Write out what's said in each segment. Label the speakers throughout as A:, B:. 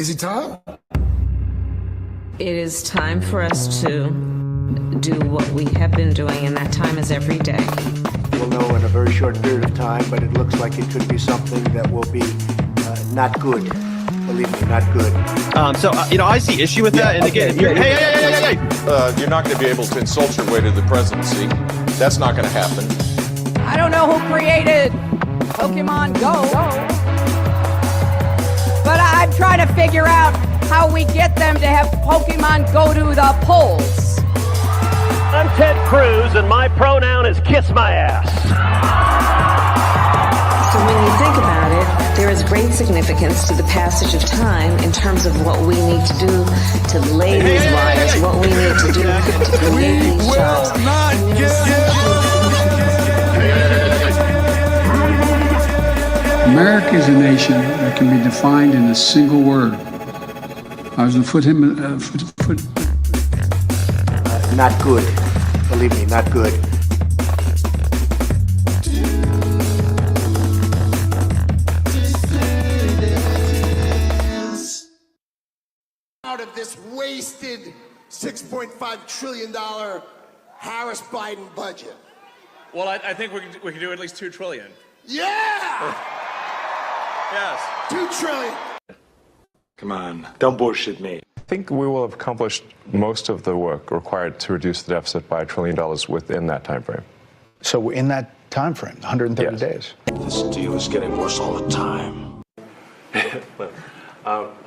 A: Is he tired?
B: It is time for us to do what we have been doing, and that time is every day.
C: We'll know in a very short period of time, but it looks like it could be something that will be not good. Believe me, not good.
D: I see issue with that. And again, hey.
E: You're not going to be able to insult your way to the presidency. That's not going to happen.
F: I don't know who created Pokemon Go, but I'm trying to figure out how we get them to have Pokemon go to the polls.
G: I'm Ted Cruz, and my pronoun is kiss my ass.
B: So when you think about it, there is great significance to the passage of time in terms of what we need to do to lay these wires, what we need to do to create these jobs.
H: America is a nation that can be defined in a single word. I was going to put
C: Not good. Believe me, not good.
A: Out of this wasted $6.5 trillion Harris-Biden budget.
I: Well, I think we can do at least $2 trillion.
A: Yeah!
I: Yes.
A: $2 trillion.
J: Come on, don't bullshit me.
K: I think we will have accomplished most of the work required to reduce the deficit by $1 trillion within that time frame.
L: So in that time frame, 130
K: Yes.
L: days.
J: This deal is getting worse all the time.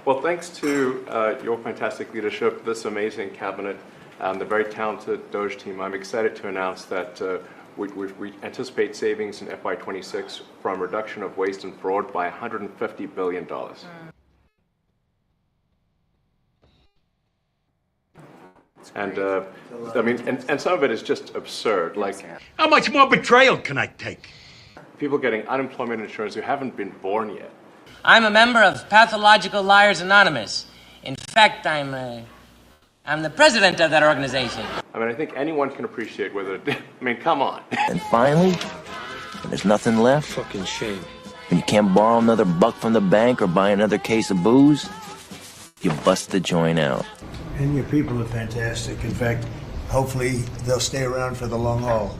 K: Well, thanks to your fantastic leadership, this amazing cabinet, and the very talented DOGE team, I'm excited to announce that we anticipate savings in FY26 from reduction of waste and fraud by $150 billion. And and some of it is just absurd. Like,
G: How much more betrayal can I take?
K: people getting unemployment insurance who haven't been born yet.
M: I'm a member of Pathological Liars Anonymous. In fact, I'm the president of that organization.
K: I mean, I think anyone can appreciate whether. I mean, come on.
N: And finally, when there's nothing left,
J: Fucking shame.
N: when you can't borrow another buck from the bank or buy another case of booze, you bust the joint out.
C: And your people are fantastic. In fact, hopefully they'll stay around for the long haul.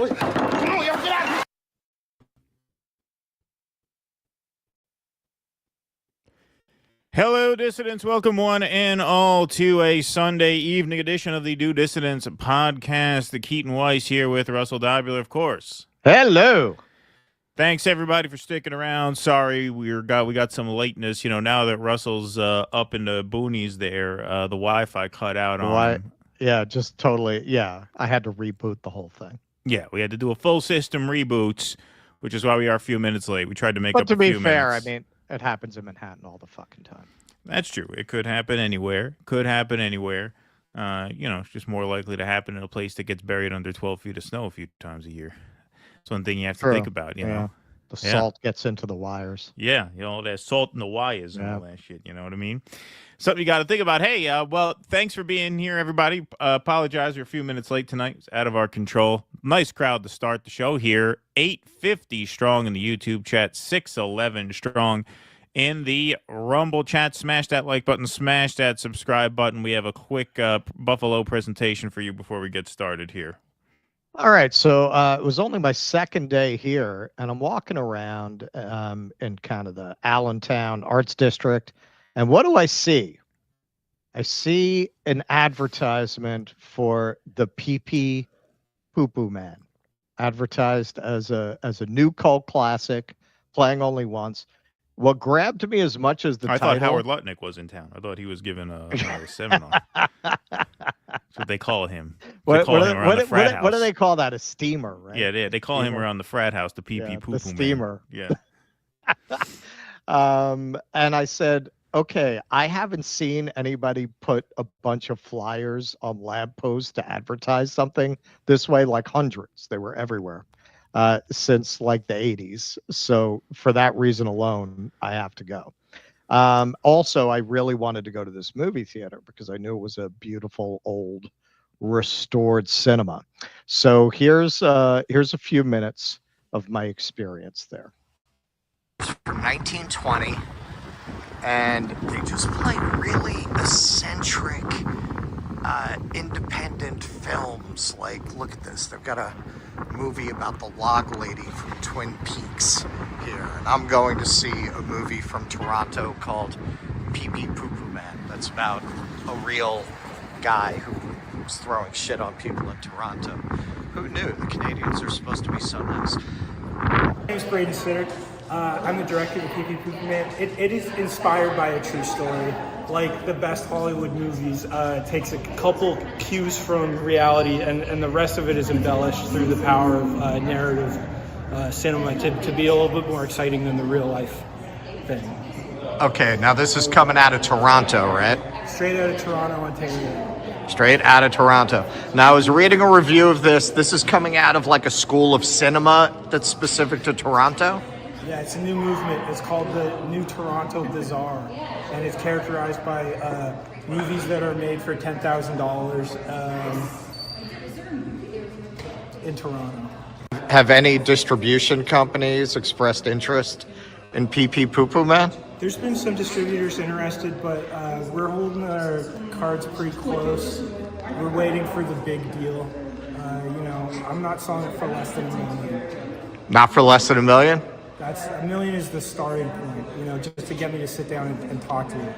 O: Hello, dissidents. Welcome one and all to a Sunday evening edition of the Do Dissidents podcast. The Keaton Weiss here with Russell Dobular, of course.
D: Hello.
O: Thanks, everybody, for sticking around. Sorry, we got some lateness. You know, now that Russell's up in the boonies there, the Wi-Fi cut out on him.
D: Yeah, just totally. Yeah, I had to reboot the whole thing.
O: Yeah, we had to do a full system reboot, which is why we are a few minutes late. We tried to make up a few minutes.
D: But to be fair, I mean, it happens in Manhattan all the fucking time.
O: That's true. It could happen anywhere. It's just more likely to happen in a place that gets buried under 12 feet of snow a few times a year. It's one thing you have to think about, you know.
D: The salt gets into the wires.
O: Yeah, that salt in the wires and all that shit, you know what I mean? Something you got to think about. Hey, well, thanks for being here, everybody. Apologize, we're a few minutes late tonight. It's out of our control. Nice crowd to start the show here. 850 strong in the YouTube chat, 611 strong in the Rumble chat. Smash that like button, smash that subscribe button. We have a quick Buffalo presentation for you before we get started here.
D: All right, so it was only my second day here, and I'm walking around in kind of the Allentown Arts District, and what do I see? I see an advertisement for the PP Poo Poo Man, advertised as a new cult classic, playing only once. What grabbed me as much as the title...
O: I thought Howard Lutnick was in town. I thought he was giving a seminar. That's what they call him. What
D: do they call that? A steamer, right?
O: Yeah, they call him around the frat house, the PP Poo Poo Man.
D: The steamer.
O: Yeah.
D: And I said, okay, I haven't seen anybody put a bunch of flyers on lampposts to advertise something this way, like hundreds. They were everywhere. Since like the 80s. So for that reason alone, I have to go. Also, I really wanted to go to this movie theater because I knew it was a beautiful old restored cinema. So here's a few minutes of my experience there.
P: From 1920
D: and they just play really eccentric, independent films. Like, look at this. They've got a movie about the log lady from Twin Peaks here, and I'm going to see a movie from Toronto called Pee Pee Poo Poo Man. That's about a real guy who was throwing shit on people in Toronto. Who knew the Canadians are supposed to be so nice?
P: My name's Braden Sitter. I'm the director of Pee Pee Poo Poo Man. It is inspired by a true story. Like the best Hollywood movies, takes a couple cues from reality, and the rest of it is embellished through the power of narrative cinema to be a little bit more exciting than the real life thing.
D: Okay, now this is coming out of Toronto, right?
P: Straight out of Toronto, Ontario.
D: Straight out of Toronto. Now, I was reading a review of this. This is coming out of like a school of cinema that's specific to Toronto.
P: Yeah, it's a new movement. It's called the New Toronto Bazaar, and it's characterized by movies that are made for $10,000 in Toronto.
D: Have any distribution companies expressed interest in Pee Pee Poo Poo Man?
P: There's been some distributors interested, but we're holding our cards pretty close. We're waiting for the big deal. I'm not selling it for less than $1 million.
D: Not for less than $1 million?
P: That's $1 million is the starting point, just to get me to sit down and talk to you.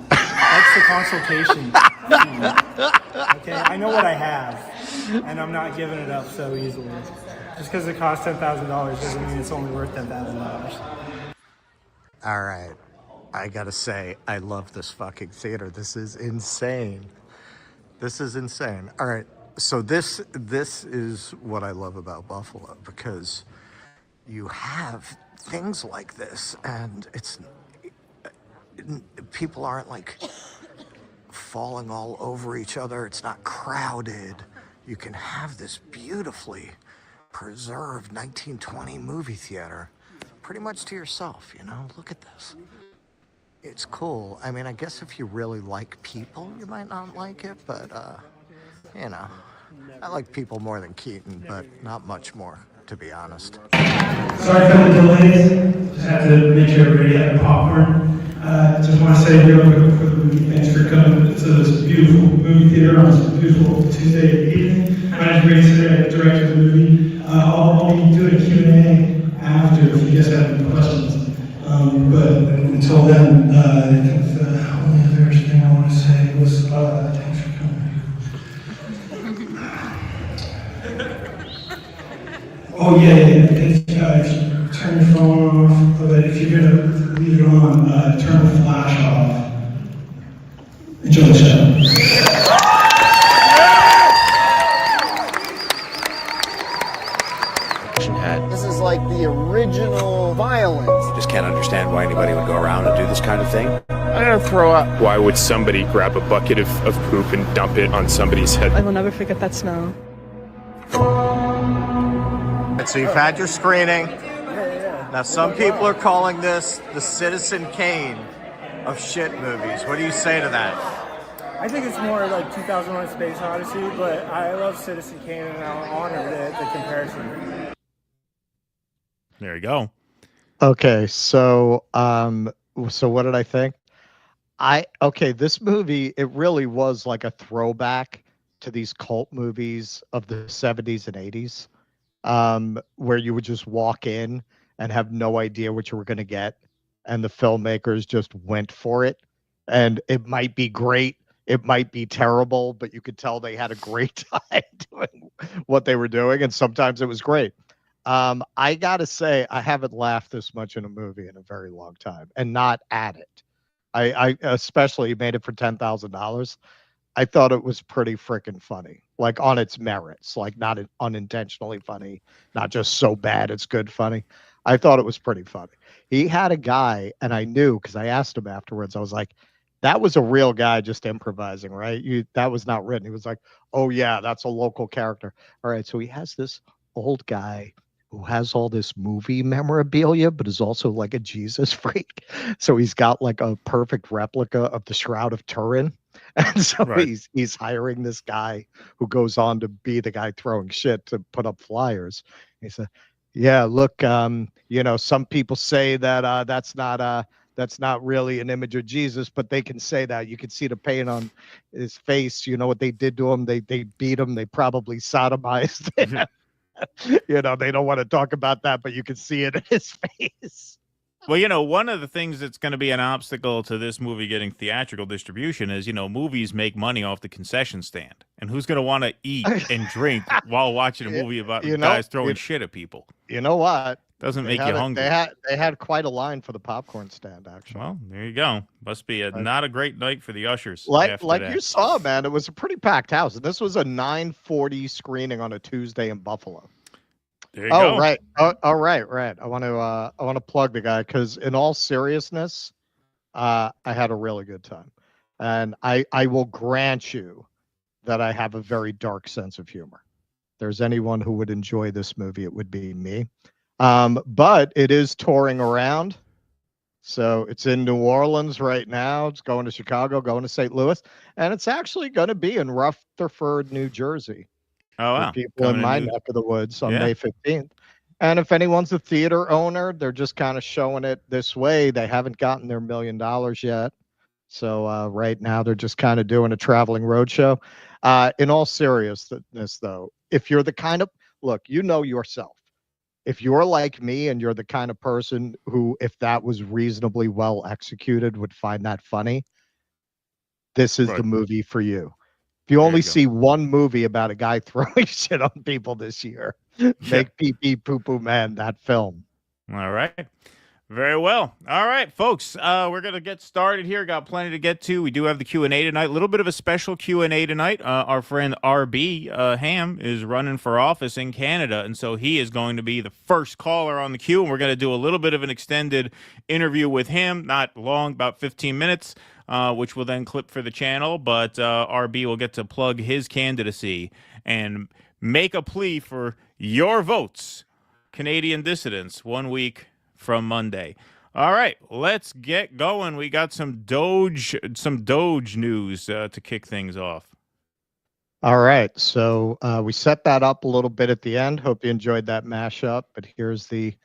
P: That's the consultation. Okay, I know what I have, and I'm not giving it up so easily. Just because it costs $10,000 doesn't mean it's only worth $10,000. All right, I gotta say, I love this fucking theater. This is insane. This is insane. All right, so this is what I love about Buffalo, because you have things like this, and people aren't like falling all over each other. It's not crowded. You can have this beautifully preserved 1920 movie theater pretty much to yourself, Look at this. It's cool. I mean, I guess if you really like people, you might not like it, but, I like people more than Keaton, but not much more, to be honest.
Q: Sorry for the delays. Just had to make sure everybody had popcorn. Just want to say real quick before the movie, thanks for coming to this beautiful movie theater on this beautiful Tuesday evening. My name is Braden Sitter, I'm the director of the movie. I'll be doing a Q&A after if you guys have any questions. But until then, I think the only other thing I want to say was thanks for coming. Oh yeah, it's, turn your phone off, but if you're gonna leave it on, turn the flash off. Enjoy the show.
A: This is like the original violence.
J: I just can't understand why anybody would go around and do this kind of thing.
I: I'm gonna throw up. Why would somebody grab a bucket of poop and dump it on somebody's head?
R: I will never forget that smell.
D: So you've had your screening. Now some people are calling this the Citizen Kane of shit movies. What do you say to that?
P: I think it's more like 2001: Space Odyssey, but I love Citizen Kane, and I'll honor the comparison.
O: There you go.
D: Okay, so what did I think? This movie, it really was like a throwback to these cult movies of the 70s and 80s, where you would just walk in and have no idea what you were going to get, and the filmmakers just went for it. And it might be great, it might be terrible, but you could tell they had a great time doing what they were doing, and sometimes it was great. I gotta say, I haven't laughed this much in a movie in a very long time, and not at it. I especially made it for $10,000. I thought it was pretty freaking funny, like on its merits, like not unintentionally funny, not just so bad it's good funny. I thought it was pretty funny. He had a guy, and I knew because I asked him afterwards. I was like, "That was a real guy just improvising, right? That was not written." He was like, "Oh yeah, that's a local character." All right, so he has this old guy who has all this movie memorabilia, but is also like a Jesus freak. So he's got like a perfect replica of the Shroud of Turin. And so he's hiring this guy who goes on to be the guy throwing shit to put up flyers. He said, "Yeah, look, some people say that that's that's not really an image of Jesus, but they can say that. You can see the pain on his face. You know what they did to him? They beat him. They probably sodomized him. You know, they don't want to talk about that, but you can see it in his face.
O: Well, you know, one of the things that's going to be an obstacle to this movie getting theatrical distribution is, you know, movies make money off the concession stand. And who's going to want to eat and drink while watching a movie about guys throwing shit at people?
D: You know what?
O: Doesn't make you hungry.
D: They had quite a line for the popcorn stand, actually.
O: Well, there you go. Must be not a great night for the ushers.
D: Like you saw, man, it was a pretty packed house. And this was a 9:40 screening on a Tuesday in Buffalo.
O: There you go.
D: Right. Oh, right. I want to plug the guy because, in all seriousness, I had a really good time, and I will grant you that I have a very dark sense of humor. If there's anyone who would enjoy this movie, it would be me. But it is touring around, so it's in New Orleans right now. It's going to Chicago, going to St. Louis, and it's actually going to be in Rutherford, New Jersey.
O: Oh, wow.
D: People in my neck of the woods on May 15th. And if anyone's a theater owner, they're just kind of showing it this way. They haven't gotten their $1 million yet. So right now they're just kind of doing a traveling roadshow. In all seriousness, though, if you're the kind of, look, you know yourself. If you're like me and you're the kind of person who, if that was reasonably well executed, would find that funny, this is the movie for you. If you only see one movie about a guy throwing shit on people this year, make Pee Pee Poo Poo Man that film.
O: All right. Very well. All right, folks. We're going to get started here. Got plenty to get to. We do have the Q&A tonight. A little bit of a special Q&A tonight. Our friend RB Ham is running for office in Canada, and so he is going to be the first caller on the queue, and we're going to do a little bit of an extended interview with him. Not long, about 15 minutes. Which will then clip for the channel, but RB will get to plug his candidacy and make a plea for your votes, Canadian dissidents, 1 week from Monday. All right, let's get going. We got some DOGE news to kick things off.
D: All right, so we set that up a little bit at the end. Hope you enjoyed that mashup, but here's the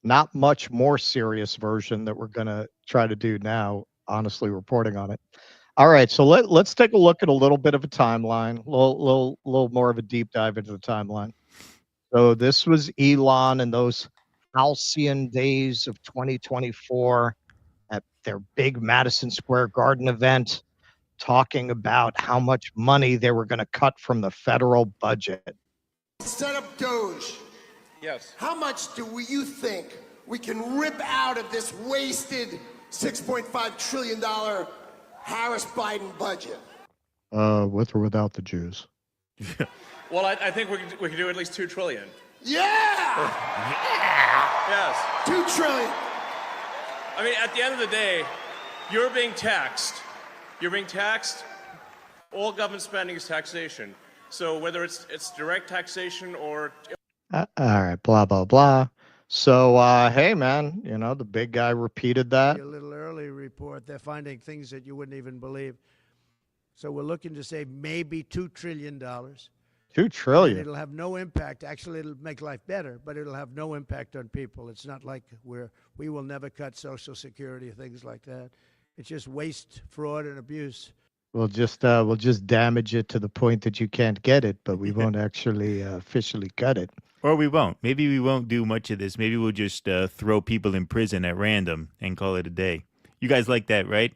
D: not much more serious version that we're going to try to do now. Honestly, reporting on it. All right, so let's take a look at a little bit of a timeline, a little more of a deep dive into the timeline. So this was Elon in those halcyon days of 2024 at their big Madison Square Garden event, talking about how much money they were going to cut from the federal budget.
R: Set up DOGE.
S: Yes.
R: How much do you think we can rip out of this wasted $6.5 trillion Harris-Biden budget?
D: With or without the Jews?
S: Well, I think we can do at least $2 trillion.
R: Yeah!
S: Yes.
R: $2 trillion.
S: I mean, at the end of the day, you're being taxed. You're being taxed. All government spending is taxation. So whether it's direct taxation or...
D: All right, blah, blah, blah. So, hey, man, you know, the big guy repeated that.
C: A little early report, they're finding things that you wouldn't even believe. So we're looking to save maybe $2 trillion.
D: $2 trillion.
C: And it'll have no impact. Actually, it'll make life better, but it'll have no impact on people. It's not like we will never cut Social Security or things like that. It's just waste, fraud, and abuse.
D: We'll just damage it to the point that you can't get it, but we won't actually officially cut it.
O: Or we won't. Maybe we won't do much of this. Maybe we'll just throw people in prison at random and call it a day. You guys like that, right?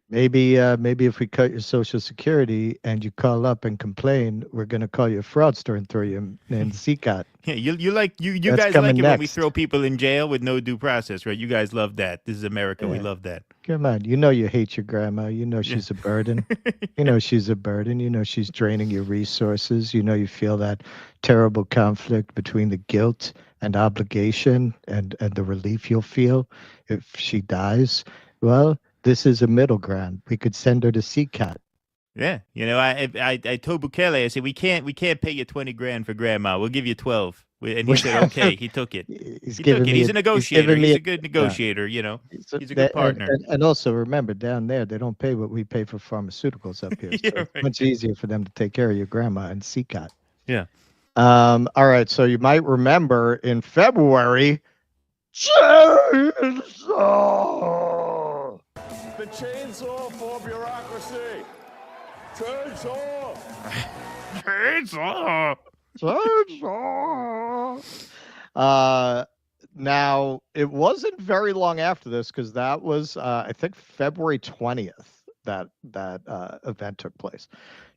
D: Maybe if we cut your Social Security and you call up and complain, we're gonna call you a fraudster and throw you in CCAT.
O: Yeah, you guys like it when we throw people in jail with no due process, right? You guys love that. This is America. Yeah. We love that.
D: Come on, you know you hate your grandma. You know she's a burden. You know she's a burden. You know she's draining your resources. You know you feel that terrible conflict between the guilt and obligation and the relief you'll feel if she dies. Well, this is a middle ground. We could send her to CCAT.
O: Yeah, you know, I told Bukele, I said we can't pay you $20,000 for grandma. We'll give you 12. And he said okay. He took it. He's a negotiator. He's a good negotiator. You know, he's a good partner.
D: And also remember, down there they don't pay what we pay for pharmaceuticals up here. So it's much easier for them to take care of your grandma and CCAT.
O: Yeah.
D: All right. So you might remember in February, chainsaw.
E: The chainsaw for bureaucracy. Chainsaw.
D: Now, it wasn't very long after this because that was, I think, February 20th that event took place.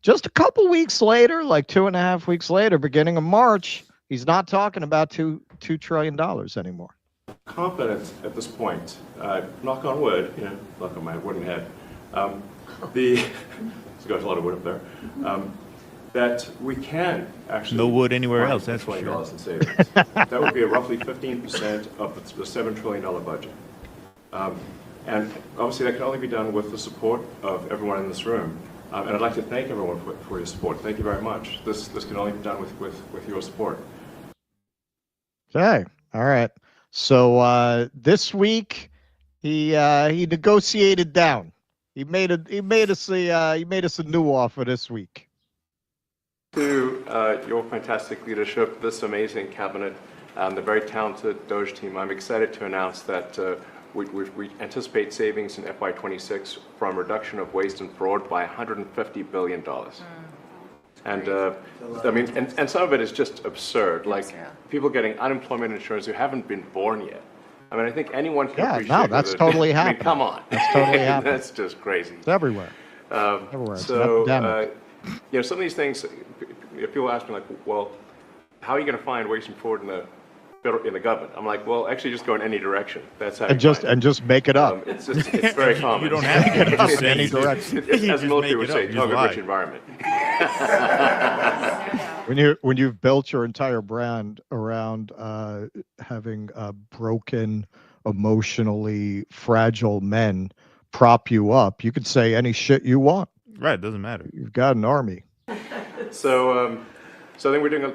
D: Just a couple weeks later, like 2.5 weeks later, beginning of March, he's not talking about $2 trillion anymore.
K: Confident at this point, knock on wood, knock on my wooden head, there's got a lot of wood up there, that we can actually...
O: No wood anywhere else, that's for sure.
K: $20 in savings. That would be roughly 15% of the $7 trillion budget. And obviously that can only be done with the support of everyone in this room. And I'd like to thank everyone for your support. Thank you very much. This can only be done with your support.
D: Okay, all right. So this week he negotiated down. He made us a new offer this week.
K: To your fantastic leadership, this amazing cabinet, and the very talented DOGE team, I'm excited to announce that we anticipate savings in FY26 from reduction of waste and fraud by $150 billion. And I mean, and some of it is just absurd, like people getting unemployment insurance who haven't been born yet. I mean, I think anyone can appreciate
D: no, that's totally happening.
K: I mean, come on.
D: That's totally happening.
K: That's just crazy.
D: It's everywhere. Everywhere. It's
K: So,
D: an epidemic.
K: some of these things, people ask me like, well, how are you going to find waste and fraud in the government? I'm like, well, actually, just go in any direction. That's how.
D: And just make it up.
K: It's very common.
O: You don't have to get up
D: in any direction.
K: As the military would say, target-rich environment.
D: When you've built your entire brand around having broken, emotionally fragile men prop you up, you could say any shit you want.
O: Right, it doesn't matter.
D: You've got an army.
K: So I think we're doing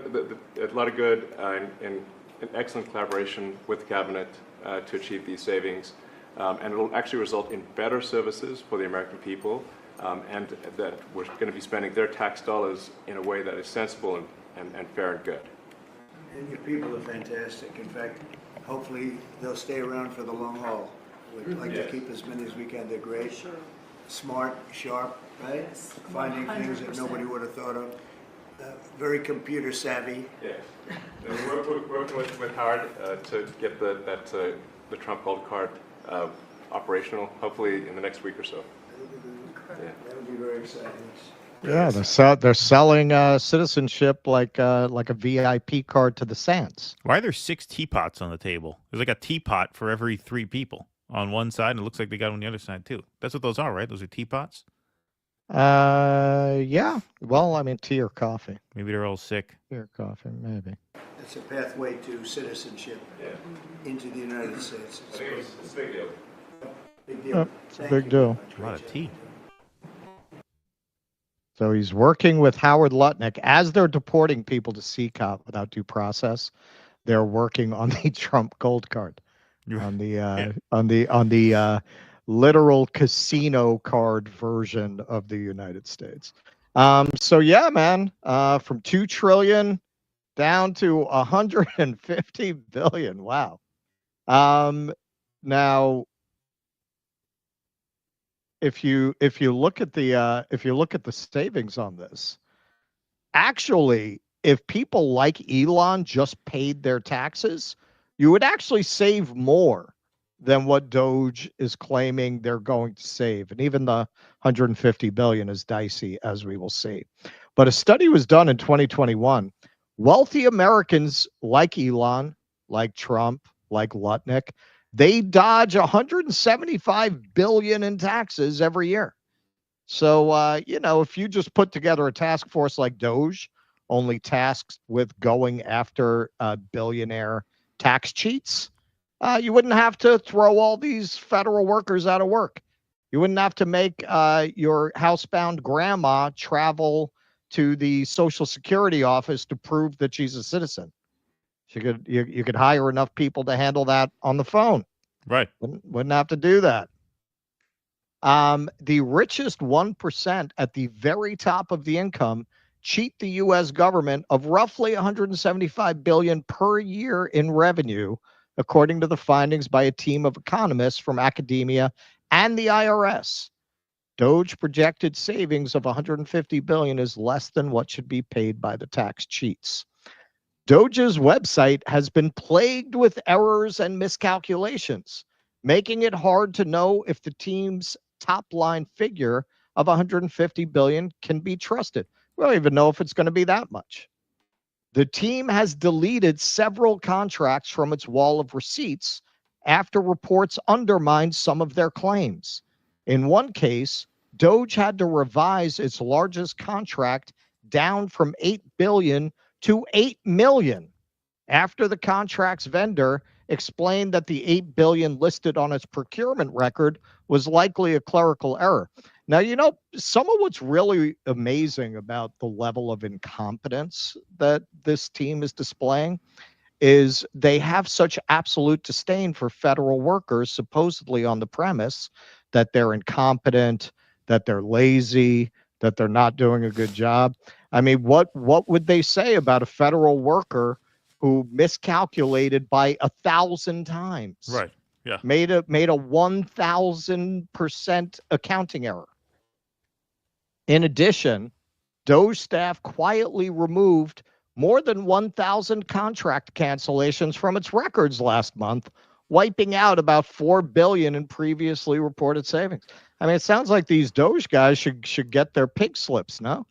K: a lot of good in excellent collaboration with the cabinet to achieve these savings, and it'll actually result in better services for the American people, and that we're going to be spending their tax dollars in a way that is sensible and fair and good.
C: And your people are fantastic. In fact, hopefully they'll stay around for the long haul. We'd like to keep as many as we can. They're great, smart, sharp, right? Finding things that nobody would have thought of. Very computer savvy.
K: Yeah, we're working with Howard to get the Trump Gold Card operational, hopefully in the next week or so.
C: Yeah. That would be very exciting.
D: Yeah, they're selling citizenship like a VIP card to the Sands.
O: Why are there 6 teapots on the table? There's like a teapot for every 3 people on one side, and it looks like they got on the other side too. That's what those are, right? Those are teapots?
D: Yeah. Well, I mean, tea or coffee.
O: Maybe they're all sick.
D: Tea or coffee, maybe.
C: It's a pathway to citizenship into the United States.
K: It's a big deal.
C: Big deal.
D: It's a big deal.
O: A lot of tea.
D: So he's working with Howard Lutnick as they're deporting people to CCOP without due process. They're working on the Trump Gold Card, on the literal casino card version of the United States. So yeah, man, from 2 trillion down to 150 billion. Wow. Now, if you look at the savings on this, actually, if people like Elon just paid their taxes, you would actually save more than what DOGE is claiming they're going to save. And even the 150 billion is dicey, as we will see. But a study was done in 2021. Wealthy Americans like Elon, like Trump, like Lutnick, they dodge 175 billion in taxes every year. So, if you just put together a task force like DOGE, only tasked with going after billionaire tax cheats, you wouldn't have to throw all these federal workers out of work. You wouldn't have to make your housebound grandma travel to the Social Security office to prove that she's a citizen. You could hire enough people to handle that on the phone.
O: Right.
D: Wouldn't have to do that. The richest 1% at the very top of the income cheat the U.S. government of roughly 175 billion per year in revenue, according to the findings by a team of economists from academia and the IRS. DOGE projected savings of 150 billion is less than what should be paid by the tax cheats. DOGE's website has been plagued with errors and miscalculations, making it hard to know if the team's top line figure of 150 billion can be trusted. We don't even know if it's going to be that much. The team has deleted several contracts from its wall of receipts after reports undermined some of their claims. In one case, DOGE had to revise its largest contract down from 8 billion to 8 million after the contract's vendor explained that the 8 billion listed on its procurement record was likely a clerical error. Now, you know, some of what's really amazing about the level of incompetence that this team is displaying is they have such absolute disdain for federal workers, supposedly on the premise that they're incompetent, that they're lazy, that they're not doing a good job. I mean, what would they say about a federal worker who miscalculated by 1,000 times?
O: Right. Yeah.
D: Made a 1,000% accounting error. In addition, DOGE staff quietly removed more than 1,000 contract cancellations from its records last month, wiping out about $4 billion in previously reported savings. I mean, it sounds like these DOGE guys should get their pink slips, no?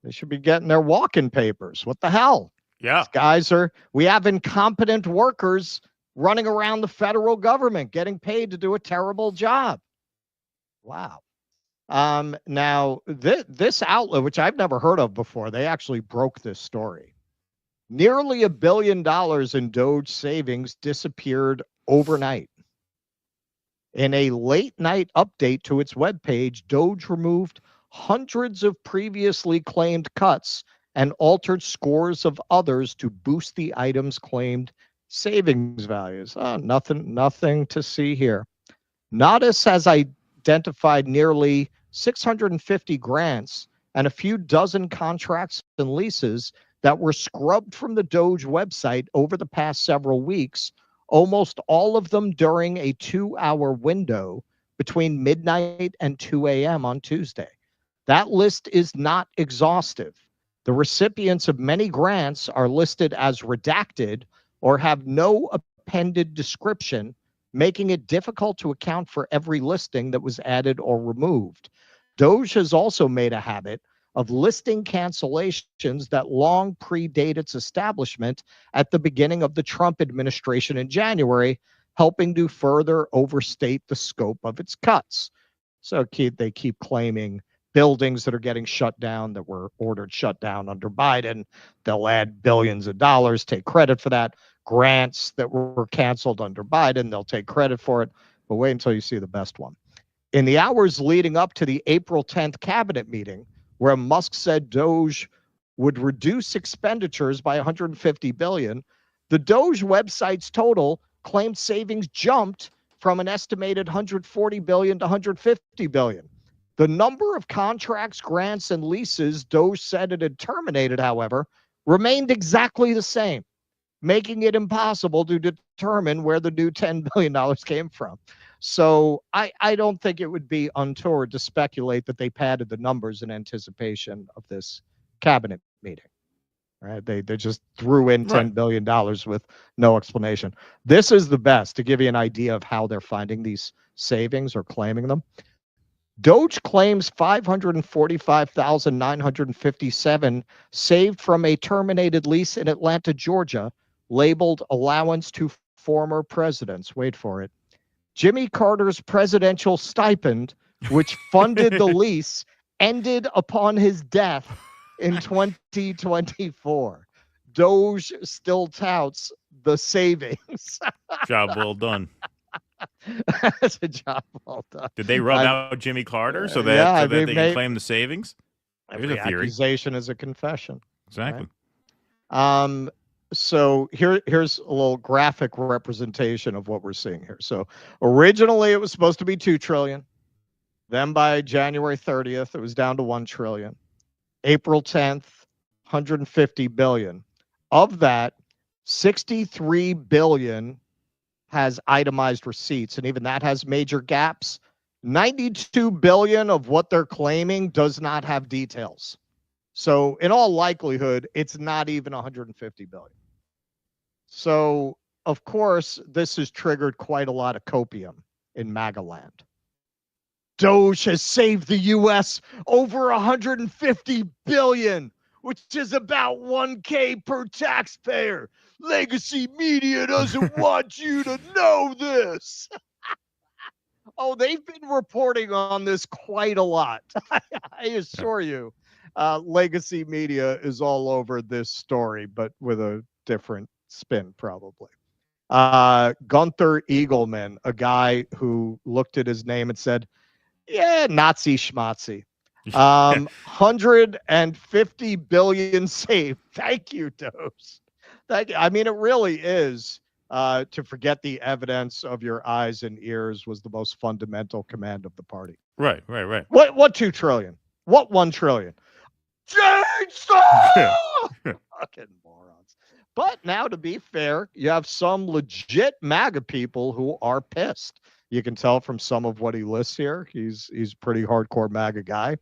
D: They should be getting their walking papers. What the hell?
O: Yeah.
D: These guys we have incompetent workers running around the federal government getting paid to do a terrible job. Wow. Now, this outlet, which I've never heard of before, they actually broke this story. Nearly $1 billion in DOGE savings disappeared overnight. In a late night update to its webpage, DOGE removed hundreds of previously claimed cuts and altered scores of others to boost the items' claimed savings values. Oh, nothing to see here. SCOTUS has identified nearly 650 grants and a few dozen contracts and leases that were scrubbed from the DOGE website over the past several weeks, almost all of them during a 2-hour window between midnight and 2 a.m. on Tuesday. That list is not exhaustive. The recipients of many grants are listed as redacted or have no appended description, making it difficult to account for every listing that was added or removed. DOGE has also made a habit of listing cancellations that long predate its establishment at the beginning of the Trump administration in January, helping to further overstate the scope of its cuts. So they keep claiming buildings that are getting shut down that were ordered shut down under Biden. They'll add billions of dollars, take credit for that. Grants that were canceled under Biden, they'll take credit for it. But wait until you see the best one. In the hours leading up to the April 10th cabinet meeting, where Musk said DOGE would reduce expenditures by 150 billion, the DOGE website's total claimed savings jumped from an estimated 140 billion to 150 billion. The number of contracts, grants, and leases DOGE said it had terminated, however, remained exactly the same, making it impossible to determine where the new $10 billion came from. So I don't think it would be untoward to speculate that they padded the numbers in anticipation of this cabinet meeting. Right? They just threw in $10 billion with no explanation. This is the best to give you an idea of how they're finding these savings or claiming them. DOGE claims 545,957 saved from a terminated lease in Atlanta, Georgia, labeled allowance to former presidents. Wait for it. Jimmy Carter's presidential stipend, which funded the lease, ended upon his death in 2024. DOGE still touts the savings.
O: Job well done.
D: That's a job well done.
O: Did they rub out Jimmy Carter so that they can claim the savings? Here's a theory.
D: Accusation is a confession.
O: Exactly.
D: Right? So here's a little graphic representation of what we're seeing here. So originally it was supposed to be 2 trillion. Then by January 30th, it was down to 1 trillion. April 10th, 150 billion. Of that, 63 billion has itemized receipts, and even that has major gaps. 92 billion of what they're claiming does not have details. So in all likelihood, it's not even 150 billion. So of course, this has triggered quite a lot of copium in MAGA land. DOGE has saved the U.S. over 150 billion, which is about 1K per taxpayer. Legacy media doesn't want you to know this. Oh, they've been reporting on this quite a lot. I assure you. Legacy media is all over this story, but with a different spin, probably. Gunther Eagleman, a guy who looked at his name and said, yeah, Nazi schmatzi. 150 billion saved. Thank you, Dose. Thank you. I mean, it really is. To forget the evidence of your eyes and ears was the most fundamental command of the party.
O: Right.
D: What 2 trillion? What 1 trillion? Chainsaw! Fucking morons. But now, to be fair, you have some legit MAGA people who are pissed. You can tell from some of what he lists here. He's pretty hardcore MAGA guy.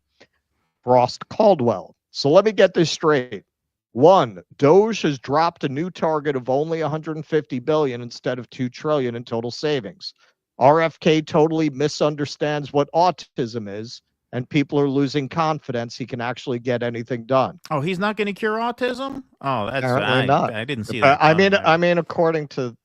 D: Frost Caldwell. So let me get this straight. 1, DOGE has dropped a new target of only 150 billion instead of 2 trillion in total savings. RFK totally misunderstands what autism is, and people are losing confidence he can actually get anything done.
O: Oh, he's not going to cure autism? Oh, that's
D: not.
O: I didn't see that.
D: I mean, according to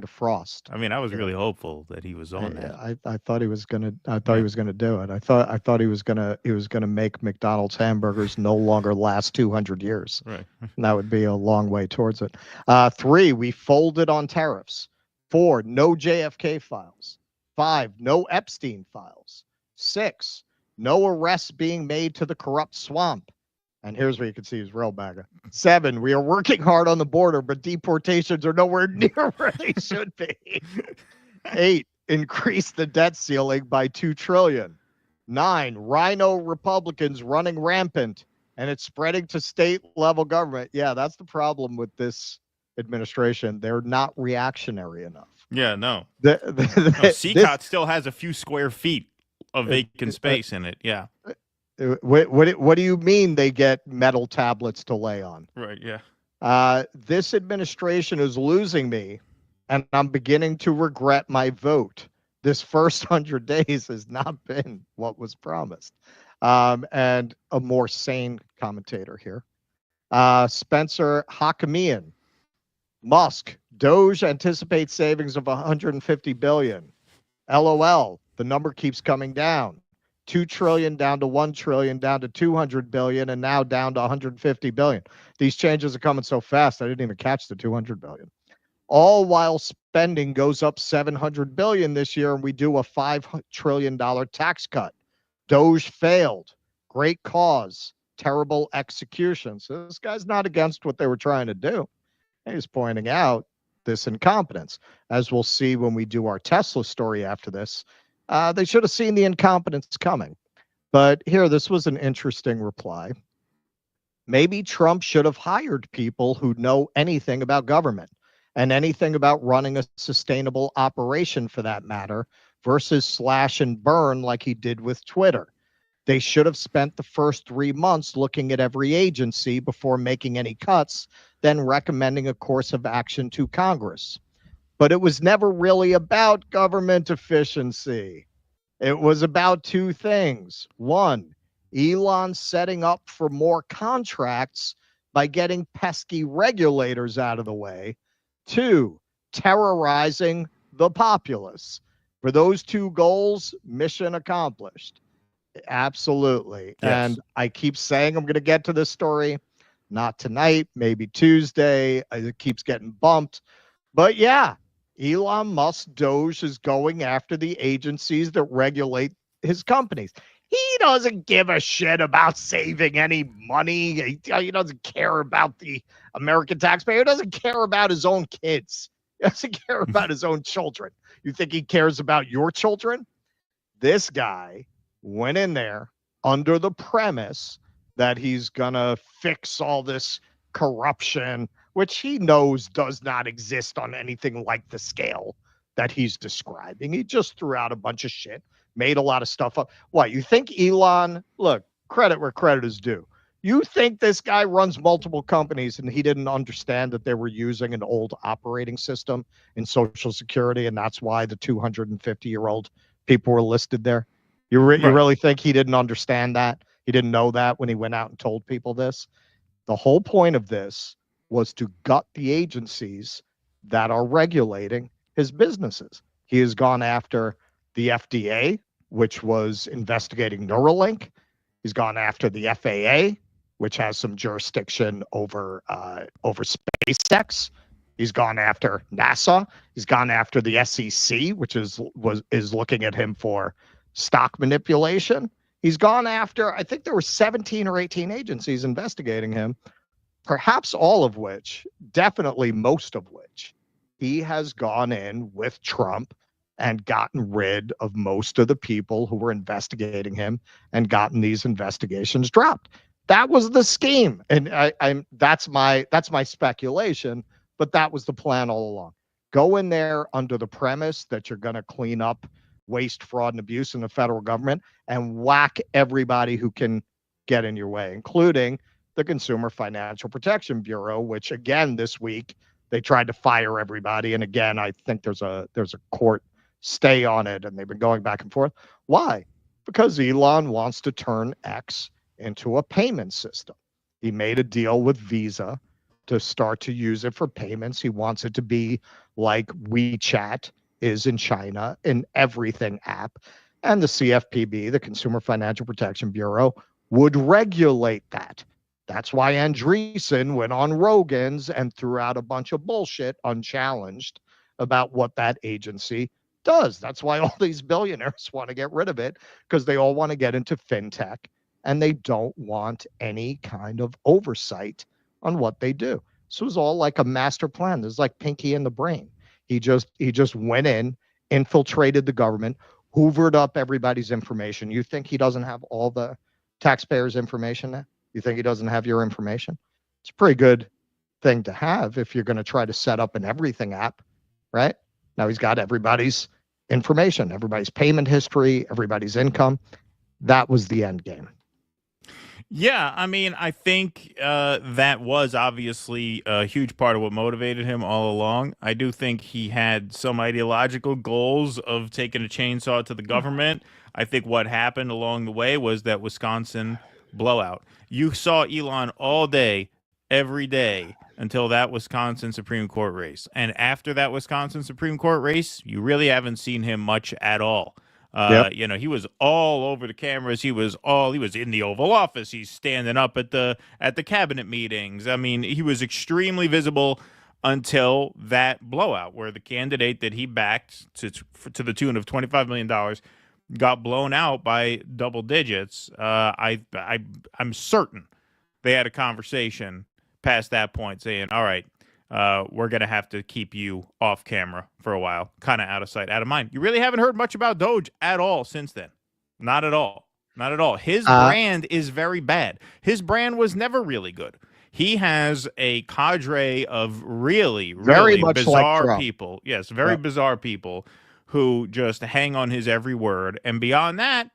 D: Frost.
O: I mean, I was really hopeful that he was on that.
D: I thought he was gonna. I thought he was gonna do it. I thought he was gonna make McDonald's hamburgers no longer last 200 years.
O: Right.
D: And that would be a long way towards it. 3, we folded on tariffs. 4, no JFK files. 5, no Epstein files. 6, no arrests being made to the corrupt swamp. And here's where you can see his real MAGA. 7, we are working hard on the border, but deportations are nowhere near where they should be. 8, increase the debt ceiling by 2 trillion. 9, rhino Republicans running rampant, and it's spreading to state level government. Yeah, that's the problem with this administration. They're not reactionary enough.
O: Yeah, no. CCOT still has a few square feet of vacant space in it. Yeah.
D: What do you mean they get metal tablets to lay on?
O: Right, yeah.
D: This administration is losing me, and I'm beginning to regret my vote. This first 100 days has not been what was promised. And a more sane commentator here. Spencer Hakamian. Musk. DOGE anticipates savings of 150 billion. LOL. The number keeps coming down. 2 trillion down to 1 trillion, down to 200 billion, and now down to 150 billion. These changes are coming so fast, I didn't even catch the 200 billion. All while spending goes up 700 billion this year, and we do a $5 trillion tax cut. DOGE failed. Great cause. Terrible execution. So this guy's not against what they were trying to do. He's pointing out this incompetence. As we'll see when we do our Tesla story after this, they should have seen the incompetence coming. But here, this was an interesting reply. Maybe Trump should have hired people who know anything about government and anything about running a sustainable operation, for that matter, versus slash and burn like he did with Twitter. They should have spent the first 3 months looking at every agency before making any cuts, then recommending a course of action to Congress. But it was never really about government efficiency. It was about 2 things. 1, Elon setting up for more contracts by getting pesky regulators out of the way. 2, terrorizing the populace. For those 2 goals, mission accomplished. Absolutely.
O: Yes.
D: And I keep saying I'm going to get to this story. Not tonight, maybe Tuesday. It keeps getting bumped. But yeah, Elon Musk DOGE is going after the agencies that regulate his companies. He doesn't give a shit about saving any money. He doesn't care about the American taxpayer. He doesn't care about his own kids. He doesn't care about his own children. You think he cares about your children? This guy went in there under the premise that he's going to fix all this corruption, which he knows does not exist on anything like the scale that he's describing. He just threw out a bunch of shit, made a lot of stuff up. What, you think Elon, look, credit where credit is due. You think this guy runs multiple companies and he didn't understand that they were using an old operating system in Social Security, and that's why the 250-year-old people were listed there? You really think he didn't understand that? He didn't know that when he went out and told people this? The whole point of this was to gut the agencies that are regulating his businesses. He has gone after the FDA, which was investigating Neuralink. He's gone after the FAA, which has some jurisdiction over SpaceX. He's gone after NASA. He's gone after the SEC, which is looking at him for stock manipulation. He's gone after, I think there were 17 or 18 agencies investigating him, perhaps all of which, definitely most of which, he has gone in with Trump and gotten rid of most of the people who were investigating him and gotten these investigations dropped. That was the scheme. And that's my speculation, but that was the plan all along. Go in there under the premise that you're going to clean up waste, fraud, and abuse in the federal government and whack everybody who can get in your way, including the Consumer Financial Protection Bureau, which again this week they tried to fire everybody. And again, I think there's a court stay on it, and they've been going back and forth. Why? Because Elon wants to turn X into a payment system. He made a deal with Visa to start to use it for payments. He wants it to be like WeChat is in China, in everything app. And the CFPB, the Consumer Financial Protection Bureau, would regulate that. That's why Andreessen went on Rogan's and threw out a bunch of bullshit unchallenged about what that agency does. That's why all these billionaires want to get rid of it, because they all want to get into fintech and they don't want any kind of oversight on what they do. This was all like a master plan. This is like Pinky in the Brain. He just went in, infiltrated the government, hoovered up everybody's information. You think he doesn't have all the taxpayers' information now? You think he doesn't have your information? It's a pretty good thing to have if you're going to try to set up an everything app, right? Now he's got everybody's information, everybody's payment history, everybody's income. That was the end game.
O: Yeah, I mean, I think that was obviously a huge part of what motivated him all along. I do think he had some ideological goals of taking a chainsaw to the government. I think what happened along the way was that Wisconsin blowout. You saw Elon all day, every day, until that Wisconsin Supreme Court race. And after that Wisconsin Supreme Court race, you really haven't seen him much at all. You know, he was all over the cameras. He was in the Oval Office. He's standing up at the cabinet meetings. I mean, he was extremely visible until that blowout where the candidate that he backed to the tune of $25 million got blown out by double digits. I'm certain they had a conversation past that point saying, all right, we're going to have to keep you off camera for a while, kind of out of sight, out of mind. You really haven't heard much about DOGE at all since then. Not at all. Not at all. His brand is very bad. His brand was never really good. He has a cadre of really bizarre people. Yes, very bizarre people who just hang on his every word. And beyond that,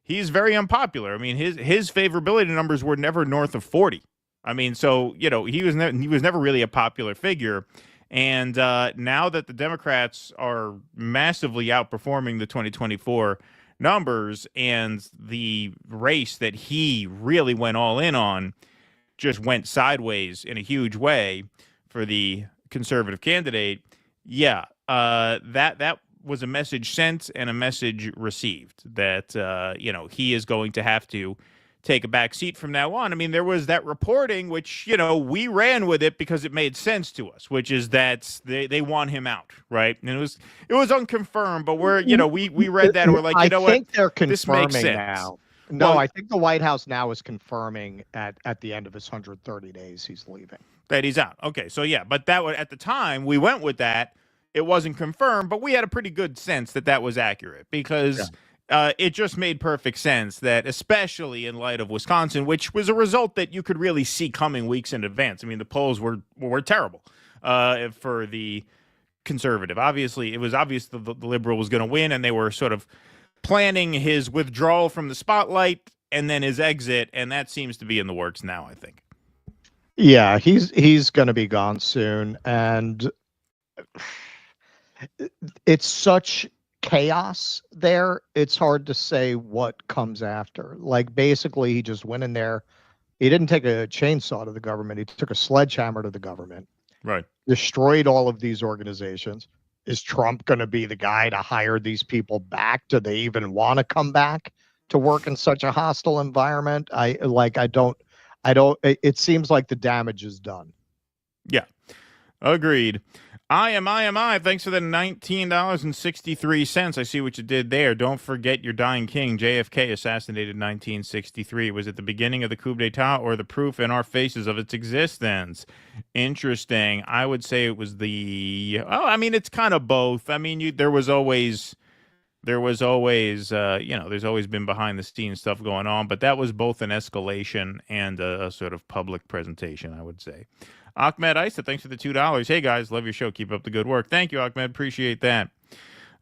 O: he's very unpopular. I mean, his favorability numbers were never north of 40. I mean, so, you know, he was never really a popular figure. And now that the Democrats are massively outperforming the 2024 numbers, and the race that he really went all in on just went sideways in a huge way for the conservative candidate, that was a message sent and a message received that, you know, he is going to have to take a back seat from now on. I mean, there was that reporting, which, you know, we ran with it because it made sense to us, which is that they want him out, right? And it was unconfirmed, but we're, you know, we read that and we're like, you know what?
D: I think they're confirming
O: this makes sense.
D: now. No, I think the White House now is confirming at the end of his 130 days he's leaving.
O: That he's out. Okay, so yeah, but that was, at the time we went with that. It wasn't confirmed, but we had a pretty good sense that was accurate because it just made perfect sense that, especially in light of Wisconsin, which was a result that you could really see coming weeks in advance. I mean, the polls were terrible for the conservative. Obviously, it was obvious the liberal was going to win, and they were sort of planning his withdrawal from the spotlight and then his exit, and that seems to be in the works now, I think.
D: Yeah, he's going to be gone soon, and it's such chaos there. It's hard to say what comes after. Like, basically, he just went in there. He didn't take a chainsaw to the government. He took a sledgehammer to the government.
O: Right.
D: Destroyed all of these organizations. Is Trump going to be the guy to hire these people back? Do they even want to come back to work in such a hostile environment? It seems like the damage is done.
O: Yeah. Agreed. I. Thanks for the $19.63. I see what you did there. Don't forget your dying king. JFK assassinated in 1963. Was it the beginning of the coup d'etat or the proof in our faces of its existence? Interesting. I would say it was it's kind of both. I mean, there's always there's always been behind the scenes stuff going on, but that was both an escalation and a sort of public presentation, I would say. Ahmed Isa, thanks for the $2. Hey, guys, love your show. Keep up the good work. Thank you, Ahmed. Appreciate that.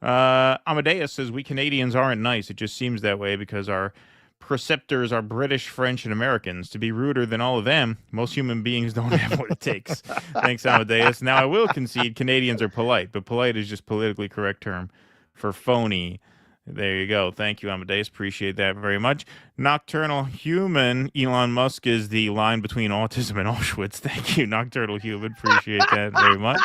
O: Amadeus says, we Canadians aren't nice. It just seems that way because our preceptors are British, French, and Americans. To be ruder than all of them, most human beings don't have what it takes. Thanks, Amadeus. Now, I will concede Canadians are polite, but polite is just politically correct term for phony. There you go. Thank you, Amadeus. Appreciate that very much. Nocturnal Human. Elon Musk is the line between autism and Auschwitz. Thank you, Nocturnal Human. Appreciate that very much.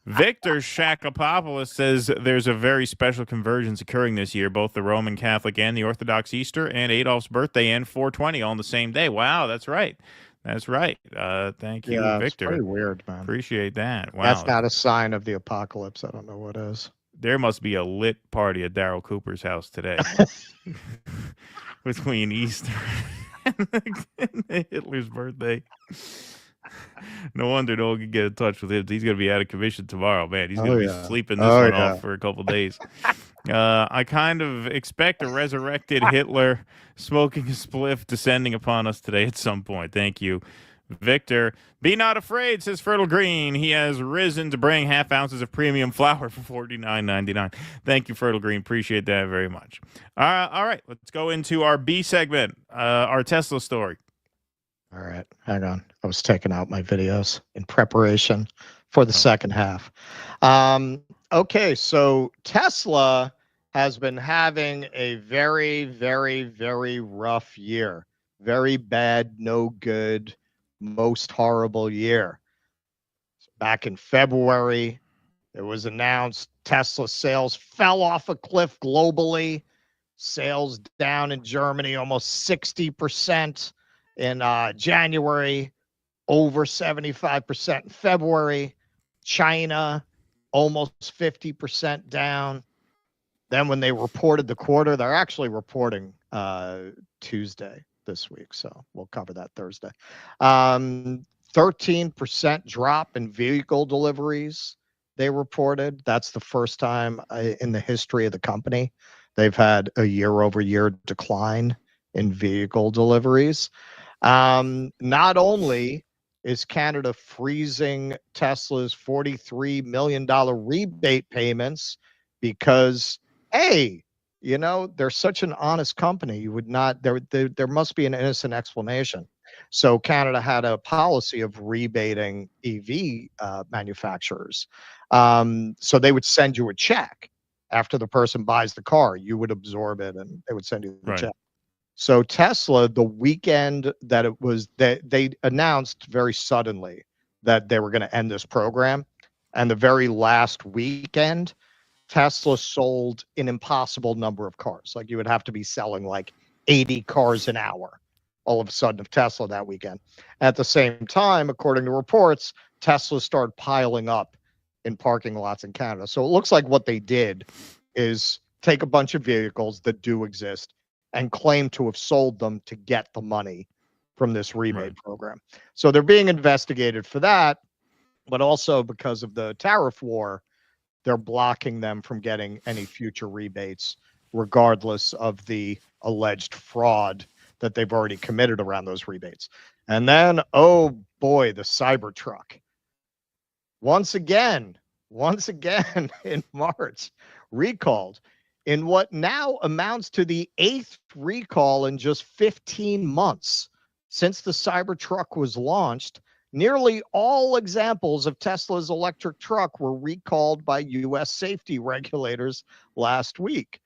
O: Victor Shakopoulos says there's a very special convergence occurring this year, both the Roman Catholic and the Orthodox Easter and Adolf's birthday and 420 all on the same day. Wow, that's right. That's right. Thank you, Victor.
D: It's pretty weird, man.
O: Appreciate that. Wow.
D: That's not a sign of the apocalypse. I don't know what is.
O: There must be a lit party at Daryl Cooper's house today between Easter and Hitler's birthday. No wonder no one can get in touch with him. He's going to be out of commission tomorrow, man. He's going to be sleeping this one off for a couple days. I kind of expect a resurrected Hitler smoking a spliff descending upon us today at some point. Thank you, Victor. Be not afraid, says Fertile Green. He has risen to bring half ounces of premium flour for $49.99. Thank you, Fertile Green. Appreciate that very much. All right, let's go into our B segment, our Tesla story.
D: All right, hang on. I was taking out my videos in preparation for the second half. Okay, so Tesla has been having a very, very, very rough year. Very bad, no good, most horrible year. Back in February, it was announced Tesla sales fell off a cliff globally. Sales down in Germany almost 60% in January, over 75% in February. China almost 50% down. Then when they reported the quarter, they're actually reporting Tuesday this week, so we'll cover that Thursday. 13% drop in vehicle deliveries they reported. That's the first time in the history of the company they've had a year-over-year decline in vehicle deliveries. Not only is Canada freezing Tesla's $43 million rebate payments because, hey, you know, they're such an honest company. You would not, there must be an innocent explanation. So Canada had a policy of rebating EV manufacturers. So they would send you a check after the person buys the car. You would absorb it and they would send you the check. So Tesla, the weekend that it was, they announced very suddenly that they were going to end this program. And the very last weekend, Tesla sold an impossible number of cars. Like you would have to be selling like 80 cars an hour all of a sudden of Tesla that weekend. At the same time, according to reports, Tesla started piling up in parking lots in Canada. So it looks like what they did is take a bunch of vehicles that do exist and claim to have sold them to get the money from this rebate program. So they're being investigated for that, but also because of the tariff war, they're blocking them from getting any future rebates, regardless of the alleged fraud that they've already committed around those rebates. And then, oh boy, the Cybertruck. Once again in March, recalled. in what now amounts to the 8th recall in just 15 months since the Cybertruck was launched. Nearly all examples of Tesla's electric truck were recalled by U.S. safety regulators last week.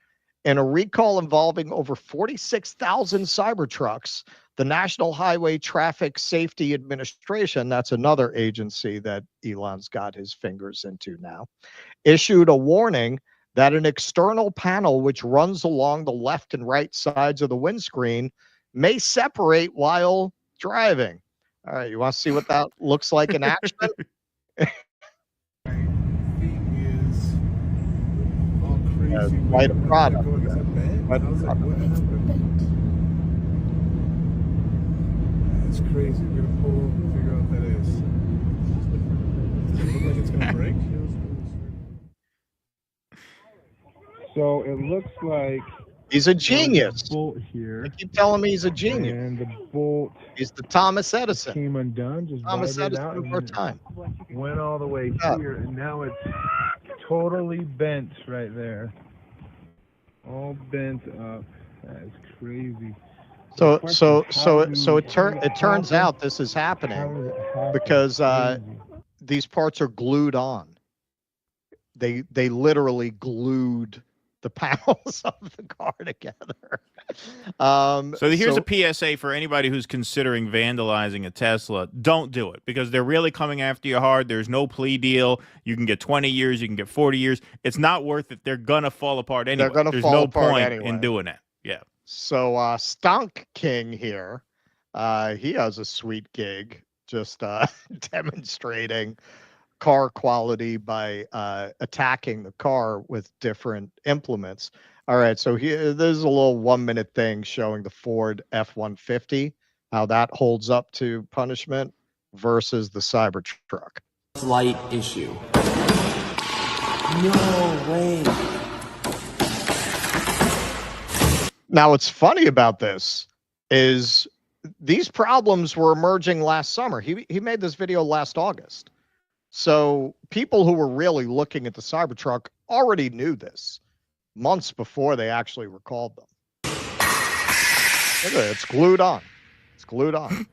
D: In a recall involving over 46,000 Cybertrucks, the National Highway Traffic Safety Administration, that's another agency that Elon's got his fingers into now, issued a warning that an external panel which runs along the left and right sides of the windscreen may separate while driving. All right, you want to see what that looks like in action? Quite a product. Quite a product.
T: That's crazy. We're gonna pull over and figure out what that is. Does it look like it's gonna break? So it looks like
D: he's a genius.
T: Bolt here.
D: They keep telling me he's a genius.
T: And the bolt.
D: He's the Thomas Edison.
T: Came undone. Just
D: Thomas
T: vibrated
D: Edison
T: out
D: of our time.
T: Went all the way here, and now it's totally bent right there. All bent up. That's crazy.
D: So it turns out this is happening because these parts are glued on. They literally glued the panels of the car together.
O: So here's a PSA for anybody who's considering vandalizing a Tesla. Don't do it, because they're really coming after you hard. There's no plea deal. You can get 20 years. You can get 40 years. It's not worth it. They're going to fall apart anyway. There's no point in doing that. Yeah.
D: So Stonk King here, he has a sweet gig, just demonstrating car quality by attacking the car with different implements. All right, so here there's a little 1-minute thing showing the Ford F-150, how that holds up to punishment versus the Cybertruck.
U: Slight issue. No way.
D: Now, what's funny about this is these problems were emerging last summer. He made this video last August. So people who were really looking at the Cybertruck already knew this months before they actually recalled them. Look at it, it's glued on. It's glued on.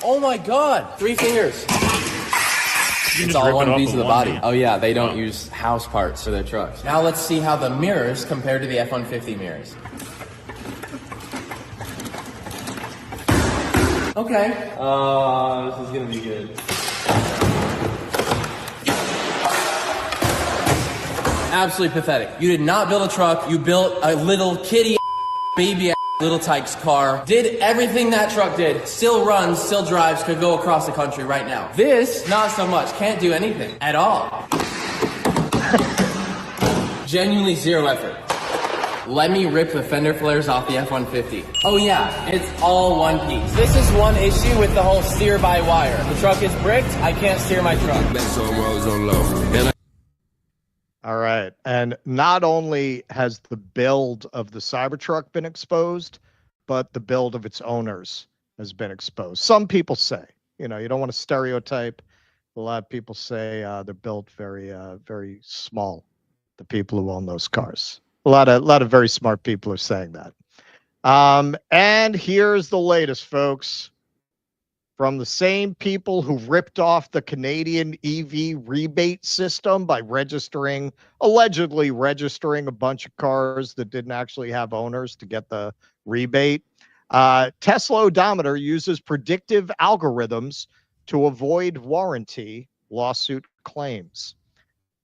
U: Oh my God, 3 fingers. It's all one piece of the body. Oh yeah, they don't use house parts for their trucks. Now let's see how the mirrors compare to the F-150 mirrors. Okay. This is gonna be good. Absolutely pathetic. You did not build a truck. You built a little kitty baby little Tykes car. Did everything that truck did. Still runs, still drives, could go across the country right now. This, not so much. Can't do anything at all. Genuinely zero effort. Let me rip the fender flares off the F-150. Oh yeah, it's all one piece. This is one issue with the whole steer by wire. The truck is bricked, I can't steer my truck.
D: All right. And not only has the build of the Cybertruck been exposed, but the build of its owners has been exposed. Some people say, you don't want to stereotype. A lot of people say they're built very, very small, the people who own those cars. A lot of very smart people are saying that. And here's the latest, folks. From the same people who ripped off the Canadian EV rebate system by allegedly registering a bunch of cars that didn't actually have owners to get the rebate. Tesla odometer uses predictive algorithms to avoid warranty lawsuit claims.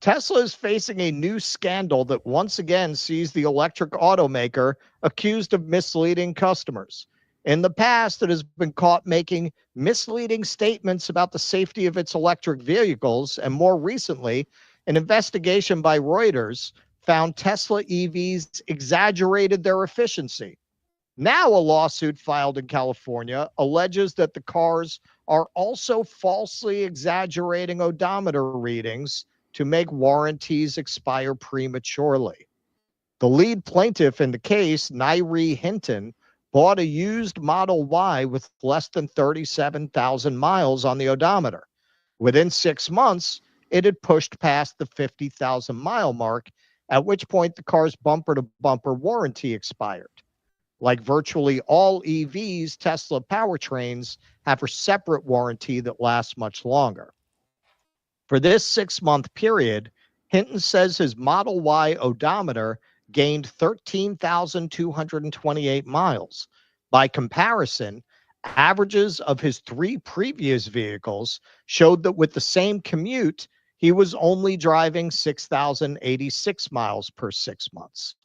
D: Tesla is facing a new scandal that once again sees the electric automaker accused of misleading customers. In the past, it has been caught making misleading statements about the safety of its electric vehicles, and more recently, an investigation by Reuters found Tesla EVs exaggerated their efficiency. Now, a lawsuit filed in California alleges that the cars are also falsely exaggerating odometer readings to make warranties expire prematurely. The lead plaintiff in the case, Nairi Hinton, bought a used Model Y with less than 37,000 miles on the odometer. Within 6 months, it had pushed past the 50,000 mile mark at which point the car's bumper-to-bumper warranty expired. Like virtually all EVs, Tesla powertrains have a separate warranty that lasts much longer. For this 6-month period, Hinton says his Model Y odometer gained 13,228 miles. By comparison, averages of his 3 previous vehicles showed that with the same commute, he was only driving 6,086 miles per 6 months.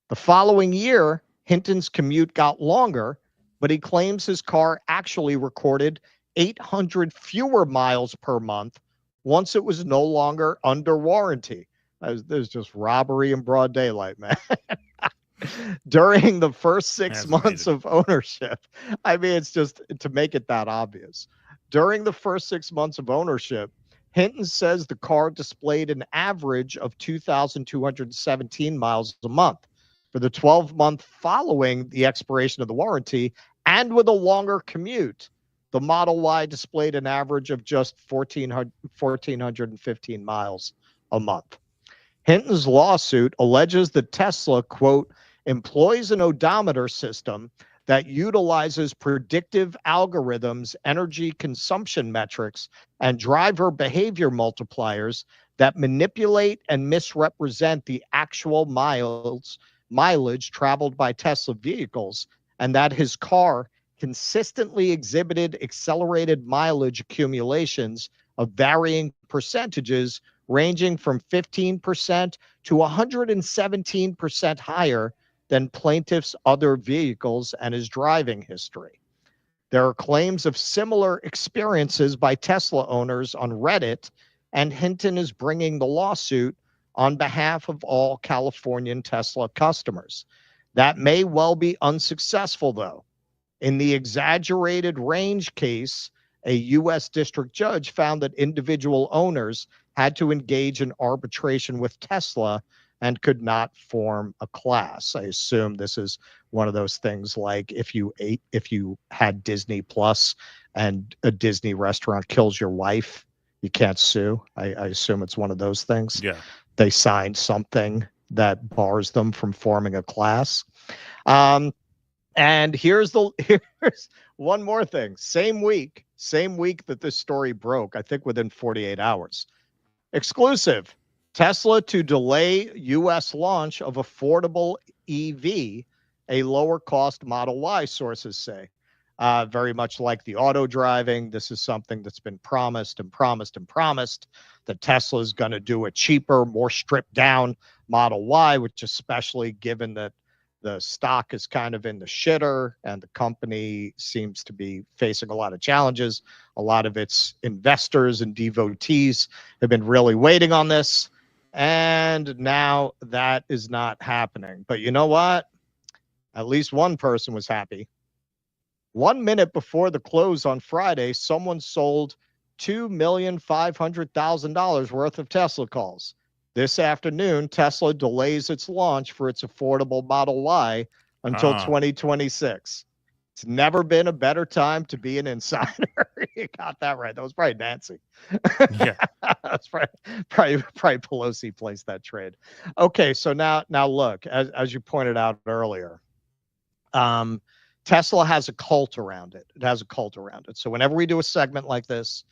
D: The following year, Hinton's commute got longer, but he claims his car actually recorded 800 fewer miles per month once it was no longer under warranty. There's just robbery in broad daylight, man. During the first 6 months of ownership, I mean, it's just to make it that obvious. During the first 6 months of ownership, Hinton says the car displayed an average of 2,217 miles a month. For the 12-month following the expiration of the warranty and with a longer commute, the Model Y displayed an average of just 1,415 miles a month. Hinton's lawsuit alleges that Tesla, quote, employs an odometer system that utilizes predictive algorithms, energy consumption metrics, and driver behavior multipliers that manipulate and misrepresent the actual mileage traveled by Tesla vehicles, and that his car consistently exhibited accelerated mileage accumulations of varying percentages ranging from 15% to 117% higher than plaintiff's other vehicles and his driving history. There are claims of similar experiences by Tesla owners on Reddit, and Hinton is bringing the lawsuit on behalf of all Californian Tesla customers. That may well be unsuccessful, though. In the exaggerated range case, a U.S. district judge found that individual owners had to engage in arbitration with Tesla and could not form a class. I assume this is one of those things like if you had Disney Plus and a Disney restaurant kills your wife, you can't sue. I assume it's one of those things.
O: Yeah.
D: They signed something that bars them from forming a class. And here's one more thing. Same week that this story broke, I think within 48 hours. Exclusive. Tesla to delay U.S. launch of affordable EV, a lower cost Model Y, sources say. Very much like the auto driving, this is something that's been promised and promised and promised, that Tesla is going to do a cheaper, more stripped down Model Y, which especially given that the stock is kind of in the shitter and the company seems to be facing a lot of challenges. A lot of its investors and devotees have been really waiting on this. And now that is not happening. But you know what? At least one person was happy. 1 minute before the close on Friday, someone sold $2,500,000 worth of Tesla calls. This afternoon, Tesla delays its launch for its affordable Model Y until 2026. It's never been a better time to be an insider. You got that right. That was probably Nancy.
O: Yeah.
D: That's probably Pelosi placed that trade. Okay, so now look, as you pointed out earlier, Tesla has a cult around it. It has a cult around it. So whenever we do a segment like this,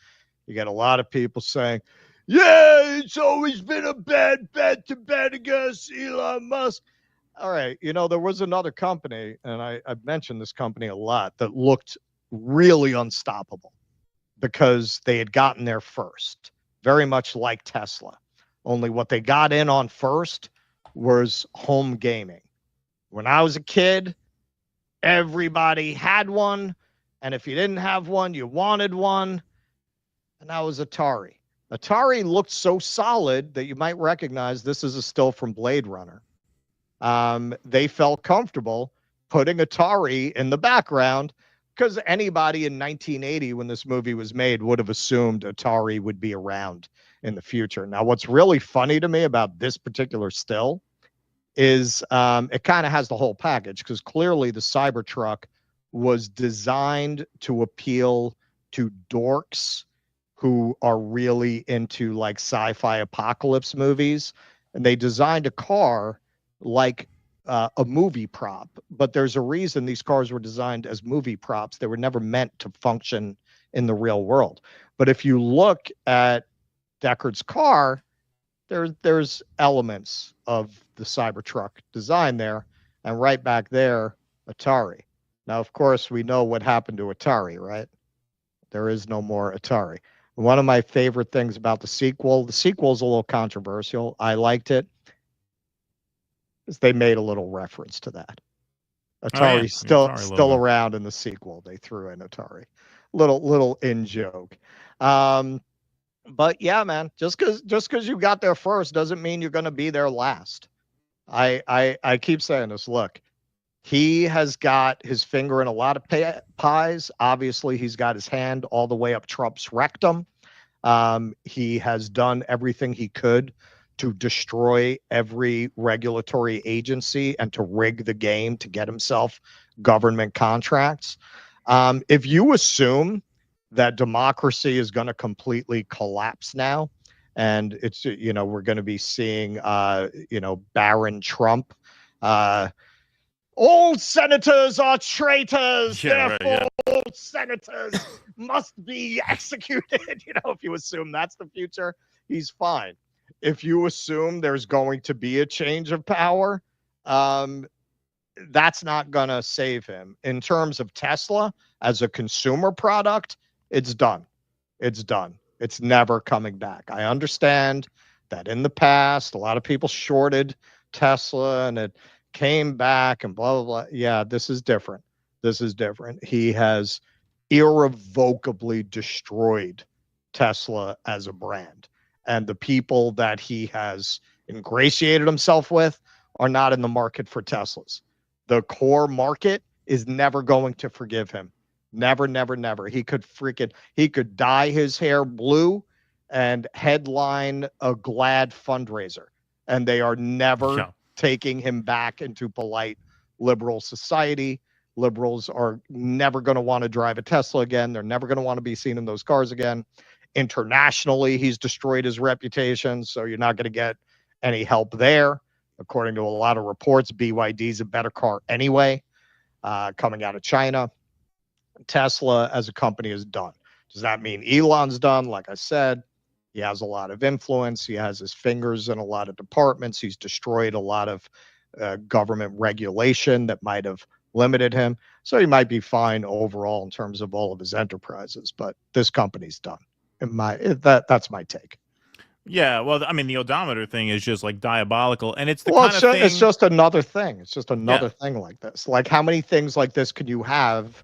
D: you get a lot of people saying, yeah, it's always been a bad bet to bet against Elon Musk. All right, there was another company, and I've mentioned this company a lot, that looked really unstoppable because they had gotten there first, very much like Tesla. Only what they got in on first was home gaming. When I was a kid, everybody had one, and if you didn't have one, you wanted one, and that was Atari. Atari looked so solid that you might recognize this is a still from Blade Runner. They felt comfortable putting Atari in the background because anybody in 1980 when this movie was made would have assumed Atari would be around in the future. Now, what's really funny to me about this particular still is it kind of has the whole package because clearly the Cybertruck was designed to appeal to dorks who are really into like sci-fi apocalypse movies. and they designed a car like a movie prop. But there's a reason these cars were designed as movie props. They were never meant to function in the real world. But if you look at Deckard's car, there's elements of the Cybertruck design there, and right back there, Atari. Now, of course, we know what happened to Atari, right? There is no more Atari. One of my favorite things about the sequel's a little controversial. I liked it, is they made a little reference to that. Atari's still around in the sequel. They threw in Atari. Little in joke. But yeah, man, just because you got there first doesn't mean you're going to be there last. I keep saying this. Look, he has got his finger in a lot of pies. Obviously, he's got his hand all the way up Trump's rectum. He has done everything he could to destroy every regulatory agency and to rig the game to get himself government contracts. If you assume that democracy is going to completely collapse now, and it's, we're going to be seeing, Baron Trump, all senators are traitors, therefore all senators must be executed. If you assume that's the future, he's fine. If you assume there's going to be a change of power, that's not going to save him. In terms of Tesla as a consumer product, it's done. It's done. It's never coming back. I understand that in the past, a lot of people shorted Tesla and it came back and blah, blah, blah. Yeah, this is different. This is different. He has irrevocably destroyed Tesla as a brand. And the people that he has ingratiated himself with are not in the market for Teslas. The core market is never going to forgive him. Never, never, never. He could dye his hair blue and headline a GLAD fundraiser, and they are never taking him back into polite liberal society. Liberals are never going to want to drive a Tesla again. They're never going to want to be seen in those cars again. Internationally, he's destroyed his reputation, so you're not going to get any help there. According to a lot of reports, BYD is a better car anyway, coming out of China. Tesla as a company is done. Does that mean Elon's done? Like I said, he has a lot of influence. He has his fingers in a lot of departments. He's destroyed a lot of government regulation that might have limited him. So he might be fine overall in terms of all of his enterprises, but this company's done. That's my take.
O: Yeah, well, I mean, the odometer thing is just like diabolical, and it's the
D: it's just another thing. It's just another thing like this. Like, how many things like this could you have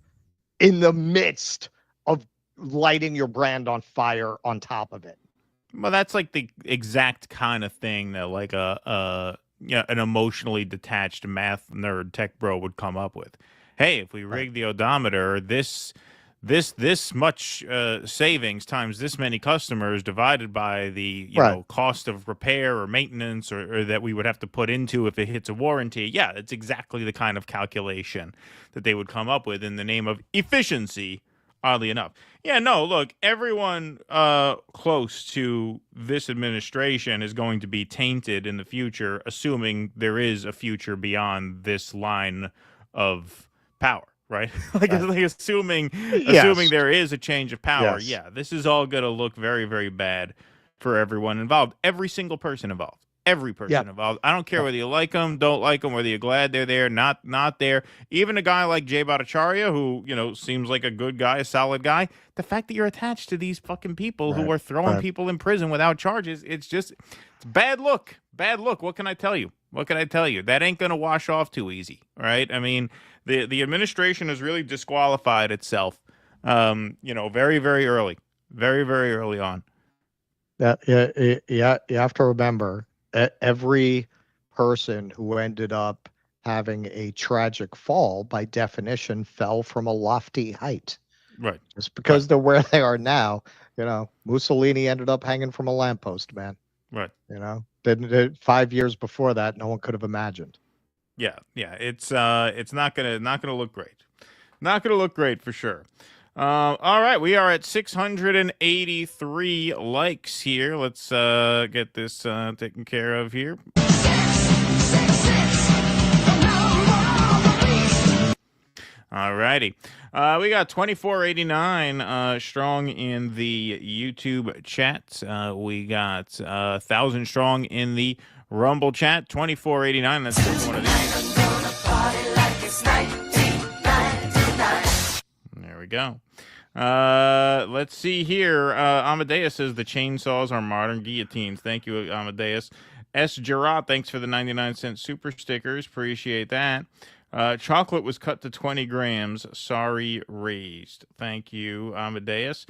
D: in the midst of lighting your brand on fire on top of it?
O: Well, that's like the exact kind of thing that like an emotionally detached math nerd tech bro would come up with. Hey, if we rig the odometer, this much savings times this many customers divided by the cost of repair or maintenance or that we would have to put into if it hits a warranty. Yeah, it's exactly the kind of calculation that they would come up with in the name of efficiency, oddly enough. Yeah, no, look, everyone close to this administration is going to be tainted in the future, assuming there is a future beyond this line of power. Right? like assuming there is a change of power.
D: Yes.
O: Yeah, this is all going to look very, very bad for everyone involved. Every single person involved. Every person involved. I don't care whether you like them, don't like them, whether you're glad they're there, not there. Even a guy like Jay Bhattacharya, who, seems like a good guy, a solid guy. The fact that you're attached to these fucking people who are throwing people in prison without charges, it's bad look. Bad look. What can I tell you? That ain't going to wash off too easy, right? I mean, the administration has really disqualified itself, very, very early. Very, very early on.
D: Yeah, you have to remember, every person who ended up having a tragic fall, by definition, fell from a lofty height.
O: Right.
D: Just because they're where they are now, Mussolini ended up hanging from a lamppost, man.
O: Right.
D: 5 years before that, no one could have imagined.
O: Yeah, it's not gonna look great. Not gonna look great for sure. All right, we are at 683 likes here. Let's get this taken care of here. All righty. We got 2489 strong in the YouTube chat. We got 1,000 strong in the Rumble chat. 2489. That's just one of these. There we go. Let's see here. Amadeus says the chainsaws are modern guillotines. Thank you, Amadeus. S. Gerard, thanks for the 99-cent super stickers. Appreciate that. Chocolate was cut to 20 grams. Sorry, raised. Thank you, Amadeus.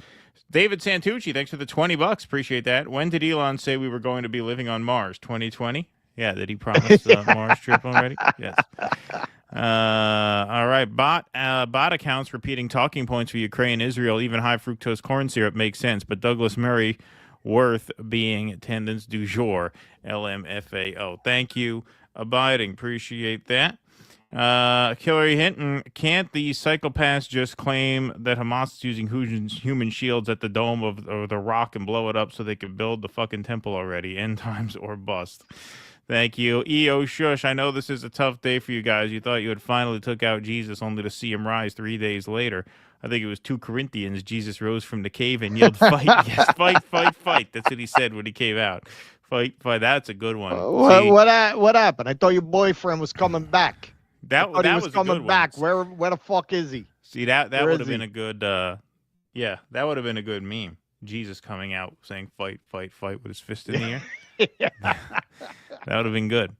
O: David Santucci, thanks for the $20. Appreciate that. When did Elon say we were going to be living on Mars? 2020? Yeah, did he promise Mars trip already? Yes. All right. Bot accounts repeating talking points for Ukraine, Israel, even high fructose corn syrup makes sense, but Douglas Murray worth being attendance du jour. LMFAO. Thank you, Abiding. Appreciate that. Hillary Hinton, can't the psychopaths just claim that Hamas is using human shields at the dome of the rock and blow it up so they can build the fucking temple already? End times or bust. Thank you. EO Shush, I know this is a tough day for you guys. You thought you had finally took out Jesus only to see him rise 3 days later. I think it was 2 Corinthians. Jesus rose from the cave and yelled, fight. Yes, fight, fight, fight. That's what he said when he came out. Fight, fight. That's a good one.
D: What happened? I thought your boyfriend was coming back.
O: That
D: was
O: a
D: coming
O: good
D: back.
O: one.
D: Where the fuck is he?
O: See, that would have been a good yeah, that would have been a good meme. Jesus coming out saying fight, fight, fight with his fist in the air. That would have been good.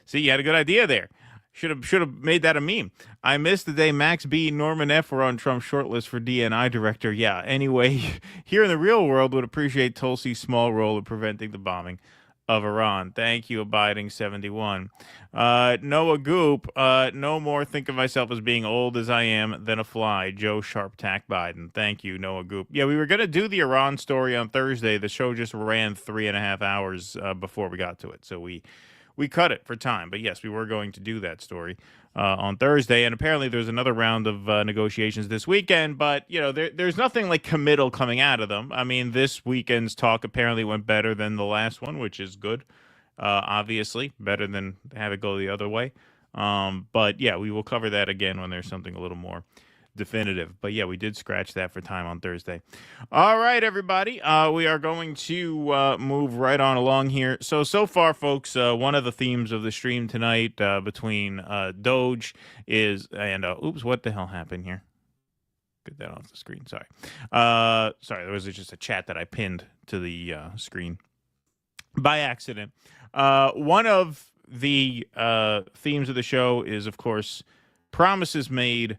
O: See, you had a good idea there. Should have made that a meme. I missed the day Max B, Norman F were on Trump's shortlist for DNI director. Yeah, anyway, here in the real world would appreciate Tulsi's small role in preventing the bombing of Iran. Thank you, Abiding 71. Noah Goop, no more think of myself as being old as I am than a fly. Joe Sharp Tack Biden. Thank you, Noah Goop. Yeah, we were going to do the Iran story on Thursday. The show just ran 3.5 hours before we got to it. So we cut it for time. But yes, we were going to do that story on Thursday. And apparently there's another round of negotiations this weekend. But, you know, there's nothing like committal coming out of them. I mean, this weekend's talk apparently went better than the last one, which is good. Obviously, better than have it go the other way. But, yeah, we will cover that again when there's something a little more definitive. But, yeah, we did scratch that for time on Thursday. All right, everybody. We are going to move right on along here. So far, folks, one of the themes of the stream tonight between DOGE is, and oops, what the hell happened here? Get that off the screen. Sorry. Sorry, there was just a chat that I pinned to the screen by accident. One of the themes of the show is, of course, promises made,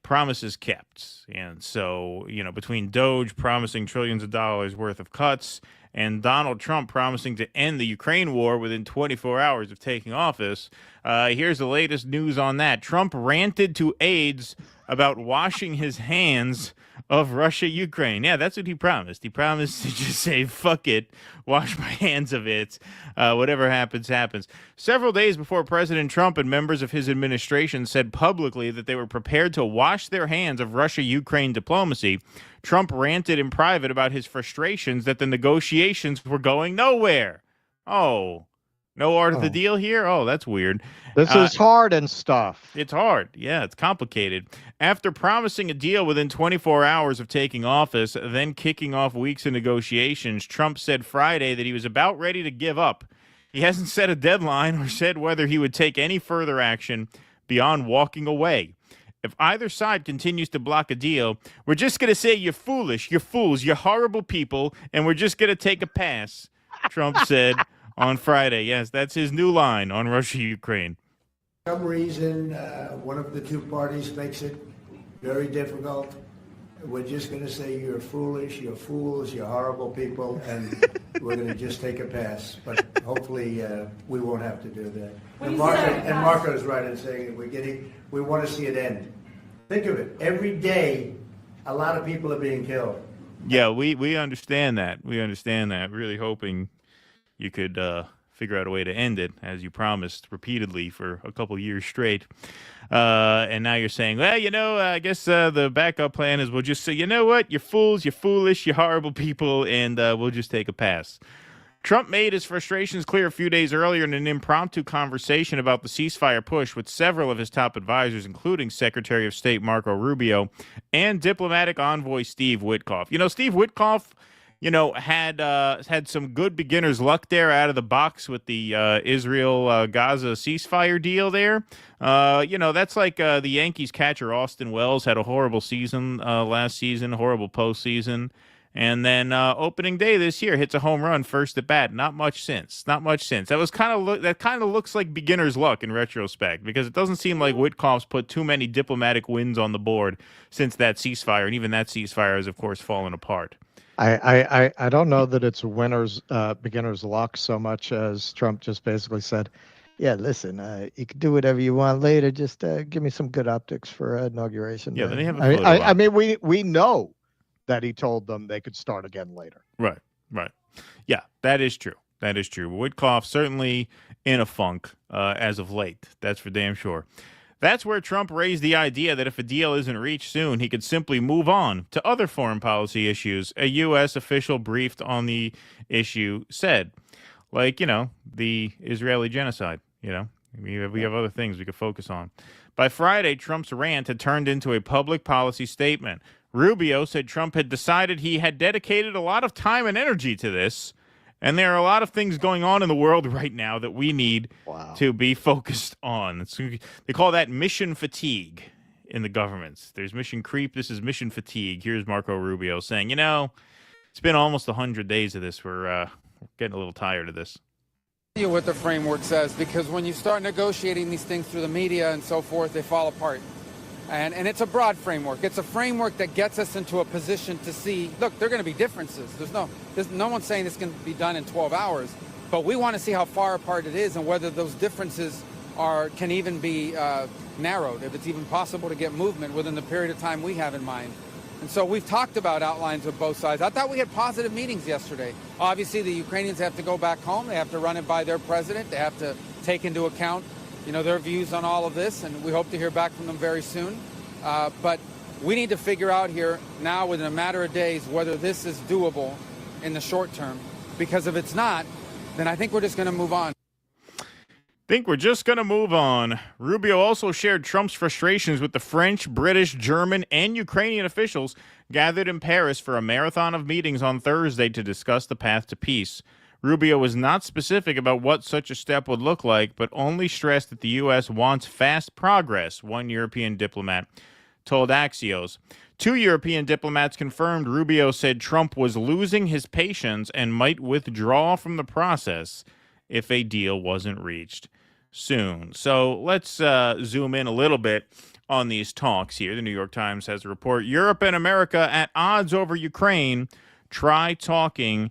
O: promises kept. And so, you know, between DOGE promising trillions of dollars worth of cuts and Donald Trump promising to end the Ukraine war within 24 hours of taking office, here's the latest news on that. Trump ranted to aides about washing his hands of Russia, Ukraine. Yeah, that's what he promised. He promised to just say, fuck it, wash my hands of it. Whatever happens, happens. Several days before President Trump and members of his administration said publicly that they were prepared to wash their hands of Russia-Ukraine diplomacy, Trump ranted in private about his frustrations that the negotiations were going nowhere. Oh, no art of the deal here? Oh, that's weird.
D: This is hard and stuff.
O: It's hard. Yeah, it's complicated. After promising a deal within 24 hours of taking office, then kicking off weeks of negotiations, Trump said Friday that he was about ready to give up. He hasn't set a deadline or said whether he would take any further action beyond walking away. If either side continues to block a deal, we're just going to say you're foolish, you're fools, you're horrible people, and we're just going to take a pass, Trump said on Friday. Yes, that's his new line on Russia-Ukraine.
C: For some reason, one of the two parties makes it very difficult. We're just going to say you're foolish, you're fools, you're horrible people, and we're going to just take a pass. But hopefully we won't have to do that. And Marco is right in saying that we want to see it end. Think of it. Every day, a lot of people are being killed.
O: Yeah, we understand that. We understand that. Really hoping you could figure out a way to end it, as you promised repeatedly for a couple years straight. And now you're saying, well, I guess the backup plan is we'll just say, you know what, you're fools, you're foolish, you're horrible people, and we'll just take a pass. Trump made his frustrations clear a few days earlier in an impromptu conversation about the ceasefire push with several of his top advisors, including Secretary of State Marco Rubio and diplomatic envoy Steve Witkoff. Steve Witkoff, had some good beginner's luck there out of the box with the Israel-Gaza ceasefire deal there. That's like the Yankees catcher Austin Wells had a horrible season last season, horrible postseason. And then opening day this year hits a home run first at bat. Not much since. That was that kind of looks like beginner's luck in retrospect, because it doesn't seem like Witkoff's put too many diplomatic wins on the board since that ceasefire, and even that ceasefire has, of course, fallen apart.
D: I don't know that it's beginner's luck so much as Trump just basically said, yeah, listen, you can do whatever you want later. Just give me some good optics for inauguration.
O: Yeah,
D: day.
O: they have a photo op.
D: I mean, we know that he told them they could start again later.
O: Right. Yeah, that is true. Witkoff certainly in a funk as of late. That's for damn sure. That's where Trump raised the idea that if a deal isn't reached soon, he could simply move on to other foreign policy issues. A U.S. official briefed on the issue said, like, the Israeli genocide, we have other things we could focus on. By Friday, Trump's rant had turned into a public policy statement. Rubio said Trump had decided he had dedicated a lot of time and energy to this, and there are a lot of things going on in the world right now that we need to be focused on. They call that mission fatigue in the governments. There's mission creep. This is mission fatigue. Here's Marco Rubio saying, it's been almost 100 days of this. We're getting a little tired of this.
F: What the framework says, because when you start negotiating these things through the media and so forth, they fall apart. And it's a broad framework. It's a framework that gets us into a position to see, look, there are going to be differences. There's no one saying this can be done in 12 hours, but we want to see how far apart it is and whether those differences can even be narrowed, if it's even possible to get movement within the period of time we have in mind. And so we've talked about outlines of both sides. I thought we had positive meetings yesterday. Obviously, the Ukrainians have to go back home. They have to run it by their president. They have to take into account their views on all of this, and we hope to hear back from them very soon. But we need to figure out here now, within a matter of days, whether this is doable in the short term. Because if it's not, then I think we're just going to move on.
O: Rubio also shared Trump's frustrations with the French, British, German, and Ukrainian officials gathered in Paris for a marathon of meetings on Thursday to discuss the path to peace. Rubio was not specific about what such a step would look like, but only stressed that the U.S. wants fast progress, one European diplomat told Axios. 2 European diplomats confirmed Rubio said Trump was losing his patience and might withdraw from the process if a deal wasn't reached soon. So let's zoom in a little bit on these talks here. The New York Times has a report. Europe and America at odds over Ukraine. Try talking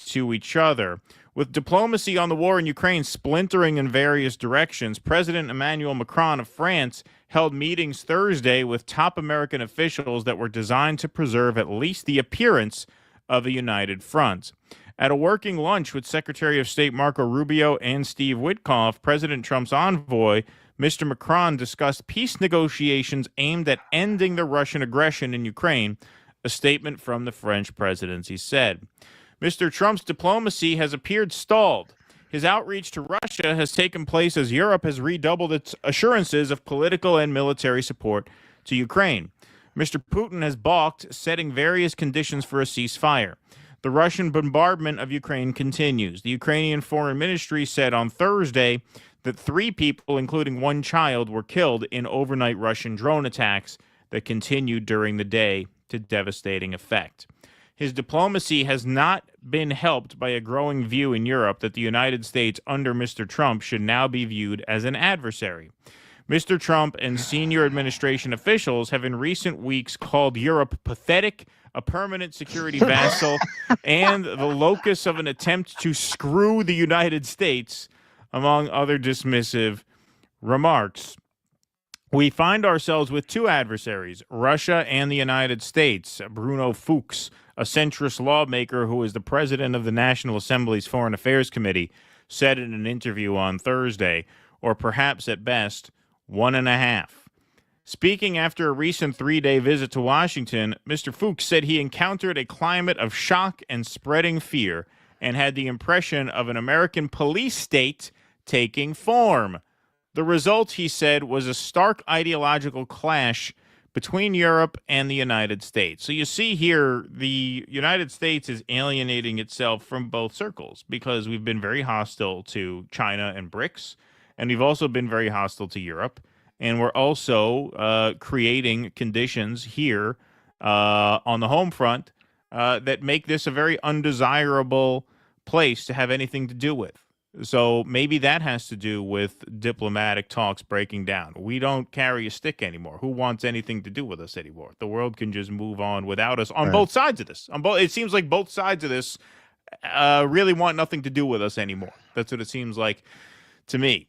O: to each other. With diplomacy on the war in Ukraine splintering in various directions, President Emmanuel Macron of France held meetings Thursday with top American officials that were designed to preserve at least the appearance of a united front. At a working lunch with Secretary of State Marco Rubio and Steve Witkoff, President Trump's envoy, Mr. Macron discussed peace negotiations aimed at ending the Russian aggression in Ukraine, a statement from the French presidency said. Mr. Trump's diplomacy has appeared stalled. His outreach to Russia has taken place as Europe has redoubled its assurances of political and military support to Ukraine. Mr. Putin has balked, setting various conditions for a ceasefire. The Russian bombardment of Ukraine continues. The Ukrainian Foreign Ministry said on Thursday that 3 people, including 1 child, were killed in overnight Russian drone attacks that continued during the day to devastating effect. His diplomacy has not been helped by a growing view in Europe that the United States under Mr. Trump should now be viewed as an adversary. Mr. Trump and senior administration officials have in recent weeks called Europe pathetic, a permanent security vassal, and the locus of an attempt to screw the United States, among other dismissive remarks. We find ourselves with 2 adversaries, Russia and the United States. Bruno Fuchs, a centrist lawmaker who is the president of the National Assembly's Foreign Affairs Committee, said in an interview on Thursday, or perhaps at best, 1.5. Speaking after a recent 3-day visit to Washington, Mr. Fuchs said he encountered a climate of shock and spreading fear and had the impression of an American police state taking form. The result, he said, was a stark ideological clash between Europe and the United States. So you see here, the United States is alienating itself from both circles because we've been very hostile to China and BRICS, and we've also been very hostile to Europe. And we're also creating conditions here on the home front that make this a very undesirable place to have anything to do with. So maybe that has to do with diplomatic talks breaking down. We don't carry a stick anymore. Who wants anything to do with us anymore? The world can just move on without us on both sides of this. It seems like both sides of this really want nothing to do with us anymore. That's what it seems like to me.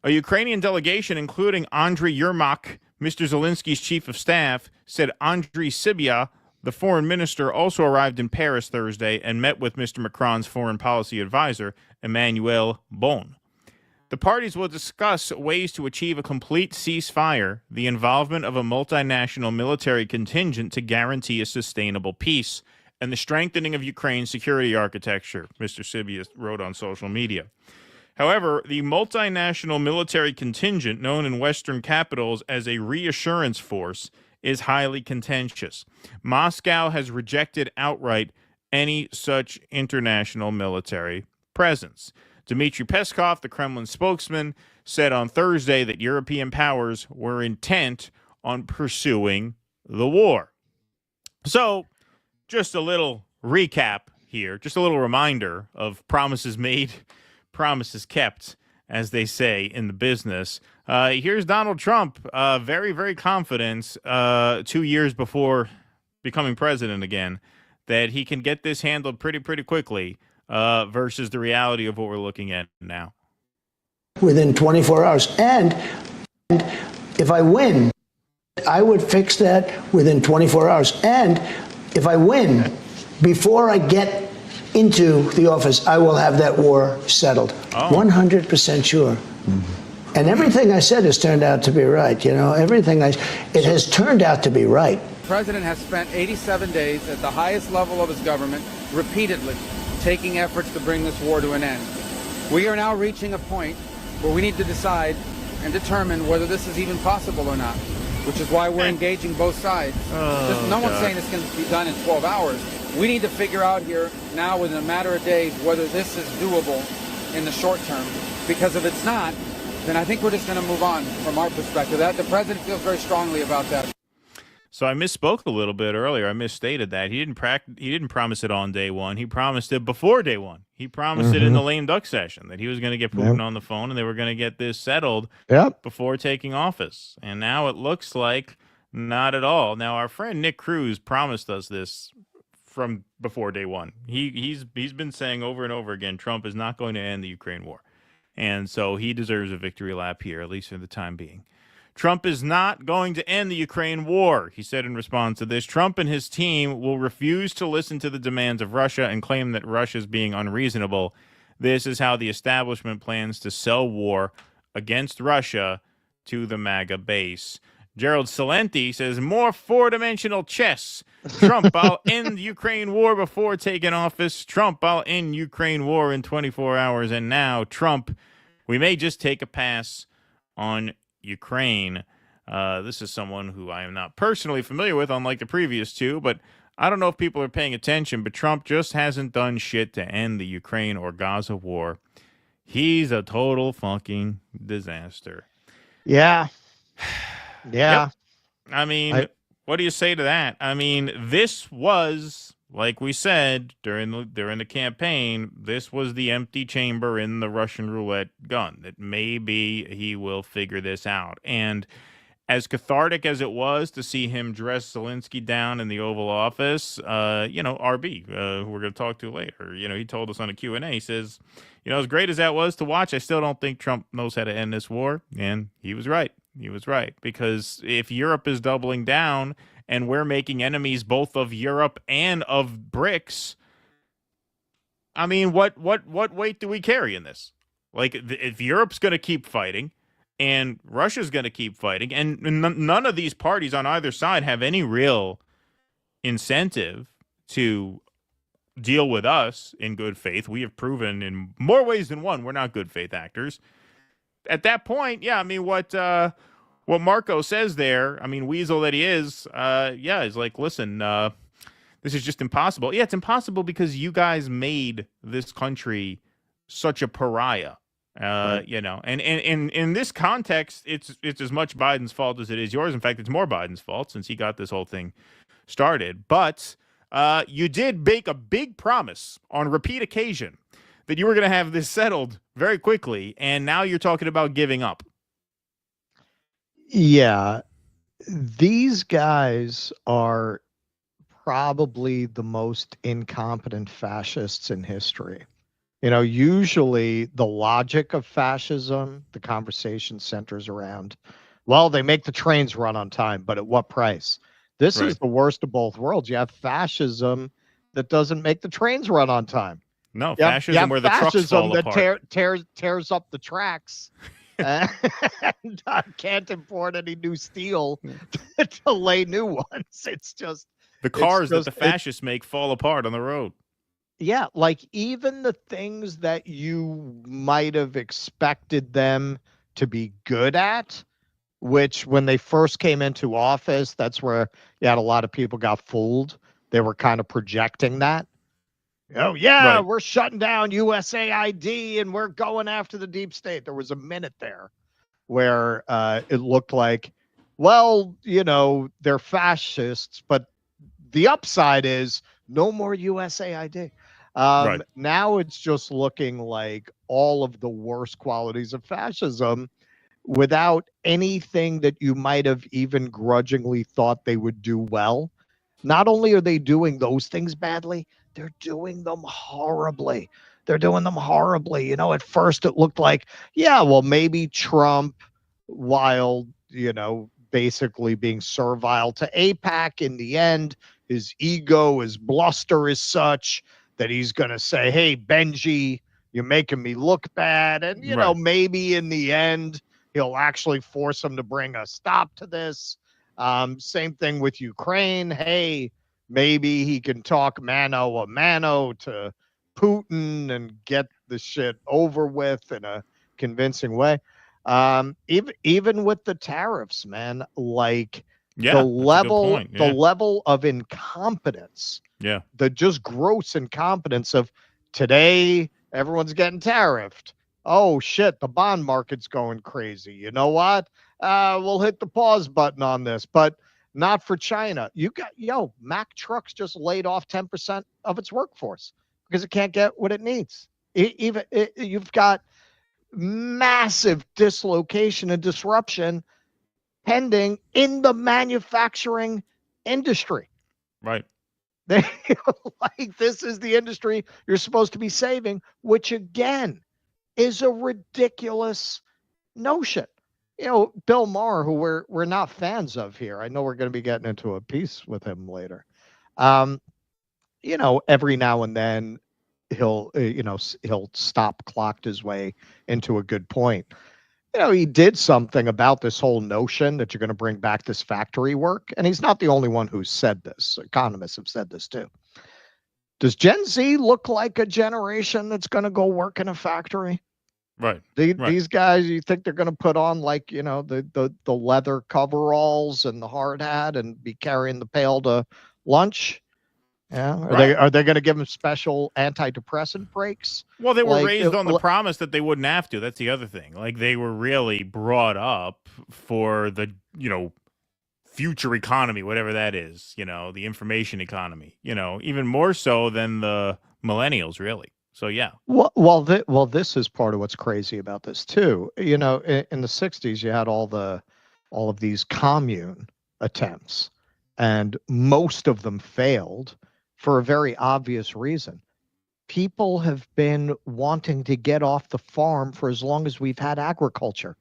O: A Ukrainian delegation, including Andriy Yermak, Mr. Zelensky's chief of staff, said Andriy Sybiha, the foreign minister, also arrived in Paris Thursday and met with Mr. Macron's foreign policy advisor, Emmanuel Bon. The parties will discuss ways to achieve a complete ceasefire, the involvement of a multinational military contingent to guarantee a sustainable peace, and the strengthening of Ukraine's security architecture, Mr. Sybiha wrote on social media. However, the multinational military contingent, known in Western capitals as a reassurance force, is highly contentious. Moscow has rejected outright any such international military presence. Dmitry Peskov, the Kremlin spokesman, said on Thursday that European powers were intent on pursuing the war. So, just a little recap here, just a little reminder of promises made, promises kept, as they say in the business. Here's Donald Trump, very, very confident 2 years before becoming president again, that he can get this handled pretty quickly versus the reality of what we're looking at now.
B: Within 24 hours. And if I win, I would fix that within 24 hours. And if I win, before I get into the office, I will have that war settled. 100% sure. Mm-hmm. And everything I said has turned out to be right. You know, it has turned out to be right.
F: The president has spent 87 days at the highest level of his government, repeatedly taking efforts to bring this war to an end. We are now reaching a point where we need to decide and determine whether this is even possible or not, which is why we're engaging both sides. No one's saying it's going to be done in 12 hours. We need to figure out here now within a matter of days whether this is doable in the short term. Because if it's not, then I think we're just going to move on from our perspective. The president feels very strongly about that.
O: So I misspoke a little bit earlier. I misstated that. He didn't promise it on day one. He promised it before day one. He promised it in the lame duck session that he was going to get Putin on the phone and they were going to get this settled before taking office. And now it looks like not at all. Now, our friend Nick Cruz promised us this from before day one. He's been saying over and over again, Trump is not going to end the Ukraine war. And so he deserves a victory lap here, at least for the time being. Trump is not going to end the Ukraine war, he said in response to this. Trump and his team will refuse to listen to the demands of Russia and claim that Russia is being unreasonable. This is how the establishment plans to sell war against Russia to the MAGA base. Gerald Celente says, more four-dimensional chess. Trump, I'll end the Ukraine war before taking office. Trump, I'll end Ukraine war in 24 hours. And now, Trump, we may just take a pass on Ukraine. This is someone who I am not personally familiar with, unlike the previous two, but I don't know if people are paying attention, but Trump just hasn't done shit to end the Ukraine or Gaza war. He's a total fucking disaster.
D: Yeah.
O: Yep. I mean, what do you say to that? I mean, this was, like we said during the campaign, this was the empty chamber in the Russian roulette gun, that maybe he will figure this out. And as cathartic as it was to see him dress Zelensky down in the Oval Office, RB, who we're going to talk to later, he told us on a Q&A, he says, as great as that was to watch, I still don't think Trump knows how to end this war. And he was right. He was right, because if Europe is doubling down and we're making enemies both of Europe and of BRICS, I mean, what weight do we carry in this? Like, if Europe's going to keep fighting and Russia's going to keep fighting, and none of these parties on either side have any real incentive to deal with us in good faith. We have proven in more ways than one we're not good faith actors. At that point, yeah, I mean, what Marco says there, I mean, weasel that he is, he's like, listen, this is just impossible. Yeah, it's impossible because you guys made this country such a pariah.
D: Right.
O: You know, and in this context, it's as much Biden's fault as it is yours. In fact, it's more Biden's fault since he got this whole thing started. But you did make a big promise on repeat occasion that you were going to have this settled very quickly, and now you're talking about giving up.
D: Yeah, these guys are probably the most incompetent fascists in history. You know, usually the logic of fascism, the conversation centers around, well, they make the trains run on time, but at what price? This is the worst of both worlds. You have fascism that doesn't make the trains run on time.
O: No, fascism where the trucks fall apart.
D: Tears up the tracks and can't import any new steel to lay new ones. It's just
O: the cars that the fascists make fall apart on the road.
D: Yeah, like even the things that you might have expected them to be good at, which when they first came into office, that's where you had a lot of people got fooled. They were kind of projecting that. Oh, yeah,
O: Right.
D: we're shutting down USAID and we're going after the deep state. There was a minute there where it looked like, well, you know, they're fascists, but the upside is no more USAID.
O: Right.
D: Now it's just looking like all of the worst qualities of fascism without anything that you might have even grudgingly thought they would do well. Not only are they doing those things badly, they're doing them horribly. They're doing them horribly. You know, at first it looked like, yeah, well, maybe Trump, while, you know, basically being servile to AIPAC, in the end, his ego, his bluster is such that he's going to say, hey, Benji, you're making me look bad. And, you know, maybe in the end, he'll actually force him to bring a stop to this. Same thing with Ukraine. Hey, maybe he can talk mano a mano to Putin and get the shit over with in a convincing way. Even with the tariffs, man, like the level of incompetence, the just gross incompetence of today, everyone's getting tariffed. Oh shit, the bond market's going crazy. You know what? We'll hit the pause button on this, but not for China. Mack Trucks just laid off 10% of its workforce because it can't get what it needs. You've got massive dislocation and disruption pending in the manufacturing industry.
O: Right.
D: Like, this is the industry you're supposed to be saving, which again is a ridiculous notion. You know, Bill Maher, who we're not fans of here. I know we're going to be getting into a piece with him later. You know, every now and then he'll stop clocked his way into a good point. You know, he did something about this whole notion that you're going to bring back this factory work. And he's not the only one who's said this. Economists have said this too. Does Gen Z look like a generation that's going to go work in a factory?
O: Right.
D: These guys, you think they're going to put on, like, you know, the leather coveralls and the hard hat and be carrying the pail to lunch? Yeah. Are they going to give them special antidepressant breaks?
O: Well, they were raised on the promise that they wouldn't have to. That's the other thing. Like, they were really brought up for the, you know, future economy, whatever that is, you know, the information economy, you know, even more so than the millennials, really. So, yeah.
D: Well, this is part of what's crazy about this too. You know, in the 60s, you had all of these commune attempts, and most of them failed for a very obvious reason. People have been wanting to get off the farm for as long as we've had agriculture.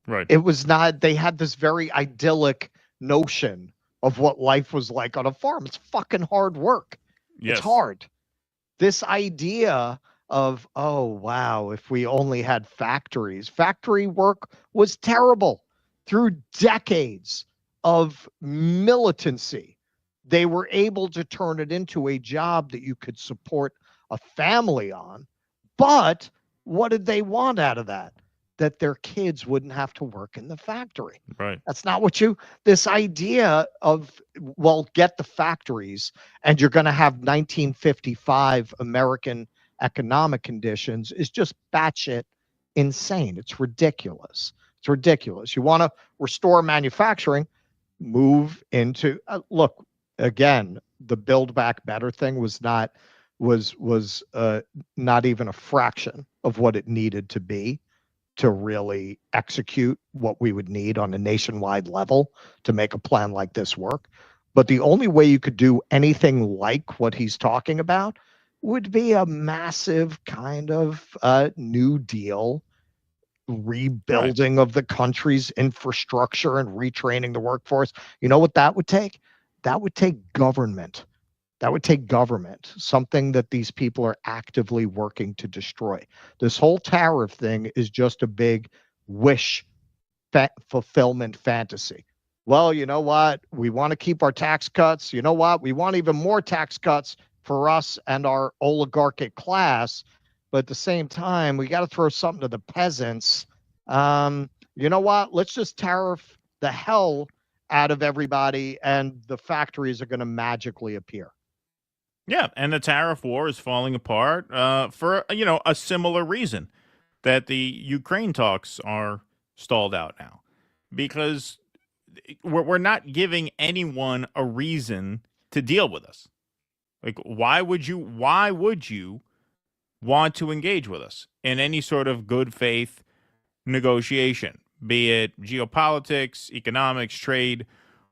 O: Right.
D: It was not, they had this very idyllic notion of what life was like on a farm. It's fucking hard work.
O: Yes.
D: It's hard. This idea of, oh, wow, if we only had factories. Factory work was terrible. Through decades of militancy, they were able to turn it into a job that you could support a family on. But what did they want out of that? That their kids wouldn't have to work in the factory.
O: Right.
D: That's not what this idea of, well, get the factories and you're going to have 1955 American economic conditions is just batshit insane. It's ridiculous. It's ridiculous. You want to restore manufacturing, move into, look, again, the Build Back Better thing was not even a fraction of what it needed to be to really execute what we would need on a nationwide level to make a plan like this work. But the only way you could do anything like what he's talking about would be a massive kind of New Deal rebuilding of the country's infrastructure and retraining the workforce. You know what that would take? That would take government. That would take government, something that these people are actively working to destroy. This whole tariff thing is just a big wish fulfillment fantasy. Well, you know what? We want to keep our tax cuts. You know what? We want even more tax cuts for us and our oligarchic class. But at the same time, we got to throw something to the peasants. You know what? Let's just tariff the hell out of everybody, and the factories are going to magically appear.
O: Yeah, and the tariff war is falling apart for, a similar reason that the Ukraine talks are stalled out now. Because we're not giving anyone a reason to deal with us. Like, why would you want to engage with us in any sort of good faith negotiation, be it geopolitics, economics, trade,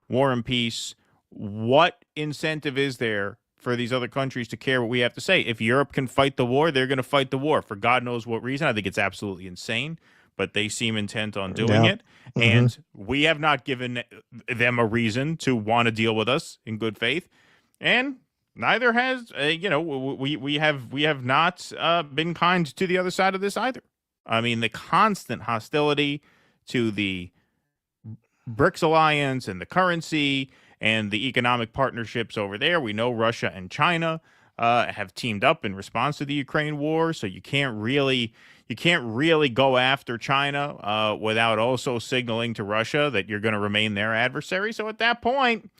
O: war and peace? What incentive is there for these other countries to care what we have to say? If Europe can fight the war, they're going to fight the war for God knows what reason. I think it's absolutely insane, but they seem intent on doing it. Mm-hmm. And we have not given them a reason to want to deal with us in good faith. And neither has, we have not been kind to the other side of this either. I mean, the constant hostility to the BRICS alliance and the currency and the economic partnerships over there. We know Russia and China have teamed up in response to the Ukraine war, so you can't really go after China without also signaling to Russia that you're going to remain their adversary. So at that point,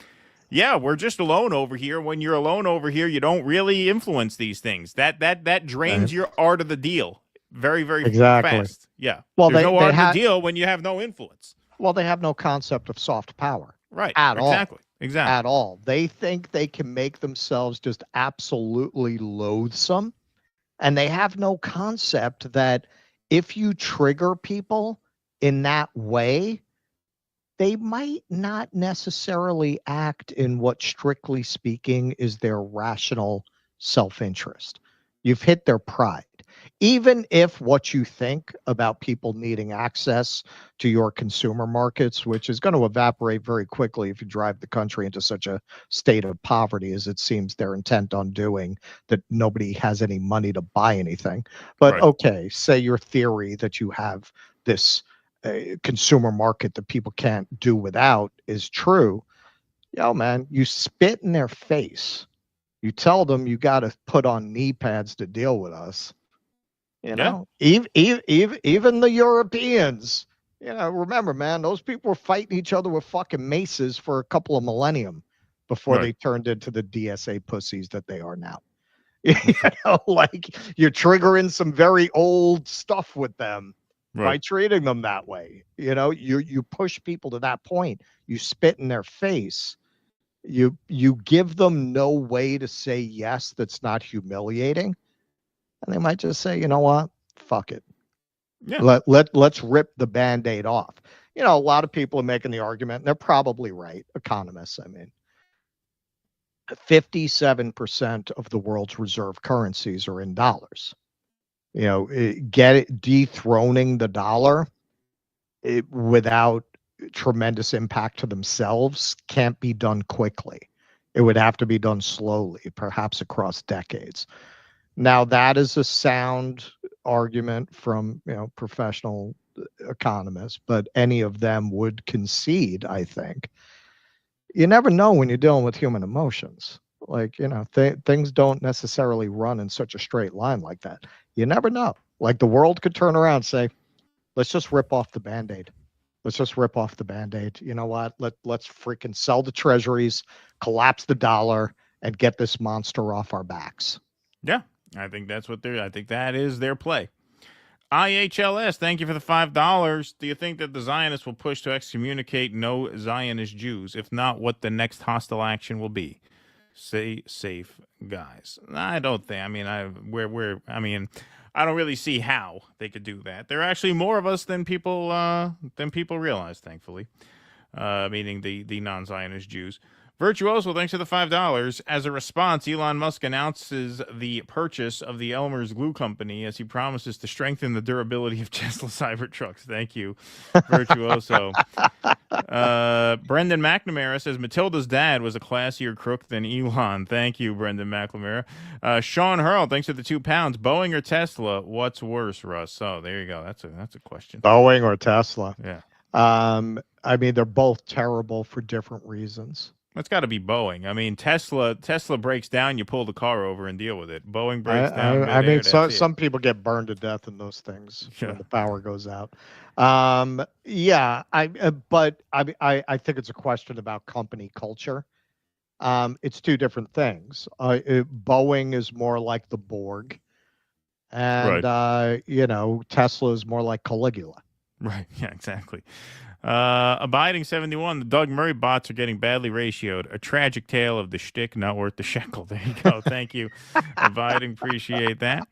O: yeah, we're just alone over here. When you're alone over here, you don't really influence these things. That drains your art of the deal very, very fast. Yeah. Well, there's no art of the deal when you have no influence.
D: Well, they have no concept of soft power.
O: Right.
D: At all.
O: Exactly.
D: At all. They think they can make themselves just absolutely loathsome. And they have no concept that if you trigger people in that way, they might not necessarily act in what, strictly speaking, is their rational self-interest. You've hit their pride. Even if what you think about people needing access to your consumer markets, which is going to evaporate very quickly if you drive the country into such a state of poverty as it seems they're intent on doing, that nobody has any money to buy anything. But okay, say your theory that you have this consumer market that people can't do without is true. Yo, man, you spit in their face. You tell them you got to put on knee pads to deal with us. You know, even the Europeans, remember, man, those people were fighting each other with fucking maces for a couple of millennium before they turned into the DSA pussies that they are now. Like, you're triggering some very old stuff with them by treating them that way. You push people to that point. You spit in their face. You give them no way to say yes that's not humiliating. And they might just say, you know what? Fuck it. Yeah. Let's rip the Band-Aid off. A lot of people are making the argument, and they're probably right. Economists, I mean. 57% of the world's reserve currencies are in dollars. Dethroning the dollar without tremendous impact to themselves can't be done quickly. It would have to be done slowly, perhaps across decades. Now that is a sound argument from professional economists, but any of them would concede, I think. You never know when you're dealing with human emotions. Like, things don't necessarily run in such a straight line like that. You never know. Like, the world could turn around and say, let's just rip off the Band-Aid. Let's just rip off the Band-Aid. You know what? Let's freaking sell the treasuries, collapse the dollar, and get this monster off our backs.
O: Yeah, I think that's what I think that is their play. IHLS, thank you for the $5. Do you think that the Zionists will push to excommunicate no Zionist Jews? If not, what the next hostile action will be? Stay safe, guys. I don't think. I mean, I don't really see how they could do that. There are actually more of us than people realize, thankfully. Meaning the non-Zionist Jews. Virtuoso, thanks for the $5. As a response, Elon Musk announces the purchase of the Elmer's Glue Company as he promises to strengthen the durability of Tesla Cybertrucks. Thank you, Virtuoso. Brendan McNamara says Matilda's dad was a classier crook than Elon. Thank you, Brendan McNamara. Sean Hurl, thanks for the £2. Boeing or Tesla? What's worse, Russ? Oh, there you go. That's a question.
D: Boeing or Tesla?
O: Yeah.
D: I mean, they're both terrible for different reasons.
O: It's got to be Boeing. I mean, Tesla breaks down, you pull the car over and deal with it. Boeing breaks down.
D: I mean, some people get burned to death in those things when the power goes out. Yeah, but I think it's a question about company culture. It's two different things. Boeing is more like the Borg, and
O: right.
D: Tesla is more like Caligula.
O: Right. Yeah. Exactly. Abiding 71, the Doug Murray bots are getting badly ratioed. A tragic tale of the shtick not worth the shekel. There you go. Thank you, Abiding. Appreciate that.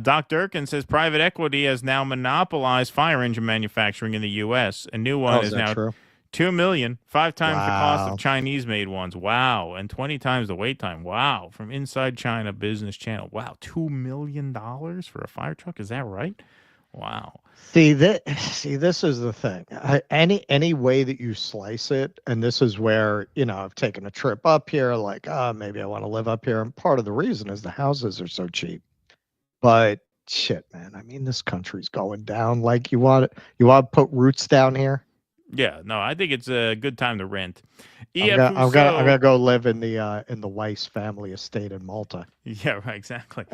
O: Doc Durkin says private equity has now monopolized fire engine manufacturing in the U.S. A new one is now
D: true?
O: $2 million, 5 times the cost of Chinese-made ones. Wow, and 20 times the wait time. Wow, from Inside China Business Channel. Wow, $2 million for a fire truck. Is that right? Wow.
D: See, this is the thing. Any way that you slice it, and this is where, I've taken a trip up here, like, maybe I want to live up here. And part of the reason is the houses are so cheap. But shit, man, I mean, this country's going down. Like, you want to put roots down here?
O: Yeah, no, I think it's a good time to rent.
D: I'm gonna go live in the Weiss family estate in Malta.
O: Yeah, right, exactly.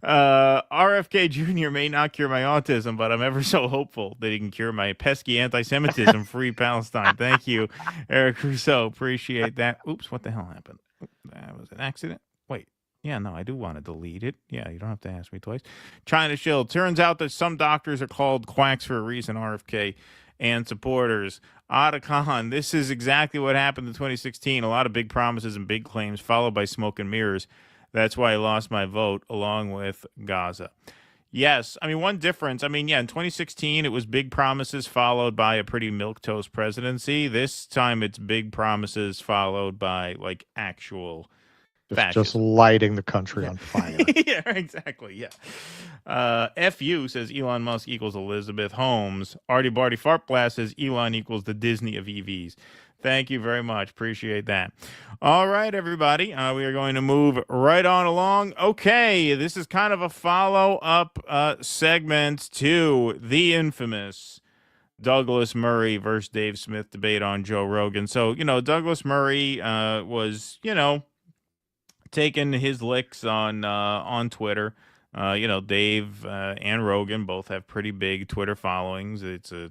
O: RFK Jr. may not cure my autism, but I'm ever so hopeful that he can cure my pesky anti-Semitism. Free Palestine. Thank you, Eric Rousseau. Appreciate that. Oops, what the hell happened? That was an accident. Wait. Yeah, no, I do want to delete it. Yeah, you don't have to ask me twice. China Shield. Turns out that some doctors are called quacks for a reason, RFK and supporters. Ada Khan, this is exactly what happened in 2016. A lot of big promises and big claims followed by smoke and mirrors. That's why I lost my vote along with Gaza. Yes, I mean, one difference. I mean, yeah, in 2016, it was big promises followed by a pretty milquetoast presidency. This time it's big promises followed by, like, actual
D: just lighting the country on fire.
O: Yeah, exactly. Yeah. FU says Elon Musk equals Elizabeth Holmes. Artie Barty Fart Blast says Elon equals the Disney of EVs. Thank you very much. Appreciate that. All right, everybody. We are going to move right on along. Okay, this is kind of a follow-up segment to the infamous Douglas Murray versus Dave Smith debate on Joe Rogan. So, Douglas Murray was, taking his licks on Twitter. Dave and Rogan both have pretty big Twitter followings. It's a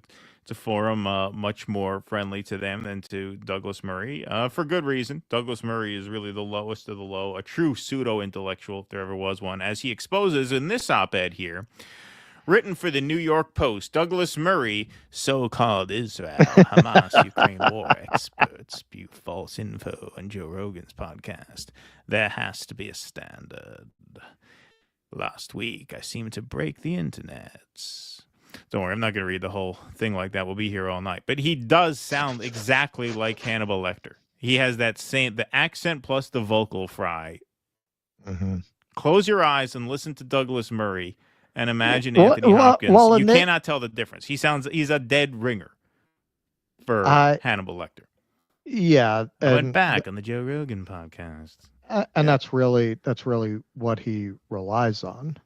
O: forum much more friendly to them than to Douglas Murray, for good reason. Douglas Murray is really the lowest of the low, a true pseudo-intellectual, if there ever was one, as he exposes in this op-ed here. Written for the New York Post, Douglas Murray, so-called Israel, Hamas, Ukraine war experts spew false info on Joe Rogan's podcast. There has to be a standard. Last week, I seemed to break the internet. Don't worry, I'm not going to read the whole thing like that. We'll be here all night. But he does sound exactly like Hannibal Lecter. He has that the accent plus the vocal fry.
D: Mm-hmm.
O: Close your eyes and listen to Douglas Murray. And imagine Anthony Hopkins. You cannot tell the difference. He's a dead ringer for Hannibal Lecter.
D: Yeah.
O: I went back on the Joe Rogan podcast.
D: And that's really what he relies on,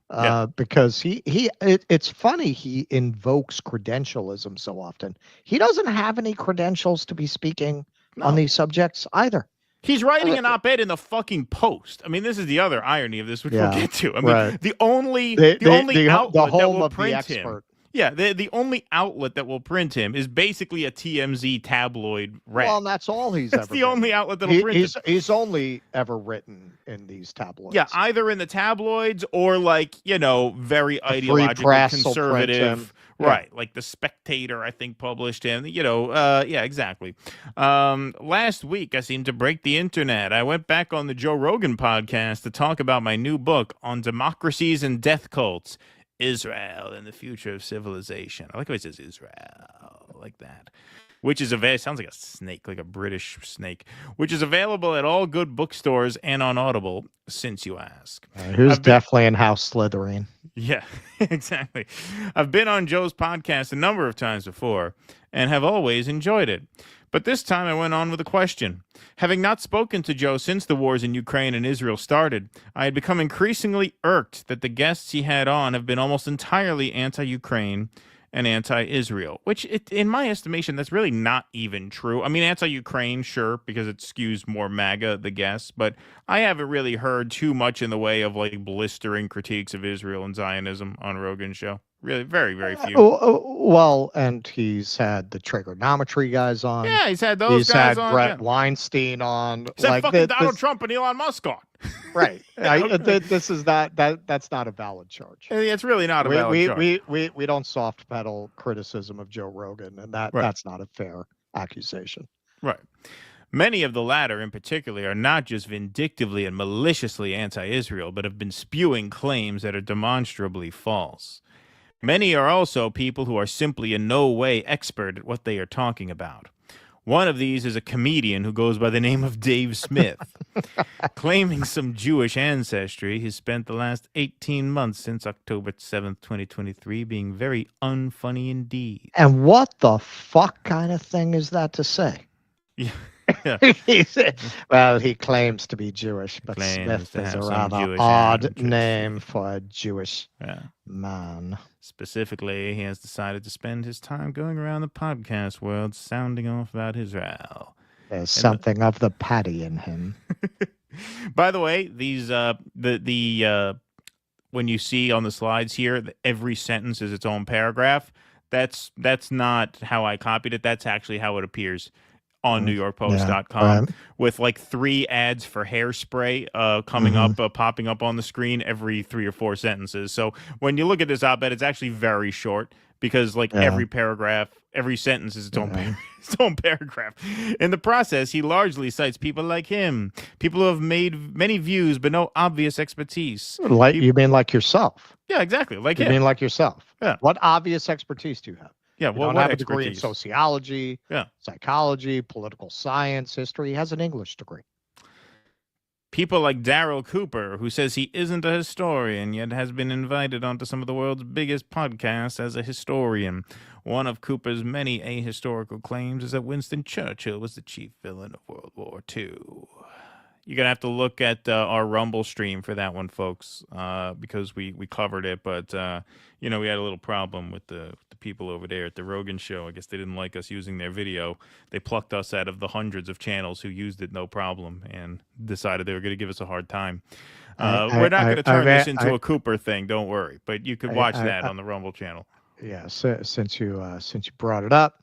D: because it's funny he invokes credentialism so often. He doesn't have any credentials to be speaking on these subjects either.
O: He's writing an op-ed in the fucking Post. I mean, this is the other irony of this, which we'll get to. I mean, the only outlet that will print him. Yeah, the only outlet that will print him is basically a TMZ tabloid rag.
D: Well, and that's all he's ever
O: That's the only outlet that'll print him.
D: He's only ever written in these tabloids.
O: Yeah, either in the tabloids or like, very ideologically conservative. Right, like The Spectator, I think, published him. Yeah, exactly. Last week, I seemed to break the internet. I went back on the Joe Rogan podcast to talk about my new book on democracies and death cults, Israel and the Future of Civilization. I like how he says Israel, like that. Which is sounds like a snake, like a British snake, which is available at all good bookstores and on Audible, since you ask.
D: Who's definitely in House Slytherin?
O: Yeah, exactly. I've been on Joe's podcast a number of times before and have always enjoyed it. But this time I went on with a question. Having not spoken to Joe since the wars in Ukraine and Israel started, I had become increasingly irked that the guests he had on have been almost entirely anti-Ukraine and anti-Israel, which, in my estimation, that's really not even true. I mean, anti-Ukraine, sure, because it skews more MAGA, the guests, but I haven't really heard too much in the way of like blistering critiques of Israel and Zionism on Rogan's show. Really, very, very few.
D: Well, and he's had the trigonometry guys on.
O: Yeah, he's had those guys on.
D: He's had Brett Weinstein on.
O: He's had fucking Donald Trump and Elon Musk on.
D: Right. This is that's not a valid charge.
O: It's really not a valid charge.
D: We don't soft pedal criticism of Joe Rogan, and that's not a fair accusation.
O: Right. Many of the latter, in particular, are not just vindictively and maliciously anti-Israel, but have been spewing claims that are demonstrably false. Many are also people who are simply in no way expert at what they are talking about. One of these is a comedian who goes by the name of Dave Smith. Claiming some Jewish ancestry, he's spent the last 18 months since October 7th, 2023, being very unfunny indeed.
D: And what the fuck kind of thing is that to say?
O: Yeah.
D: Well, he claims to be Jewish, but Smith is a rather odd name for a Jewish man.
O: Specifically, he has decided to spend his time going around the podcast world sounding off about Israel.
D: There's something of the Paddy in him.
O: By the way, these when you see on the slides here, every sentence is its own paragraph. That's not how I copied it. That's actually how it appears on NewYorkPost.com, with like 3 ads for hairspray coming up, popping up on the screen every 3 or 4 sentences. So when you look at this op-ed, it's actually very short because every paragraph, every sentence is its own paragraph. In the process, he largely cites people like him, people who have made many views but no obvious expertise.
D: You mean like yourself?
O: Yeah, exactly. Like
D: you
O: him.
D: mean like yourself?
O: Yeah.
D: What obvious expertise do you have?
O: Yeah,
D: well,
O: what
D: have a
O: expertise?
D: degree in sociology, psychology, political science, history. He has an English degree.
O: People like Daryl Cooper, who says he isn't a historian, yet has been invited onto some of the world's biggest podcasts as a historian. One of Cooper's many ahistorical claims is that Winston Churchill was the chief villain of World War II. You're going to have to look at our Rumble stream for that one, folks, because we covered it. But, we had a little problem with the people over there at the Rogan show. I guess they didn't like us using their video. They plucked us out of the hundreds of channels who used it no problem and decided they were going to give us a hard time. We're not going to turn this into a Cooper thing, don't worry. But you could watch that on the Rumble channel.
D: Yeah, since you brought it up.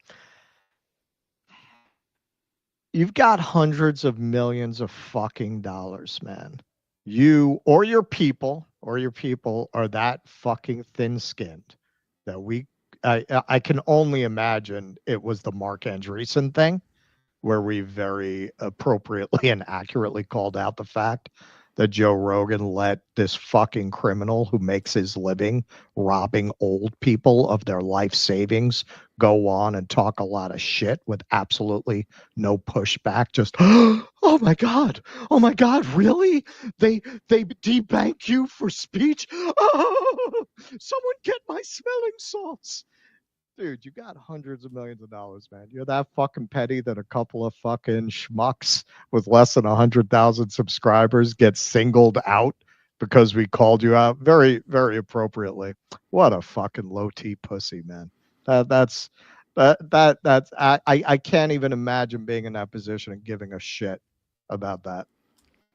D: You've got hundreds of millions of fucking dollars, man. You or your people are that fucking thin-skinned that I can only imagine it was the Mark Andreessen thing where we very appropriately and accurately called out the fact that Joe Rogan let this fucking criminal who makes his living robbing old people of their life savings go on and talk a lot of shit with absolutely no pushback. Just, oh my God, really? They debank you for speech? Oh, someone get my smelling salts. dude, you got hundreds of millions of dollars, man. You're that fucking petty that a couple of fucking schmucks with less than 100,000 subscribers get singled out because we called you out very, very appropriately. What a fucking low T pussy, man. That's I can't even imagine being in that position and giving a shit about that.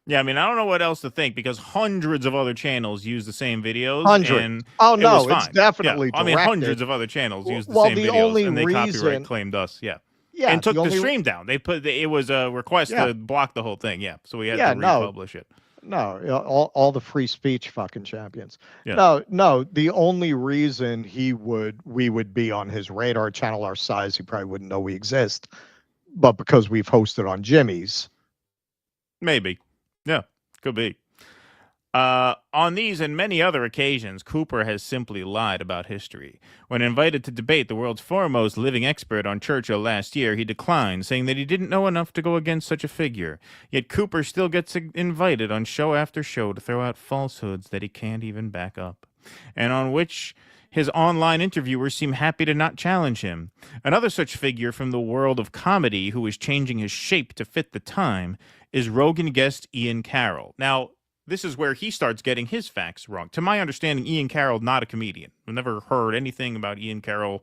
O: Yeah, I mean, I don't know what else to think because hundreds of other channels use the same videos.
D: Hundreds.
O: And
D: Oh,
O: it
D: no,
O: was
D: it's
O: fine.
D: definitely
O: I mean,
D: directed.
O: hundreds of other channels use the
D: Well,
O: same
D: the
O: videos,
D: only
O: and they copyright
D: reason-
O: claimed us. Yeah.
D: Yeah,
O: And took
D: the
O: the
D: only-
O: stream down. It was a request to block the whole thing. Yeah, so we had to republish it.
D: No, all the free speech fucking champions.
O: Yeah.
D: No. The only reason we would be on his radar channel our size, he probably wouldn't know we exist, but because we've hosted on Jimmy's.
O: Maybe. Yeah, could be. On these and many other occasions, Cooper has simply lied about history. When invited to debate the world's foremost living expert on Churchill last year, he declined, saying that he didn't know enough to go against such a figure. Yet Cooper still gets invited on show after show to throw out falsehoods that he can't even back up, and on which his online interviewers seem happy to not challenge him. Another such figure from the world of comedy who is changing his shape to fit the time is Rogan guest Ian Carroll. Now, this is where he starts getting his facts wrong. To my understanding, Ian Carroll, not a comedian. I've never heard anything about Ian Carroll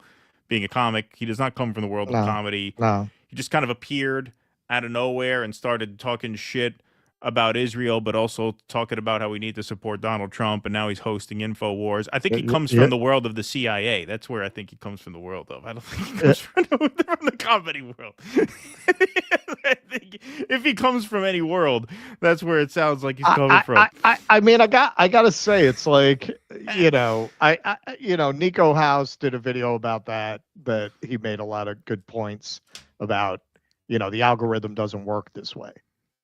O: being a comic. He does not come from the world of comedy.
D: No.
O: He just kind of appeared out of nowhere and started talking shit about Israel, but also talking about how we need to support Donald Trump, and now he's hosting InfoWars. I think he comes from the world of the CIA. That's where I think he comes from the world of. I don't think he comes from the comedy world. I think if he comes from any world, that's where it sounds like he's coming from.
D: I mean, I gotta say, it's like, Nico House did a video about that he made a lot of good points about, the algorithm doesn't work this way.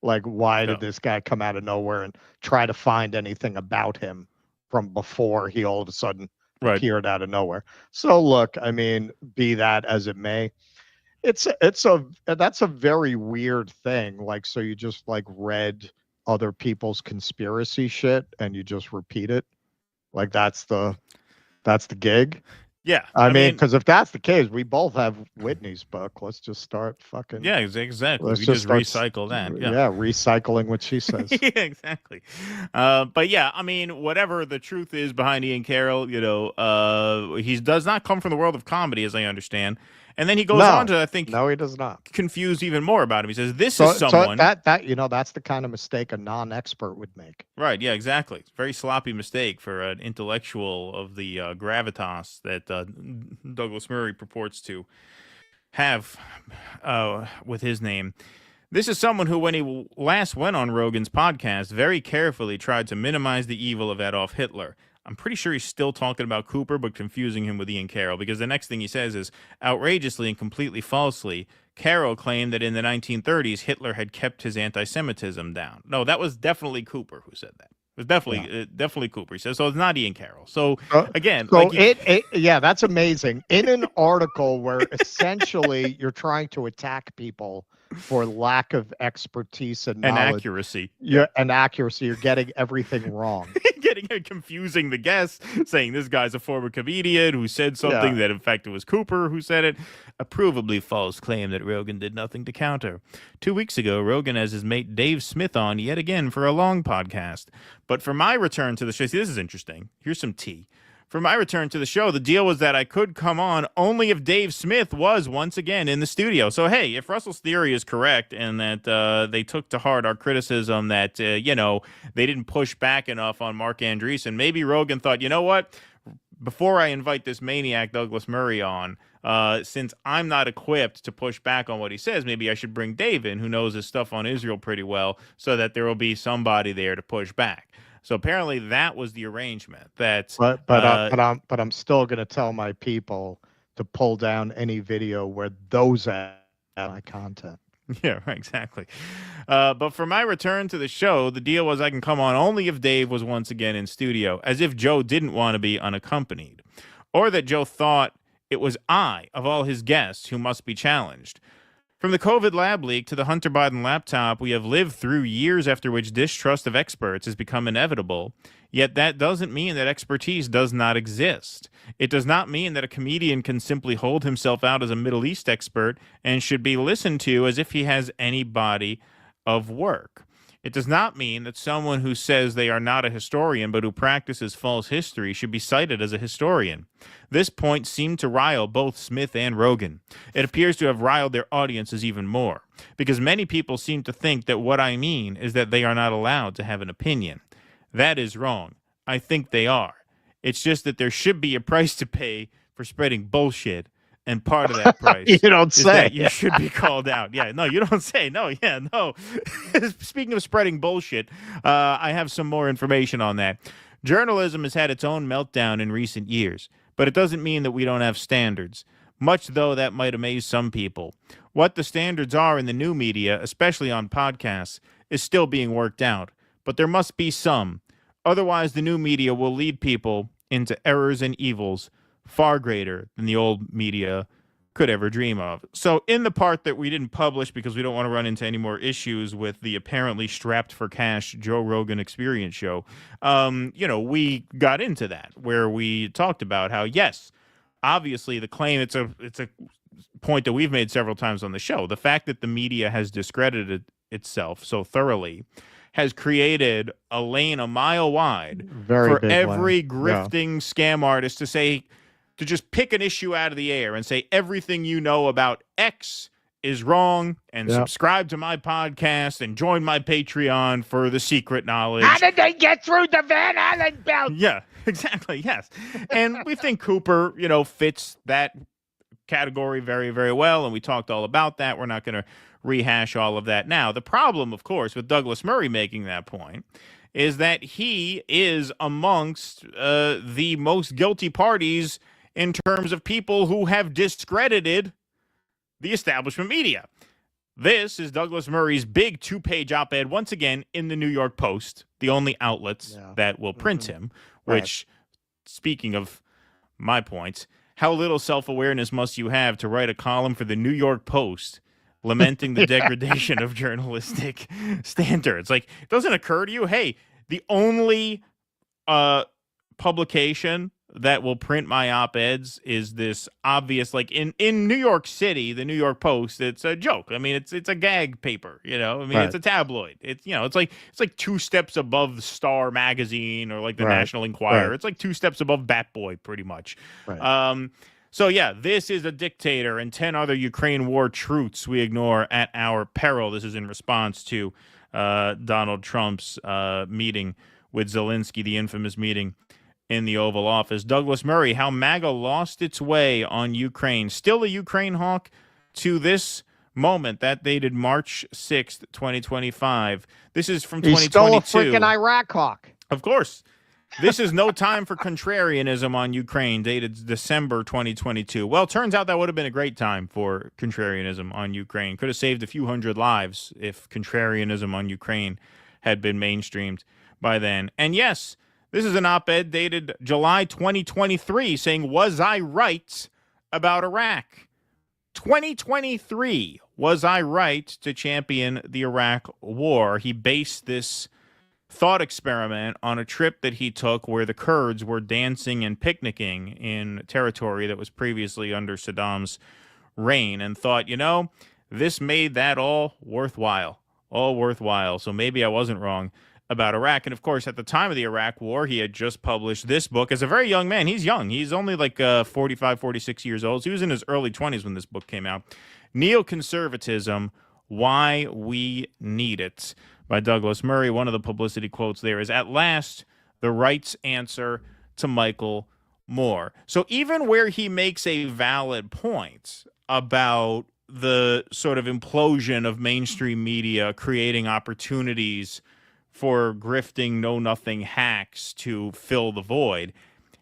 D: Like, why did this guy come out of nowhere and try to find anything about him from before he all of a sudden appeared out of nowhere? So look, I mean, be that as it may, that's a very weird thing. Like, so you just like read other people's conspiracy shit and you just repeat it. Like that's the gig.
O: Yeah.
D: I mean, because if that's the case, we both have Whitney's book. Let's just start fucking.
O: Yeah, exactly.
D: Let's
O: We just
D: start
O: recycle that.
D: Yeah, recycling what she says.
O: Yeah, exactly. But yeah, I mean, whatever the truth is behind Ian Carroll, he does not come from the world of comedy, as I understand. And then he goes on to, I think,
D: no, he does not
O: confuse even more about him. He says, "This is someone
D: that that's the kind of mistake a non-expert would make."
O: Right? Yeah, exactly. Very sloppy mistake for an intellectual of the gravitas that Douglas Murray purports to have with his name. This is someone who, when he last went on Rogan's podcast, very carefully tried to minimize the evil of Adolf Hitler. I'm pretty sure he's still talking about Cooper, but confusing him with Ian Carroll, because the next thing he says is, outrageously and completely falsely, Carroll claimed that in the 1930s, Hitler had kept his anti-Semitism down. No, that was definitely Cooper who said that. It was definitely Cooper. He says, so it's not Ian Carroll. So again,
D: that's amazing. In an article where essentially you're trying to attack people for lack of expertise and knowledge,
O: accuracy.
D: You're getting everything wrong.
O: Confusing the guests, saying this guy's a former comedian who said something that in fact it was Cooper who said it. A provably false claim that Rogan did nothing to counter. 2 weeks ago, Rogan has his mate Dave Smith on yet again for a long podcast. But for my return to the show, see, this is interesting. Here's some tea. For my return to the show, the deal was that I could come on only if Dave Smith was once again in the studio. So, hey, if Russell's theory is correct and that they took to heart our criticism that, they didn't push back enough on Mark Andreessen, maybe Rogan thought, you know what? Before I invite this maniac Douglas Murray on, since I'm not equipped to push back on what he says, maybe I should bring Dave in, who knows his stuff on Israel pretty well, so that there will be somebody there to push back. So apparently that was the arrangement. But
D: I'm still going to tell my people to pull down any video where those add my content.
O: Yeah, right, exactly. But for my return to the show, the deal was I can come on only if Dave was once again in studio, as if Joe didn't want to be unaccompanied, or that Joe thought it was I, of all his guests, who must be challenged. From the COVID lab leak to the Hunter Biden laptop, we have lived through years after which distrust of experts has become inevitable. Yet that doesn't mean that expertise does not exist. It does not mean that a comedian can simply hold himself out as a Middle East expert and should be listened to as if he has any body of work. It does not mean that someone who says they are not a historian but who practices false history should be cited as a historian. This point seemed to rile both Smith and Rogan. It appears to have riled their audiences even more, because many people seem to think that what I mean is that they are not allowed to have an opinion. That is wrong. I think they are. It's just that there should be a price to pay for spreading bullshit. And part of that price
D: you don't
O: is
D: say.
O: that you should be called out. Yeah, no, you don't say. No, yeah, no. Speaking of spreading bullshit, I have some more information on that. Journalism has had its own meltdown in recent years, but it doesn't mean that we don't have standards, much though that might amaze some people. What the standards are in the new media, especially on podcasts, is still being worked out, but there must be some. Otherwise, the new media will lead people into errors and evils far greater than the old media could ever dream of. So in the part that we didn't publish because we don't want to run into any more issues with the apparently strapped for cash Joe Rogan Experience show, we got into that where we talked about how, yes, obviously the claim, it's a point that we've made several times on the show. The fact that the media has discredited itself so thoroughly has created a lane a mile wide for every grifting scam artist to just pick an issue out of the air and say everything you know about X is wrong and subscribe to my podcast and join my Patreon for the secret knowledge.
D: How did they get through the Van Allen belt?
O: Yeah, exactly. Yes. And we think Cooper, fits that category very, very well. And we talked all about that. We're not going to rehash all of that now. The problem, of course, with Douglas Murray making that point is that he is amongst the most guilty parties in terms of people who have discredited the establishment media. This is Douglas Murray's big 2-page op-ed, once again, in the New York Post, the only outlets that will print him, which, speaking of my points, how little self-awareness must you have to write a column for the New York Post lamenting the degradation of journalistic standards? Like, it doesn't occur to you, hey, the only publication that will print my op-eds is this obvious, like in New York City, the New York Post, it's a joke. I mean, it's a gag paper, it's a tabloid. It's like 2 steps above the Star magazine or like the National Enquirer. It's like 2 steps above Bat Boy, pretty much. So yeah, this is a dictator and 10 other Ukraine war truths we ignore at our peril. This is in response to Donald Trump's meeting with Zelensky, the infamous meeting in the Oval Office. Douglas Murray, how MAGA lost its way on Ukraine. Still a Ukraine hawk to this moment. That dated March 6th, 2025. This is from 2022.
D: He's still a freaking Iraq hawk.
O: Of course. This is no time for contrarianism on Ukraine, dated December 2022. Well, turns out that would have been a great time for contrarianism on Ukraine. Could have saved a few hundred lives if contrarianism on Ukraine had been mainstreamed by then. And yes, this is an op-ed dated July 2023 saying, was I right about Iraq? 2023, was I right to champion the Iraq war? He based this thought experiment on a trip that he took where the Kurds were dancing and picnicking in territory that was previously under Saddam's reign, and thought, this made that all worthwhile. So maybe I wasn't wrong about Iraq. And of course, at the time of the Iraq war, he had just published this book as a very young man. He's young. He's only like 45, 46 years old. So he was in his early 20s when this book came out. Neoconservatism, Why We Need It, by Douglas Murray. One of the publicity quotes there is, at last, the right's answer to Michael Moore. So even where he makes a valid point about the sort of implosion of mainstream media creating opportunities for grifting know-nothing hacks to fill the void,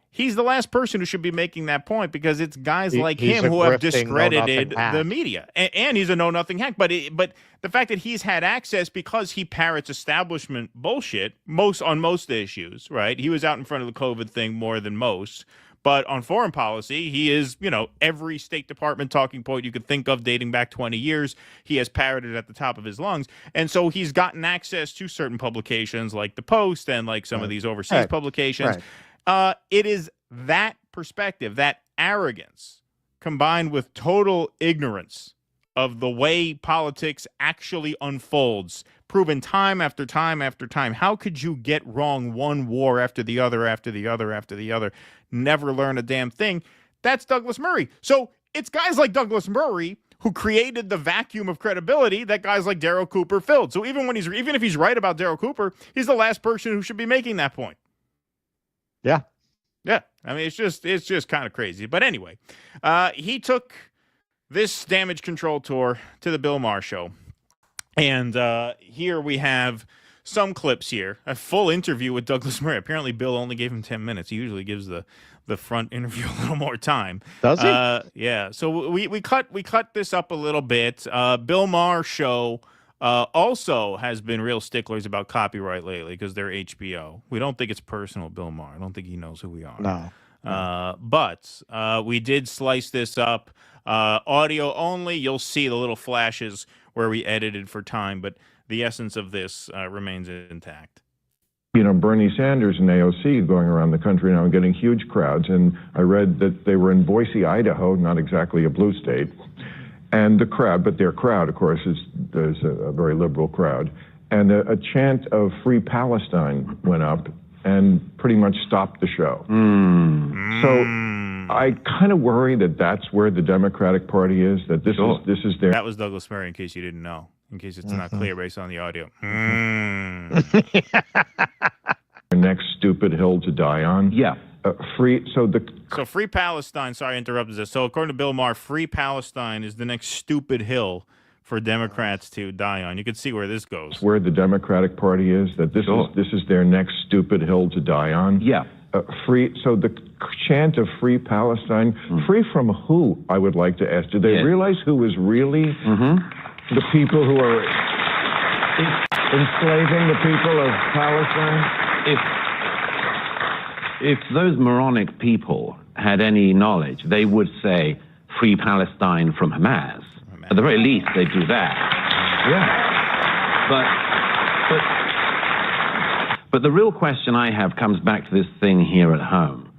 O: he's the last person who should be making that point, because it's guys like him who have discredited the media. And he's a know-nothing hack. But the fact that he's had access because he parrots establishment bullshit on most issues, right? He was out in front of the COVID thing more than most. But on foreign policy, he is, every State Department talking point you could think of dating back 20 years. He has parroted at the top of his lungs. And so he's gotten access to certain publications like The Post and like some of these overseas publications. It is that perspective, that arrogance, combined with total ignorance of the way politics actually unfolds, proven time after time after time. How could you get wrong one war after the other, after the other, after the other, never learn a damn thing? That's Douglas Murray. So it's guys like Douglas Murray who created the vacuum of credibility that guys like Daryl Cooper filled. So even if he's right about Daryl Cooper, he's the last person who should be making that point.
D: Yeah.
O: Yeah. I mean, it's just kind of crazy. But anyway, he took this damage control tour to the Bill Maher show. And here we have some clips here, a full interview with Douglas Murray. Apparently, Bill only gave him 10 minutes. He usually gives the front interview a little more time.
D: Does he?
O: Yeah. So we cut this up a little bit. Bill Maher show also has been real sticklers about copyright lately because they're HBO. We don't think it's personal, Bill Maher. I don't think he knows who we are.
D: No.
O: But we did slice this up. Audio only. You'll see the little flashes where we edited for time, but the essence of this remains intact.
H: Bernie Sanders and AOC going around the country now and getting huge crowds. And I read that they were in Boise, Idaho, not exactly a blue state. And the crowd, but their crowd, of course, there's a very liberal crowd. And a chant of Free Palestine went up and pretty much stopped the show. So I kind of worry that that's where the Democratic Party is, that this is their...
O: That was Douglas Murray, in case you didn't know, in case it's not clear based on the audio.
H: next stupid hill to die on.
V: Yeah.
H: So
O: Free Palestine, sorry I interrupted this. So according to Bill Maher, Free Palestine is the next stupid hill for Democrats to die on. You can see where this goes.
H: Where the Democratic Party is, that this is their next stupid hill to die on.
V: Yeah.
H: So the chant of Free Palestine, free from who, I would like to ask. Do they realize who is really the people who are enslaving the people of Palestine?
V: If those moronic people had any knowledge, they would say Free Palestine from Hamas. At the very least, they'd do that. But the real question I have comes back to this thing here at home,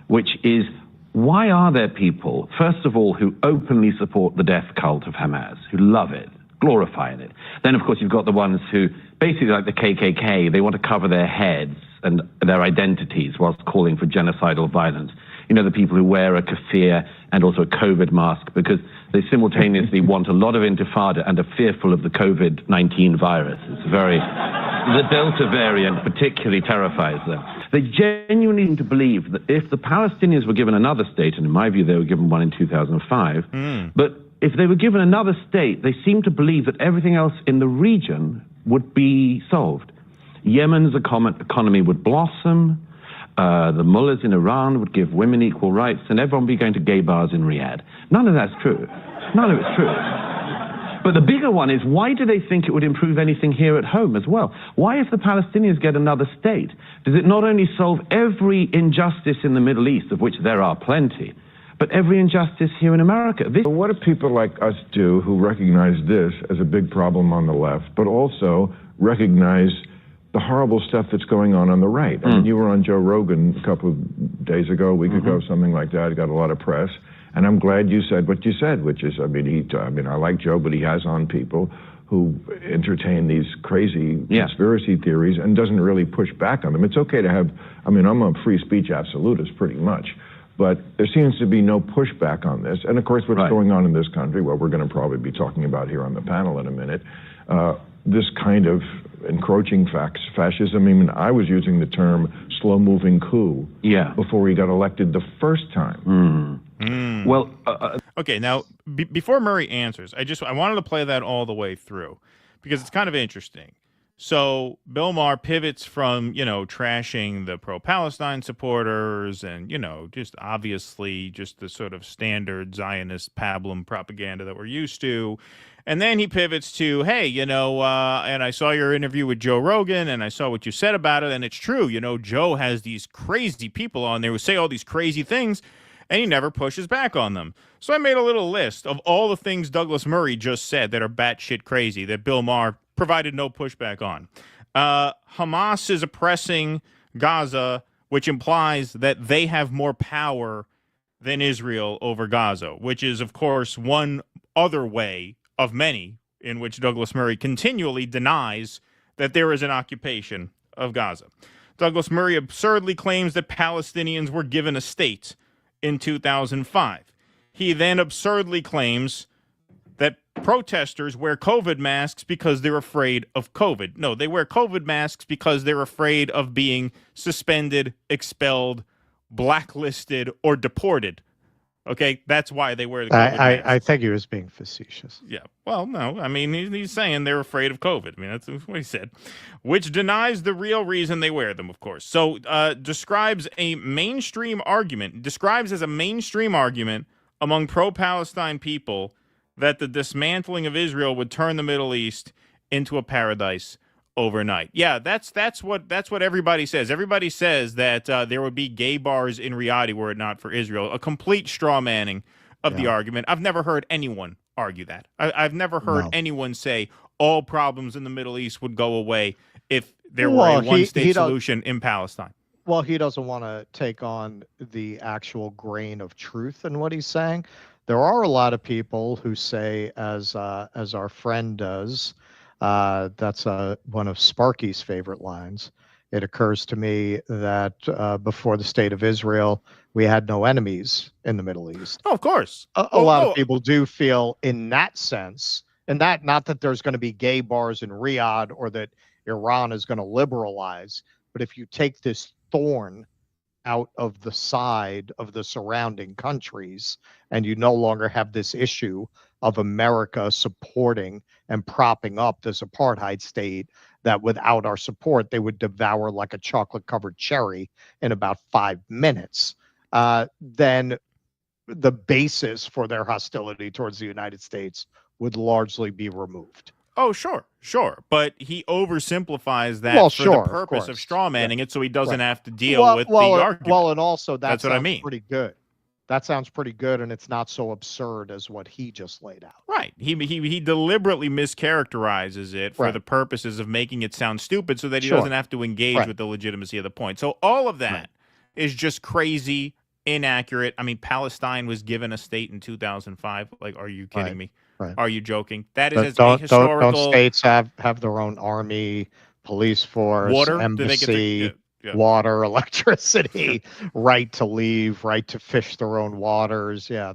V: which is, why are there people, first of all, who openly support the death cult of Hamas, who love it, glorifying it? Then, of course, you've got the ones who, basically like the KKK, they want to cover their heads and their identities whilst calling for genocidal violence. You know, the people who wear a keffiyeh and also a COVID mask because they simultaneously want a lot of intifada and are fearful of the COVID-19 virus. It's the Delta variant particularly terrifies them. They genuinely seem to believe that if the Palestinians were given another state, and in my view they were given one in 2005, but if they were given another state, they seem to believe that everything else in the region would be solved. Yemen's economy would blossom, the mullahs in Iran would give women equal rights, and everyone would be going to gay bars in Riyadh. None of that's true. None of it's true. But the bigger one is, why do they think it would improve anything here at home as well? Why, if the Palestinians get another state, does it not only solve every injustice in the Middle East, of which there are plenty, but every injustice here in America?
H: What do people like us do who recognize this as a big problem on the left, but also recognize the horrible stuff that's going on the right? I mean, you were on Joe Rogan a couple of days ago, a week ago, something like that. It got a lot of press. And I'm glad you said what you said, which is, I like Joe, but he has on people who entertain these crazy conspiracy theories and doesn't really push back on them. It's okay to have, I'm a free speech absolutist pretty much, but there seems to be no pushback on this. And of course, what's going on in this country, what we're going to probably be talking about here on the panel in a minute, this kind of encroaching fascism. I mean, I was using the term slow-moving coup before he got elected the first time.
V: Well,
O: okay, now, before Murray answers, I wanted to play that all the way through because it's kind of interesting. So Bill Maher pivots from, trashing the pro-Palestine supporters and, just obviously just the sort of standard Zionist pablum propaganda that we're used to. And then he pivots to, hey, and I saw your interview with Joe Rogan and I saw what you said about it. And it's true. Joe has these crazy people on there who say all these crazy things and he never pushes back on them. So I made a little list of all the things Douglas Murray just said that are batshit crazy that Bill Maher provided no pushback on. Hamas is oppressing Gaza, which implies that they have more power than Israel over Gaza, which is, of course, one other way of many in which Douglas Murray continually denies that there is an occupation of Gaza. Douglas Murray absurdly claims that Palestinians were given a state in 2005. He then absurdly claims that protesters wear COVID masks because they're afraid of COVID. No, they wear COVID masks because they're afraid of being suspended, expelled, blacklisted, or deported. Okay, that's why they wear the COVID mask.
D: I think he was being facetious.
O: Yeah, well, no, I mean, he's saying they're afraid of COVID. I mean, that's what he said, which denies the real reason they wear them, of course. So describes as a mainstream argument among pro-Palestine people that the dismantling of Israel would turn the Middle East into a paradise overnight. Yeah, that's what everybody says. Everybody says that there would be gay bars in Riyadh were it not for Israel. A complete straw manning of the argument. I've never heard anyone argue that. I've never heard anyone say all problems in the Middle East would go away if there were a one-state solution in Palestine.
D: Well, he doesn't want to take on the actual grain of truth in what he's saying. There are a lot of people who say, as our friend does, that's one of Sparky's favorite lines. It occurs to me that before the state of Israel, we had no enemies in the Middle East.
O: Oh, of course.
D: A lot of people do feel in that sense, and that not that there's going to be gay bars in Riyadh or that Iran is going to liberalize, but if you take this thorn out of the side of the surrounding countries, and you no longer have this issue of America supporting and propping up this apartheid state that without our support, they would devour like a chocolate-covered cherry in about 5 minutes, then the basis for their hostility towards the United States would largely be removed.
O: Oh, sure. But he oversimplifies that for the purpose of straw manning it so he doesn't have to deal with the argument.
D: Well, and also
O: that's what I mean.
D: Pretty good. That sounds pretty good, and it's not so absurd as what he just laid out.
O: Right. He deliberately mischaracterizes it for the purposes of making it sound stupid so that he doesn't have to engage with the legitimacy of the point. So all of that is just crazy, inaccurate. I mean, Palestine was given a state in 2005. Like, are you kidding me? Right. Are you joking? That is a historical...
D: Don't states have their own army, police force,
O: water?
D: embassy, water, electricity, right to leave, right to fish their own waters? Yeah,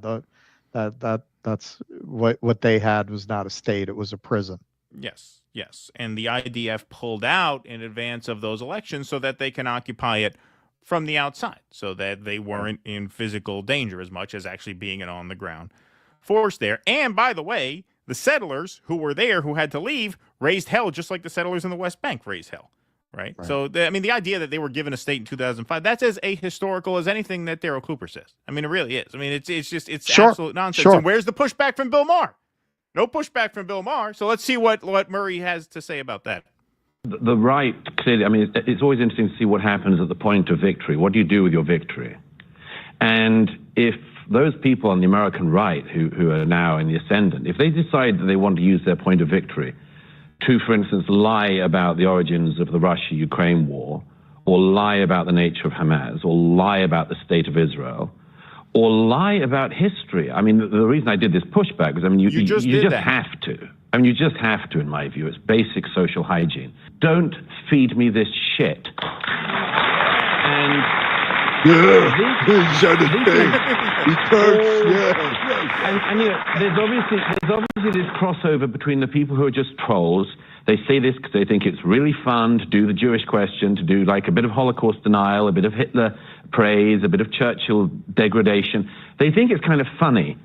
D: that's what they had was not a state. It was a prison.
O: Yes. And the IDF pulled out in advance of those elections so that they can occupy it from the outside, so that they weren't in physical danger as much as actually being an on-the-ground force there. And by the way, the settlers who were there, who had to leave, raised hell just like the settlers in the West Bank raised hell, right? So, I mean, the idea that they were given a state in 2005, that's as ahistorical as anything that Daryl Cooper says. I mean, it really is. I mean, it's absolute nonsense. And where's the pushback from Bill Maher? No pushback from Bill Maher. So let's see what Murray has to say about that.
V: The right, clearly, I mean, it's always interesting to see what happens at the point of victory. What do you do with your victory? And if those people on the American right who are now in the ascendant, if they decide that they want to use their point of victory to, for instance, lie about the origins of the Russia-Ukraine war, or lie about the nature of Hamas, or lie about the state of Israel, or lie about history. I mean, the reason I did this pushback was, I mean, you just have to. I mean, you just have to, in my view. It's basic social hygiene. Don't feed me this shit. And and you know, there's obviously this crossover between the people who are just trolls. They say this because they think it's really fun to do the Jewish question, to do like a bit of Holocaust denial, a bit of Hitler praise, a bit of Churchill degradation. They think it's kind of funny.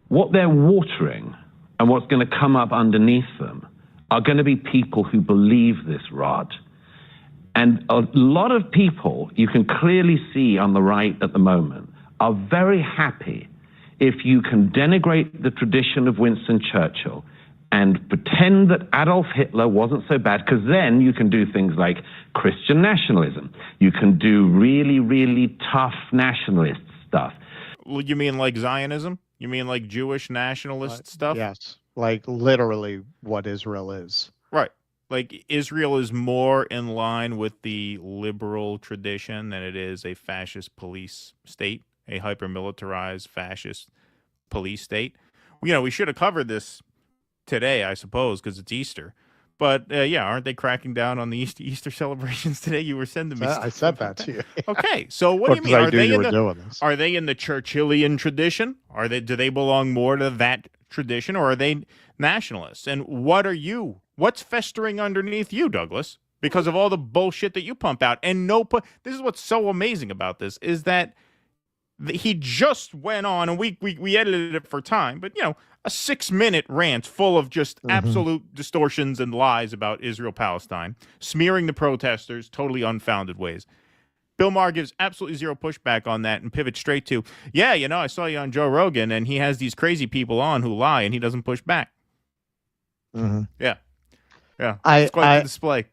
V: What they're watering and what's going to come up underneath them are going to be people who believe this rot. And a lot of people, you can clearly see on the right at the moment, are very happy if you can denigrate the tradition of Winston Churchill and pretend that Adolf Hitler wasn't so bad, because then you can do things like Christian nationalism. You can do really, really tough nationalist stuff.
O: Well, you mean like Zionism? You mean like Jewish nationalist stuff?
D: Yes, like literally what Israel is.
O: Right. Like Israel is more in line with the liberal tradition than it is a fascist police state, a hyper-militarized fascist police state. You know, we should have covered this today, I suppose, because it's Easter. But yeah, aren't they cracking down on the Easter celebrations today? You were sending me stuff.
D: I said that to you.
O: Okay, so what do you mean? Are they in the Churchillian tradition? Do they belong more to that tradition, or are they nationalists? And what are you? What's festering underneath you, Douglas? Because of all the bullshit that you pump out. And this is what's so amazing about this, is that he just went on, and we edited it for time, but, you know, a 6-minute rant full of just absolute distortions and lies about Israel-Palestine, smearing the protesters, totally unfounded ways. Bill Maher gives absolutely zero pushback on that and pivots straight to, yeah, you know, I saw you on Joe Rogan, and he has these crazy people on who lie, and he doesn't push back. Yeah. Yeah. It's quite the display.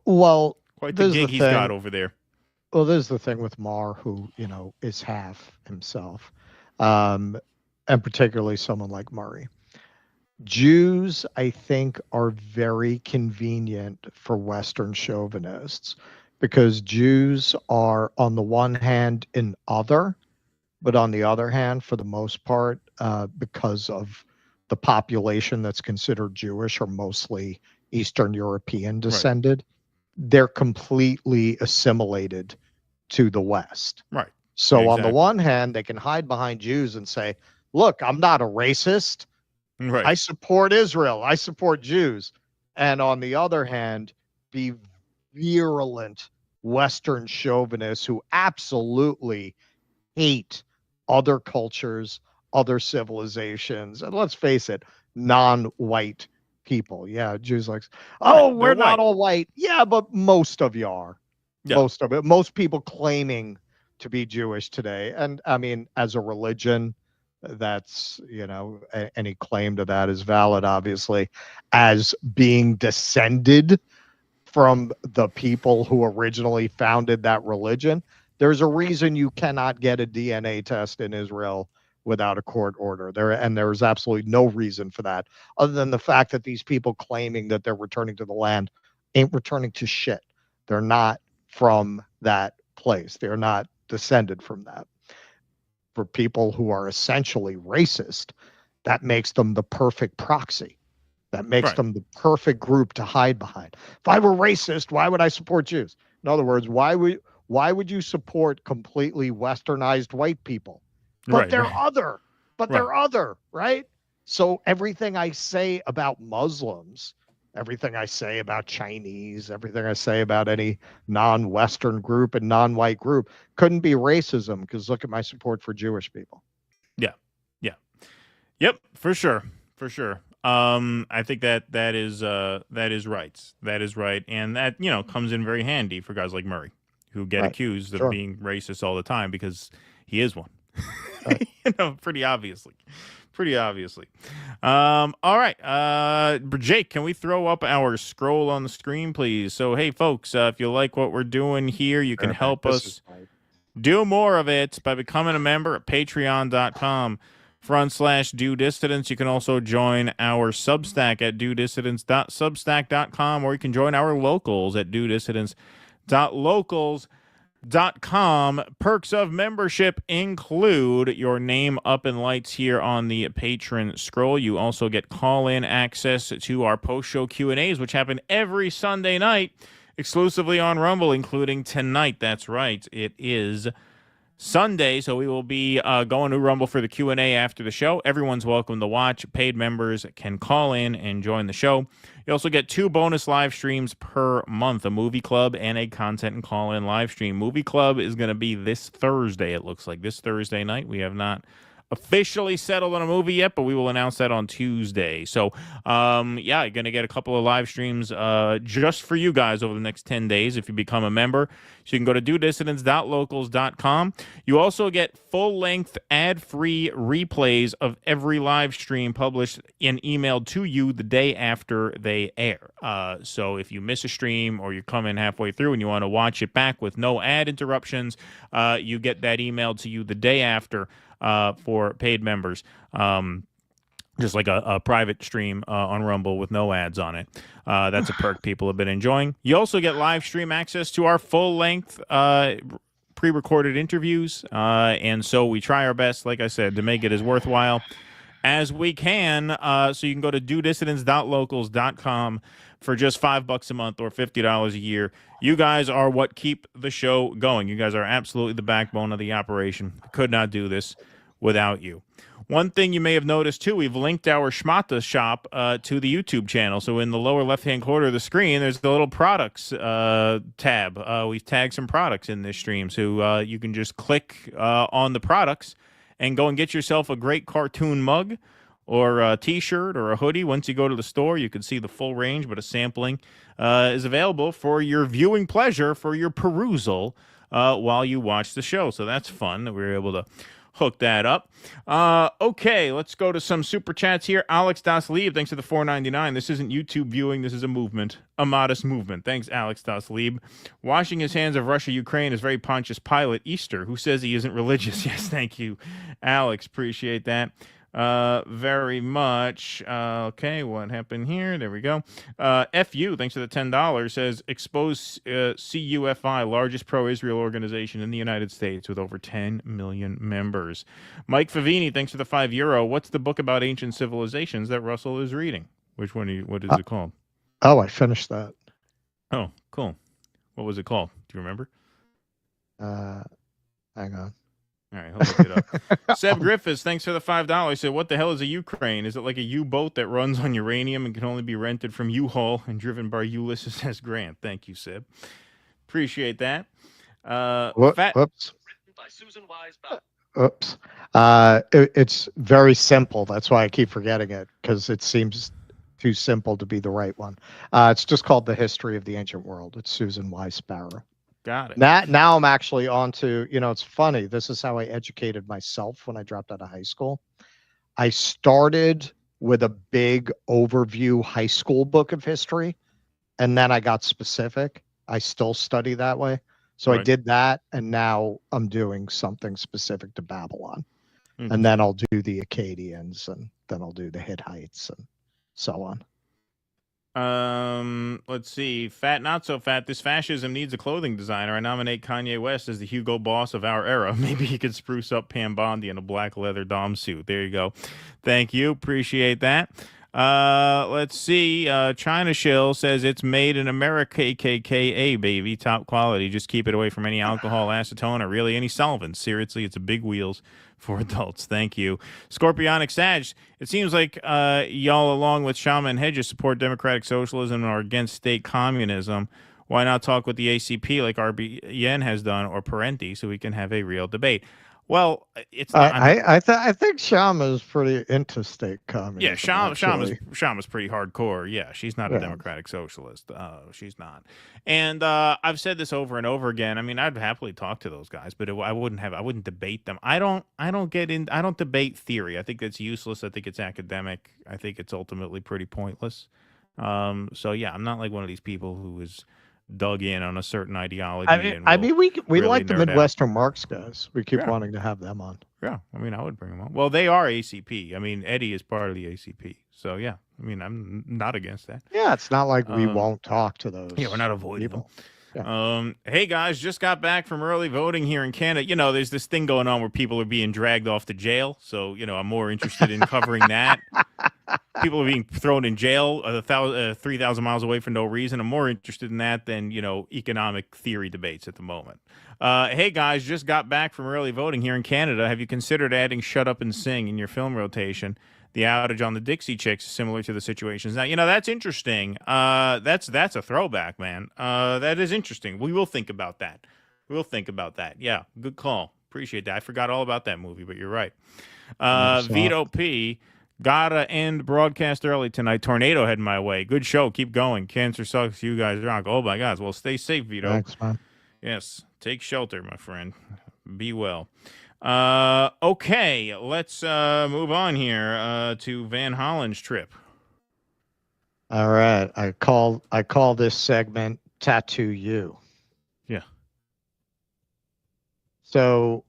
D: Well,
O: quite the gig he's got over there.
D: Well, there's the thing with Maher, who, you know, is half himself, and particularly someone like Murray. Jews, I think, are very convenient for Western chauvinists because Jews are, on the one hand, an other, but on the other hand, for the most part, because of the population that's considered Jewish are mostly Eastern European descended. Right. They're completely assimilated to the West.
O: Right.
D: So on the one hand, they can hide behind Jews and say, look, I'm not a racist.
O: Right.
D: I support Israel. I support Jews. And on the other hand, be virulent Western chauvinists who absolutely hate other cultures, other civilizations, and let's face it, non-white people. Yeah, Jews like, oh, we're not all white. Yeah, but most of you are. Yeah. Most of it. Most people claiming to be Jewish today. And I mean, as a religion, that's, you know, any claim to that is valid, obviously, as being descended from the people who originally founded that religion. There's a reason you cannot get a DNA test in Israel without a court order. There's absolutely no reason for that, other than the fact that these people claiming that they're returning to the land ain't returning to shit. They're not from that place. They're not descended from that. For people who are essentially racist, that makes them the perfect proxy. That makes them the perfect group to hide behind. If I were racist, why would I support Jews? In other words, why would you support completely westernized white people? But they're other. But they're other, right? So everything I say about Muslims, everything I say about Chinese, everything I say about any non-Western group and non-white group couldn't be racism, because look at my support for Jewish people.
O: Yeah. Yeah. Yep, for sure. For sure. I think that is right. That is right. And that, you know, comes in very handy for guys like Murray, who get accused of being racist all the time because he is one. You know, pretty obviously. All right. Jake, can we throw up our scroll on the screen, please? So, hey, folks, if you like what we're doing here, you can help us do more of it by becoming a member at patreon.com/DoDissidents. You can also join our Substack at DoDissidents.substack.com, or you can join our locals at DoDissidents.locals.com. Perks of membership include your name up in lights here on the patron scroll. You also get call-in access to our post-show Q&As, which happen every Sunday night exclusively on Rumble, including tonight. That's right. It is Sunday, so we will be going to Rumble for the Q&A after the show. Everyone's welcome to watch. Paid members can call in and join the show. You also get 2 bonus live streams per month, a movie club and a content and call-in live stream. Movie club is going to be this Thursday, it looks like. This Thursday night. We have not officially settled on a movie yet, but we will announce that on Tuesday. So, yeah, you're going to get a couple of live streams just for you guys over the next 10 days if you become a member. So you can go to dudissidents.locals.com. You also get full-length, ad-free replays of every live stream published and emailed to you the day after they air. So if you miss a stream or you come in halfway through and you want to watch it back with no ad interruptions, you get that emailed to you the day after for paid members. Just like a private stream on Rumble with no ads on it. That's a perk people have been enjoying. You also get live stream access to our full-length pre-recorded interviews. And so we try our best, like I said, to make it as worthwhile as we can. So you can go to dudissidents.locals.com for just $5 a month or $50 a year. You guys are what keep the show going. You guys are absolutely the backbone of the operation. Could not do this without you. One thing you may have noticed, too, we've linked our Schmata shop to the YouTube channel. So in the lower left-hand corner of the screen, there's the little products tab. We've tagged some products in this stream. So you can just click on the products and go and get yourself a great cartoon mug or a T-shirt or a hoodie. Once you go to the store, you can see the full range, but a sampling is available for your viewing pleasure, for your perusal while you watch the show. So that's fun that we were able to hook that up. Okay, let's go to some super chats here. Alex Daslieb, thanks for the $4.99. This isn't YouTube viewing. This is a movement, a modest movement. Thanks, Alex Daslieb. Washing his hands of Russia, Ukraine is very Pontius Pilate. Easter, who says he isn't religious? Yes, thank you, Alex. Appreciate that very much. Okay, what happened here? There we go. FU, thanks for the $10, says expose CUFI, largest pro-Israel organization in the United States with over 10 million members. Mike Favini, thanks for the €5. What's the book about ancient civilizations that Russell is reading? Which one? What is it called?
D: Oh, I finished that.
O: Oh, cool. What was it called? Do you remember?
D: Hang on.
O: All right, he'll look it up. Seb Griffiths, thanks for the $5. He said, what the hell is a Ukraine? Is it like a U-boat that runs on uranium and can only be rented from U-Haul and driven by Ulysses S. Grant? Thank you, Seb. Appreciate that.
D: Whoops. Oops. It's very simple. That's why I keep forgetting it, because it seems too simple to be the right one. It's just called The History of the Ancient World. It's Susan Y. Sparrow.
O: Got it.
D: Now I'm actually on to, it's funny. This is how I educated myself when I dropped out of high school. I started with a big overview high school book of history, and then I got specific. I still study that way. So I did that, and now I'm doing something specific to Babylon. Mm-hmm. And then I'll do the Akkadians, and then I'll do the Hittites, and so on.
O: Let's see. Fat, not so fat. This fascism needs a clothing designer. I nominate Kanye West as the Hugo Boss of our era. Maybe he could spruce up Pam Bondi in a black leather dom suit. There you go. Thank you. Appreciate that. Let's see. China Shill says it's made in America, KKKA, baby. Top quality. Just keep it away from any alcohol, acetone, or really any solvents. Seriously, it's a big wheels for adults. Thank you. Scorpionic Sag, it seems like y'all, along with Shama and Hedges, support democratic socialism and are against state communism. Why not talk with the ACP like RBN has done, or Parenti, so we can have a real debate? Well, it's not.
D: I think Shama's pretty into state communism.
O: Yeah, Shama's pretty hardcore. Yeah, she's not a democratic socialist. She's not. And I've said this over and over again. I mean, I'd happily talk to those guys, but I wouldn't debate them. I don't debate theory. I think that's useless. I think it's academic. I think it's ultimately pretty pointless. So yeah, I'm not like one of these people who is dug in on a certain ideology.
D: I mean, we
O: really
D: like the
O: nerd
D: Midwestern Marx guys. We keep wanting to have them on.
O: Yeah, I mean, I would bring them on. Well, they are ACP. I mean, Eddie is part of the ACP. So yeah, I mean, I'm not against that.
D: Yeah, it's not like we won't talk to those.
O: Yeah, we're not avoiding
D: people.
O: them. Hey guys, just got back from early voting here in Canada. You know, there's this thing going on where people are being dragged off to jail. So, I'm more interested in covering that. People are being thrown in jail 3,000 miles away for no reason. I'm more interested in that than, economic theory debates at the moment. Hey guys, just got back from early voting here in Canada. Have you considered adding Shut Up and Sing in your film rotation? The outage on the Dixie Chicks is similar to the situations. Now, that's interesting. That's a throwback, man. That is interesting. We will think about that. Yeah, good call. Appreciate that. I forgot all about that movie, but you're right. Vito P. Gotta end broadcast early tonight. Tornado heading my way. Good show. Keep going. Cancer sucks. You guys rock. Oh my God. Well, stay safe, Vito.
D: Thanks, man.
O: Yes. Take shelter, my friend. Be well. Okay. Let's move on here to Van Hollen's trip.
D: All right. I call this segment Tattoo You.
O: Yeah.
D: So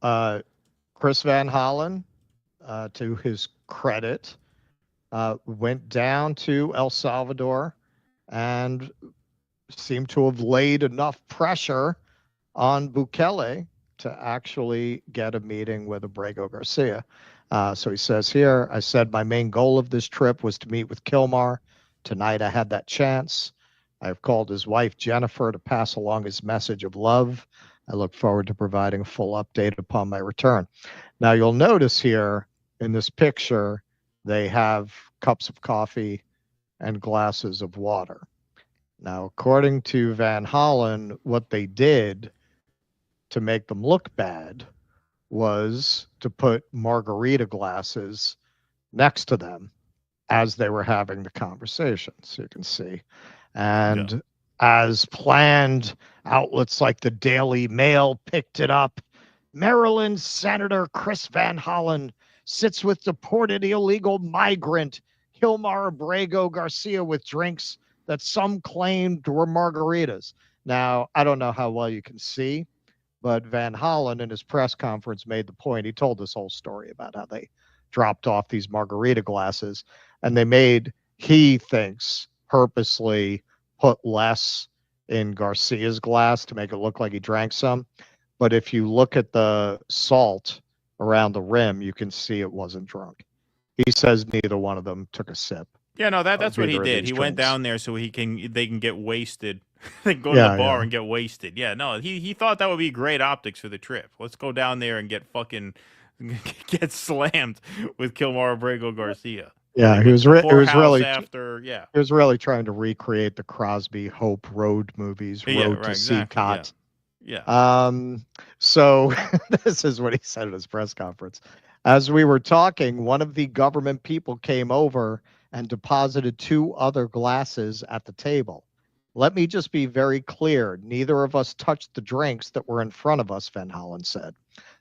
D: Chris Van Hollen, to his credit, went down to El Salvador and seemed to have laid enough pressure on Bukele to actually get a meeting with Abrego Garcia. So he says here, I said my main goal of this trip was to meet with Kilmar. Tonight I had that chance. I've called his wife, Jennifer, to pass along his message of love. I look forward to providing a full update upon my return. Now you'll notice here in this picture, they have cups of coffee and glasses of water. Now, according to Van Hollen, what they did to make them look bad was to put margarita glasses next to them as they were having the conversation, so you can see. And as planned, outlets like the Daily Mail picked it up. Maryland Senator Chris Van Hollen sits with deported illegal migrant Kilmar Abrego Garcia with drinks that some claimed were margaritas. Now, I don't know how well you can see, but Van Hollen in his press conference made the point. He told this whole story about how they dropped off these margarita glasses, and they made, he thinks, purposely put less in Garcia's glass to make it look like he drank some. But if you look at the salt around the rim, you can see it wasn't drunk. He says neither one of them took a sip.
O: Yeah, no, that's what he did. He went down there so they can get wasted. They can go to the bar and get wasted. Yeah, no, he thought that would be great optics for the trip. Let's go down there and get slammed with Kilmar Abrego Garcia.
D: Yeah, he was really
O: after. Yeah,
D: he was really trying to recreate the Crosby Hope Road movies, Road to Seacott.
O: Yeah.
D: So this is what he said at his press conference. As we were talking, one of the government people came over and deposited 2 other glasses at the table. Let me just be very clear. Neither of us touched the drinks that were in front of us, Van Hollen said.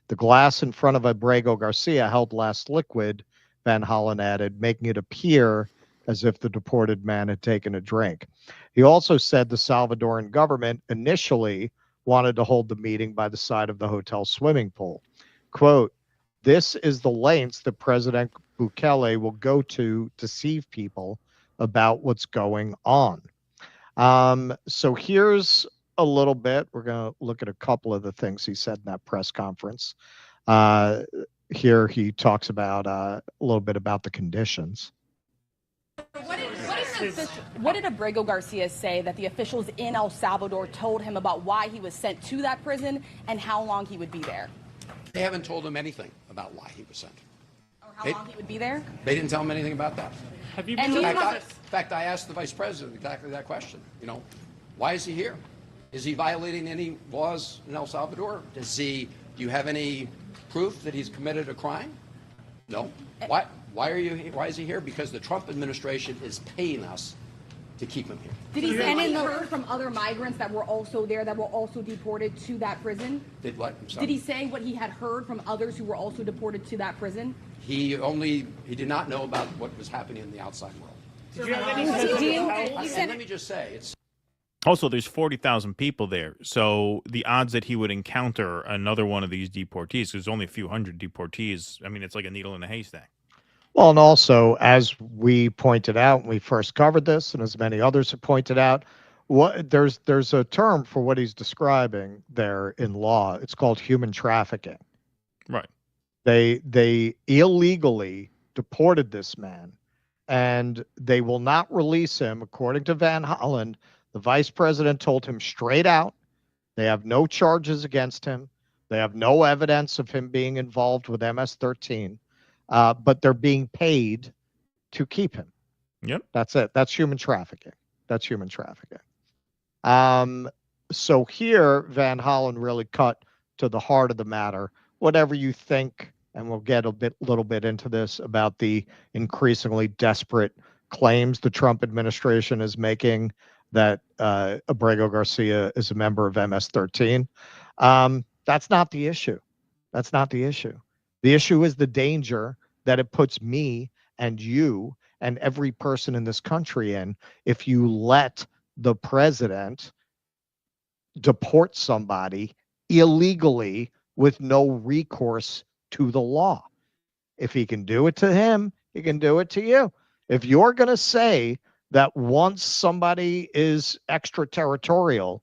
D: The glass in front of Abrego Garcia held last liquid, Van Hollen added, making it appear as if the deported man had taken a drink. He also said the Salvadoran government initially wanted to hold the meeting by the side of the hotel swimming pool. Quote, this is the lengths that President Bukele will go to deceive people about what's going on. So here's a little bit. We're going to look at a couple of the things he said in that press conference. Here he talks about a little bit about the conditions.
G: What did Abrego Garcia say that the officials in El Salvador told him about why he was sent to that prison and how long he would be there?
J: They haven't told him anything about why he was sent.
G: Or how long he would be there?
J: They didn't tell him anything about that.
G: Have you
J: In
G: been
J: fact, I asked the vice president exactly that question. Why is he here? Is he violating any laws in El Salvador? Do you have any proof that he's committed a crime? No. Why is he here? Because the Trump administration is paying us to keep him here.
G: Did he say any heard from other migrants that were also there that were also deported to that prison?
J: Did what? I'm sorry.
G: Did he say what he had heard from others who were also deported to that prison?
J: He did not know about what was happening in the outside world. Let me just say, it's
O: also, there's 40,000 people there, so the odds that he would encounter another one of these deportees, there's only a few hundred deportees. I mean, it's like a needle in a haystack.
D: Well, and also, as we pointed out when we first covered this, and as many others have pointed out, there's a term for what he's describing there in law. It's called human trafficking.
O: Right.
D: They illegally deported this man, and they will not release him, according to Van Hollen. The vice president told him straight out, they have no charges against him. They have no evidence of him being involved with MS-13, but they're being paid to keep him.
O: Yep.
D: That's it. That's human trafficking. That's human trafficking. So here, Van Hollen really cut to the heart of the matter. Whatever you think and we'll get little bit into this about the increasingly desperate claims the Trump administration is making that Abrego Garcia is a member of MS-13. That's not the issue. That's not the issue. The issue is the danger that it puts me and you and every person in this country in if you let the president deport somebody illegally with no recourse to the law. If he can do it to him, he can do it to you. If you're going to say that once somebody is extraterritorial,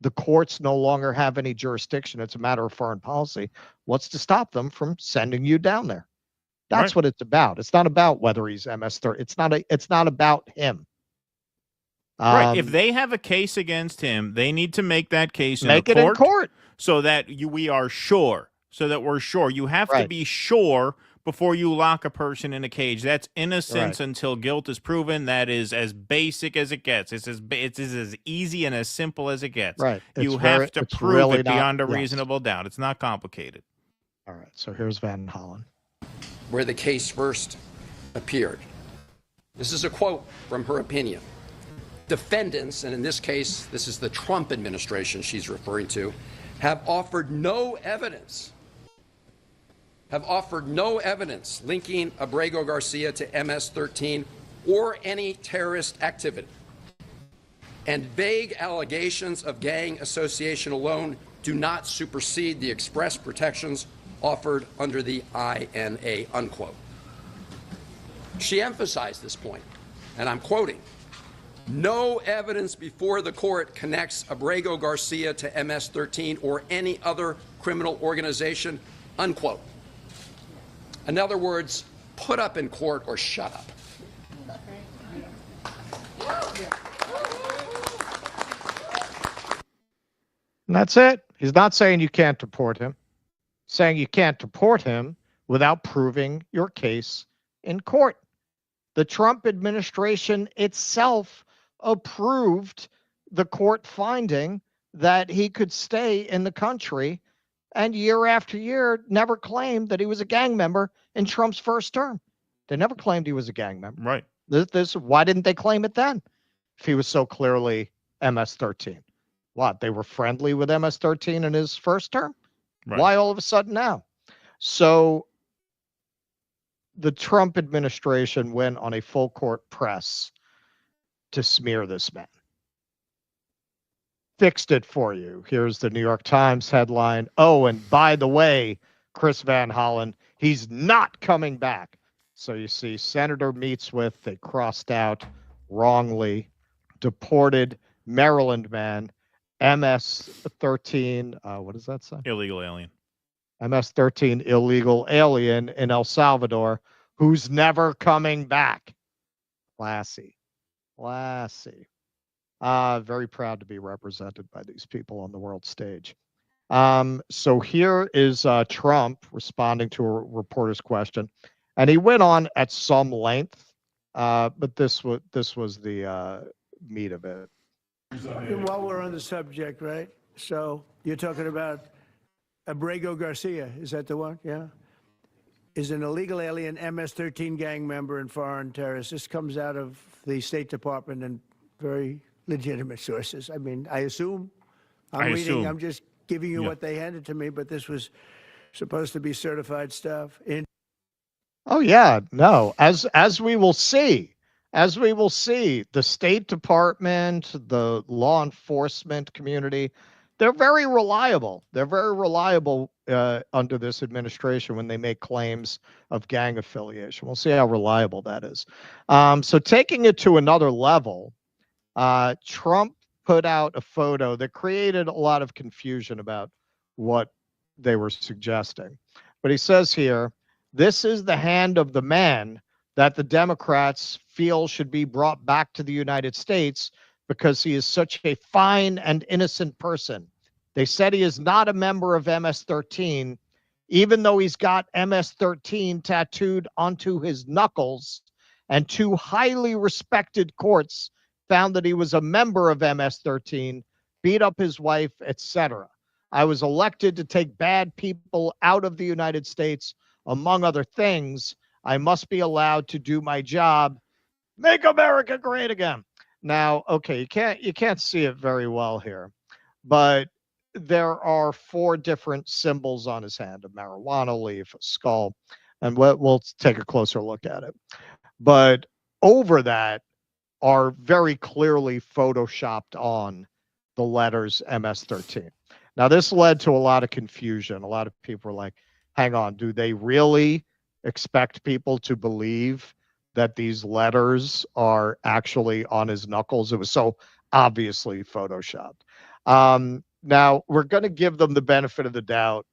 D: the courts no longer have any jurisdiction, it's a matter of foreign policy, what's to stop them from sending you down there? That's what it's about. It's not about whether he's MS-13. It's not about him.
O: Right. If they have a case against him, they need to make that case
D: in court
O: so that we are sure. So that we're sure. You have to be sure before you lock a person in a cage. That's innocence until guilt is proven. That is as basic as it gets. It's as easy and as simple as it gets.
D: Right.
O: You have to prove it beyond a reasonable doubt. It's not complicated.
D: All right. So here's Van Hollen.
J: Where the case first appeared. This is a quote from her opinion. Defendants, and in this case, this is the Trump administration she's referring to, have offered no evidence linking Abrego Garcia to MS-13 or any terrorist activity. And vague allegations of gang association alone do not supersede the express protections offered under the INA, unquote. She emphasized this point, and I'm quoting, "No evidence before the court connects Abrego Garcia to MS-13 or any other criminal organization," unquote. In other words, put up in court or shut up.
D: And that's it. He's not saying you can't deport him. He's saying you can't deport him without proving your case in court. The Trump administration itself approved the court finding that he could stay in the country, and year after year never claimed that he was a gang member in Trump's first term. They never claimed he was a gang member.
O: Right.
D: Why didn't they claim it then if he was so clearly MS-13? What, they were friendly with MS-13 in his first term?
O: Right.
D: Why all of a sudden now? So the Trump administration went on a full court press to smear this man. Fixed it for you. Here's the New York Times headline. Oh, and by the way, Chris Van Hollen, he's not coming back. So you see, Senator meets with, they crossed out wrongly, deported Maryland man, MS-13, what does that say?
O: Illegal alien.
D: MS-13 illegal alien in El Salvador who's never coming back. Classy. Very proud to be represented by these people on the world stage. So here is Trump responding to a reporter's question, and he went on at some length, but this was the meat of it.
L: While we're on the subject, right? So you're talking about Abrego Garcia, is that the one? Yeah. Is an illegal alien, MS-13 gang member and foreign terrorist. This comes out of the State Department and very legitimate sources. I mean, I assume. I'm just giving you what they handed to me, but this was supposed to be certified stuff.
D: Oh yeah, no. As we will see, the State Department, the law enforcement community, they're very reliable. They're very reliable under this administration when they make claims of gang affiliation. We'll see how reliable that is. So taking it to another level, Trump put out a photo that created a lot of confusion about what they were suggesting. But he says here, this is the hand of the man that the Democrats feel should be brought back to the United States because he is such a fine and innocent person. They said he is not a member of MS-13, even though he's got MS-13 tattooed onto his knuckles, and two highly respected courts found that he was a member of MS-13, beat up his wife, etc. I was elected to take bad people out of the United States. among other things, I must be allowed to do my job, make America great again. Now, okay, you can't see it very well here, but there are 4 different symbols on his hand: a marijuana leaf, a skull, and we'll take a closer look at it. But over that are very clearly photoshopped on the letters MS-13. Now, this led to a lot of confusion. A lot of people were like, hang on, do they really expect people to believe that these letters are actually on his knuckles? It was so obviously photoshopped. Now, we're going to give them the benefit of the doubt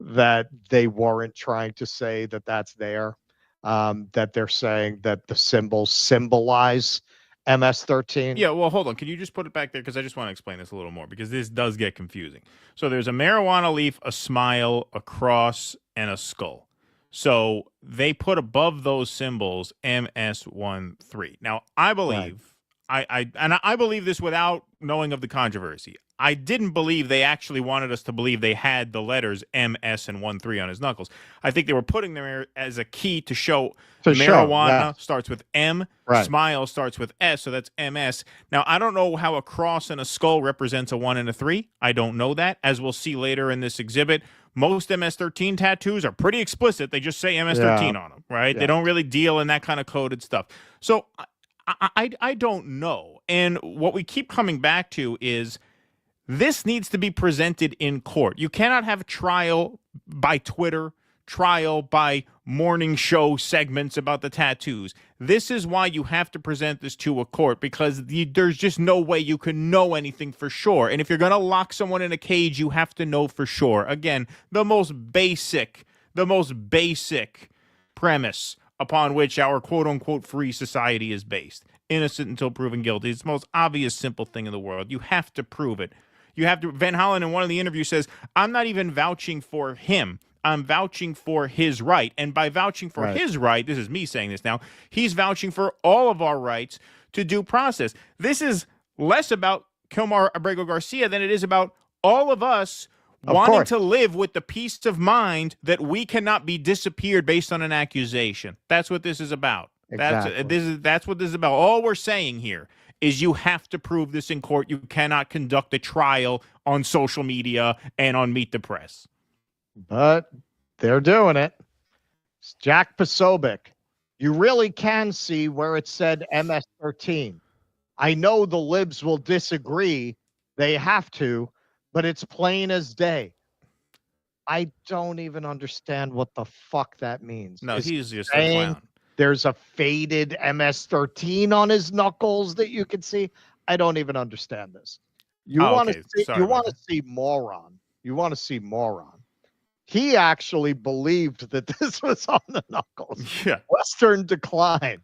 D: that they weren't trying to say that that's there, that they're saying that the symbols symbolize MS-13.
O: Yeah, well, hold on. Can you just put it back there? Because I just want to explain this a little more, because this does get confusing. So there's a marijuana leaf, a smile, a cross, and a skull. So they put above those symbols MS-13. Now, I believe, I believe this without knowing of the controversy. I didn't believe they actually wanted us to believe they had the letters MS and 13 on his knuckles. I think they were putting them there as a key to show marijuana starts with M, smile starts with S, so that's MS. Now, I don't know how a cross and a skull represents a 1 and a 3. I don't know that. As we'll see later in this exhibit, most MS-13 tattoos are pretty explicit. They just say MS-13 on them, right? They don't really deal in that kind of coded stuff. So I don't know. And what we keep coming back to is this needs to be presented in court. You cannot have a trial by Twitter, trial by morning show segments about the tattoos. This is why you have to present this to a court, because there's just no way you can know anything for sure. And if you're going to lock someone in a cage, you have to know for sure. Again, the most basic premise upon which our quote-unquote free society is based. Innocent until proven guilty. It's the most obvious, simple thing in the world. You have to prove it. You have to. Van Hollen in one of the interviews says, I'm not even vouching for him. I'm vouching for his right. And by vouching for his right, this is me saying this now, he's vouching for all of our rights to due process. This is less about Kilmar Abrego Garcia than it is about all of us wanting to live with the peace of mind that we cannot be disappeared based on an accusation. That's what this is about.
D: Exactly.
O: That's what this is about. All we're saying here is you have to prove this in court. You cannot conduct a trial on social media and on Meet the Press.
D: But they're doing it. It's Jack Posobiec. You really can see where it said MS-13. I know the libs will disagree. They have to, but it's plain as day. I don't even understand what the fuck that means.
O: No, he's just a clown.
D: There's a faded MS-13 on his knuckles that you can see. I don't even understand this. You want to see moron. You want to see moron. He actually believed that this was on the knuckles.
O: Yeah.
D: Western decline.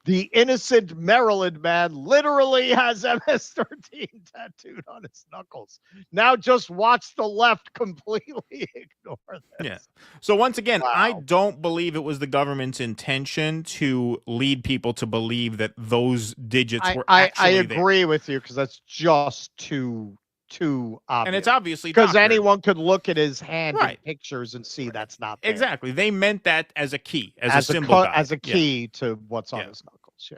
D: The innocent Maryland man literally has MS-13 tattooed on his knuckles. Now just watch the left completely ignore this.
O: Yeah. So once again, I don't believe it was the government's intention to lead people to believe that those digits were actually
D: I agree with you, because that's just too obvious.
O: And it's obviously
D: because anyone could look at his hand in pictures and see that's not there.
O: Exactly. They meant that as a key, as a symbol guide.
D: As a key to what's on his knuckles.
O: Yeah.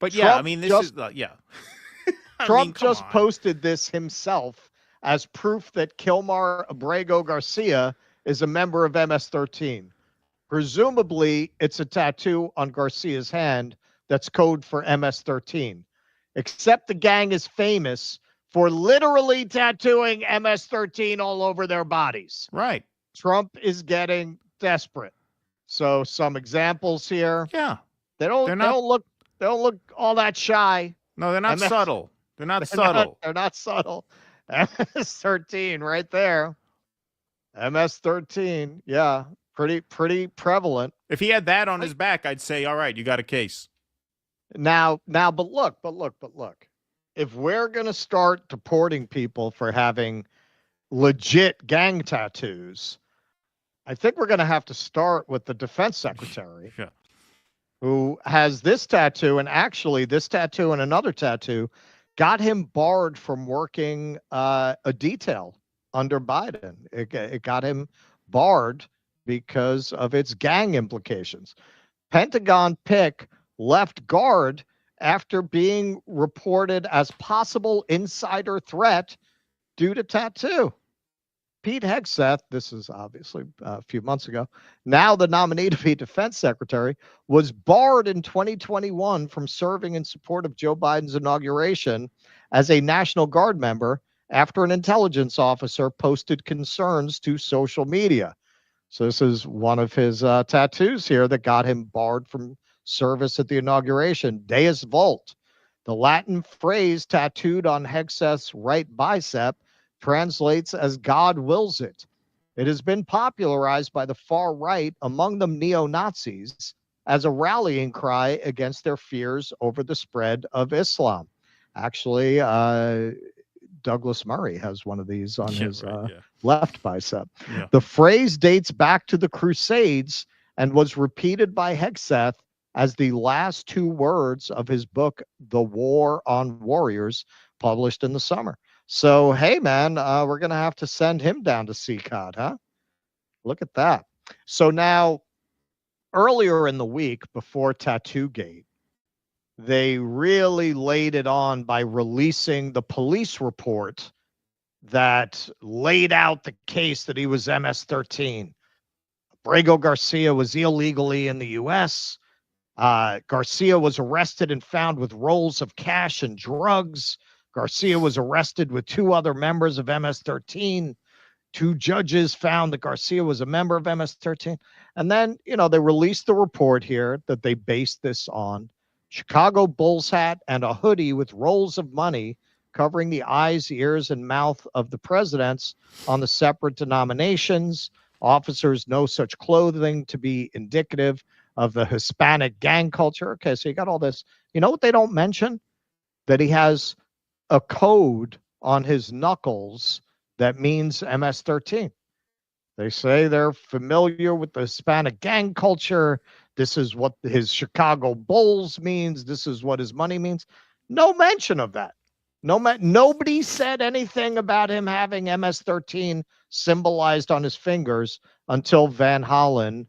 D: But
O: yeah, I mean, this is
D: Trump just posted this himself as proof that Kilmar Abrego Garcia is a member of MS-13. Presumably, it's a tattoo on Garcia's hand that's code for MS-13. Except the gang is famous for literally tattooing MS-13 all over their bodies.
O: Right.
D: Trump is getting desperate. So some examples here.
O: Yeah.
D: They don't look all that shy.
O: No, they're not subtle. They're not subtle.
D: They're not subtle. MS-13 right there. MS-13. Yeah. Pretty prevalent.
O: If he had that on his back, I'd say, all right, you got a case.
D: Now, but look. If we're going to start deporting people for having legit gang tattoos, I think we're going to have to start with the defense secretary, who has this tattoo, and actually this tattoo and another tattoo got him barred from working a detail under Biden. It got him barred because of its gang implications. Pentagon pick left guard after being reported as possible insider threat due to tattoo. Pete Hegseth, this is obviously a few months ago, now the nominee to be defense secretary, was barred in 2021 from serving in support of Joe Biden's inauguration as a National Guard member after an intelligence officer posted concerns to social media. So this is one of his tattoos here that got him barred from service at the inauguration. Deus Vult, the Latin phrase tattooed on Hegseth's right bicep, translates as God wills it. It has been popularized by the far right, among them neo-Nazis, as a rallying cry against their fears over the spread of Islam. Actually, Douglas Murray has one of these on his left bicep.
O: Yeah.
D: The phrase dates back to the Crusades and was repeated by Hegseth as the last two words of his book, The War on Warriors, published in the summer. So, hey, man, we're going to have to send him down to CCOT, huh? Look at that. So now, earlier in the week, before Tattoo Gate, they really laid it on by releasing the police report that laid out the case that he was MS-13. Abrego Garcia was illegally in the U.S. Garcia was arrested and found with rolls of cash and drugs. Garcia was arrested with two other members of MS-13. Two judges found that Garcia was a member of MS-13. And then, they released the report here that they based this on Chicago Bulls hat and a hoodie with rolls of money covering the eyes, ears, and mouth of the presidents on the separate denominations. Officers know such clothing to be indicative of the Hispanic gang culture. Okay, so you got all this. You know what they don't mention? That he has a code on his knuckles that means MS-13. They say they're familiar with the Hispanic gang culture. This is what his Chicago Bulls means. This is what his money means. No mention of that. Nobody said anything about him having MS-13 symbolized on his fingers until Van Hollen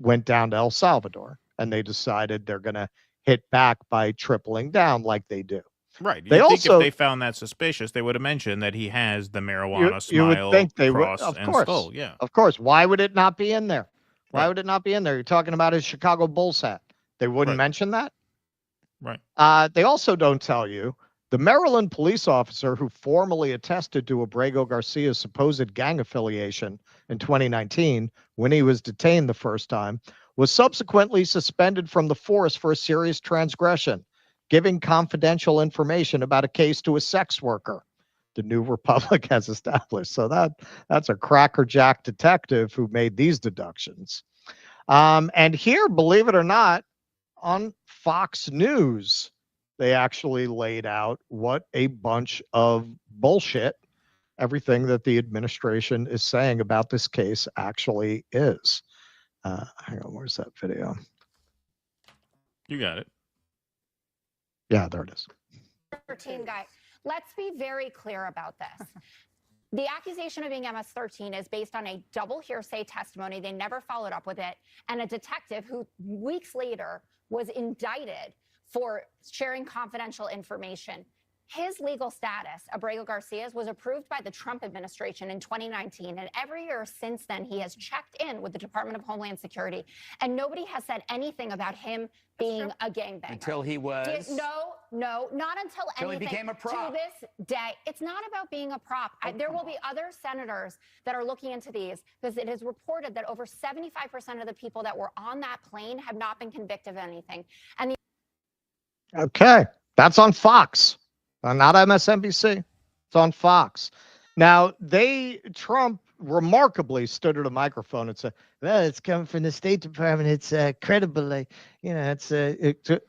D: went down to El Salvador, and they decided they're going to hit back by tripling down like they do.
O: Right.
D: They
O: think
D: also,
O: if they found that suspicious, they would have mentioned that he has the marijuana smile,
D: you would think they
O: cross,
D: would, of
O: and
D: course,
O: skull. Yeah.
D: Of course. Why would it not be in there? Why would it not be in there? You're talking about his Chicago Bulls hat. They wouldn't mention that?
O: Right.
D: They also don't tell you the Maryland police officer who formally attested to Abrego Garcia's supposed gang affiliation in 2019 when he was detained the first time was subsequently suspended from the force for a serious transgression, giving confidential information about a case to a sex worker, the New Republic has established. So that's a crackerjack detective who made these deductions. And here, believe it or not, on Fox News, they actually laid out what a bunch of bullshit everything that the administration is saying about this case actually is. Hang on, where's that video?
O: You got it.
D: Yeah, there it is.
M: 13 guy. Let's be very clear about this. The accusation of being MS-13 is based on a double hearsay testimony. They never followed up with it. And a detective who weeks later was indicted for sharing confidential information. His legal status, Abrego Garcia's, was approved by the Trump administration in 2019. And every year since then, he has checked in with the Department of Homeland Security. And nobody has said anything about him being a gangbanger.
N: Until he was?
M: No, not until anything.
N: He became a prop.
M: To this day. It's not about being a prop. There will be other senators that are looking into these because it is reported that over 75% of the people that were on that plane have not been convicted of anything. And
D: Okay, that's on Fox. Not MSNBC. It's on Fox. Now, Trump remarkably stood at a microphone and said, well, it's coming from the State Department. It's credible.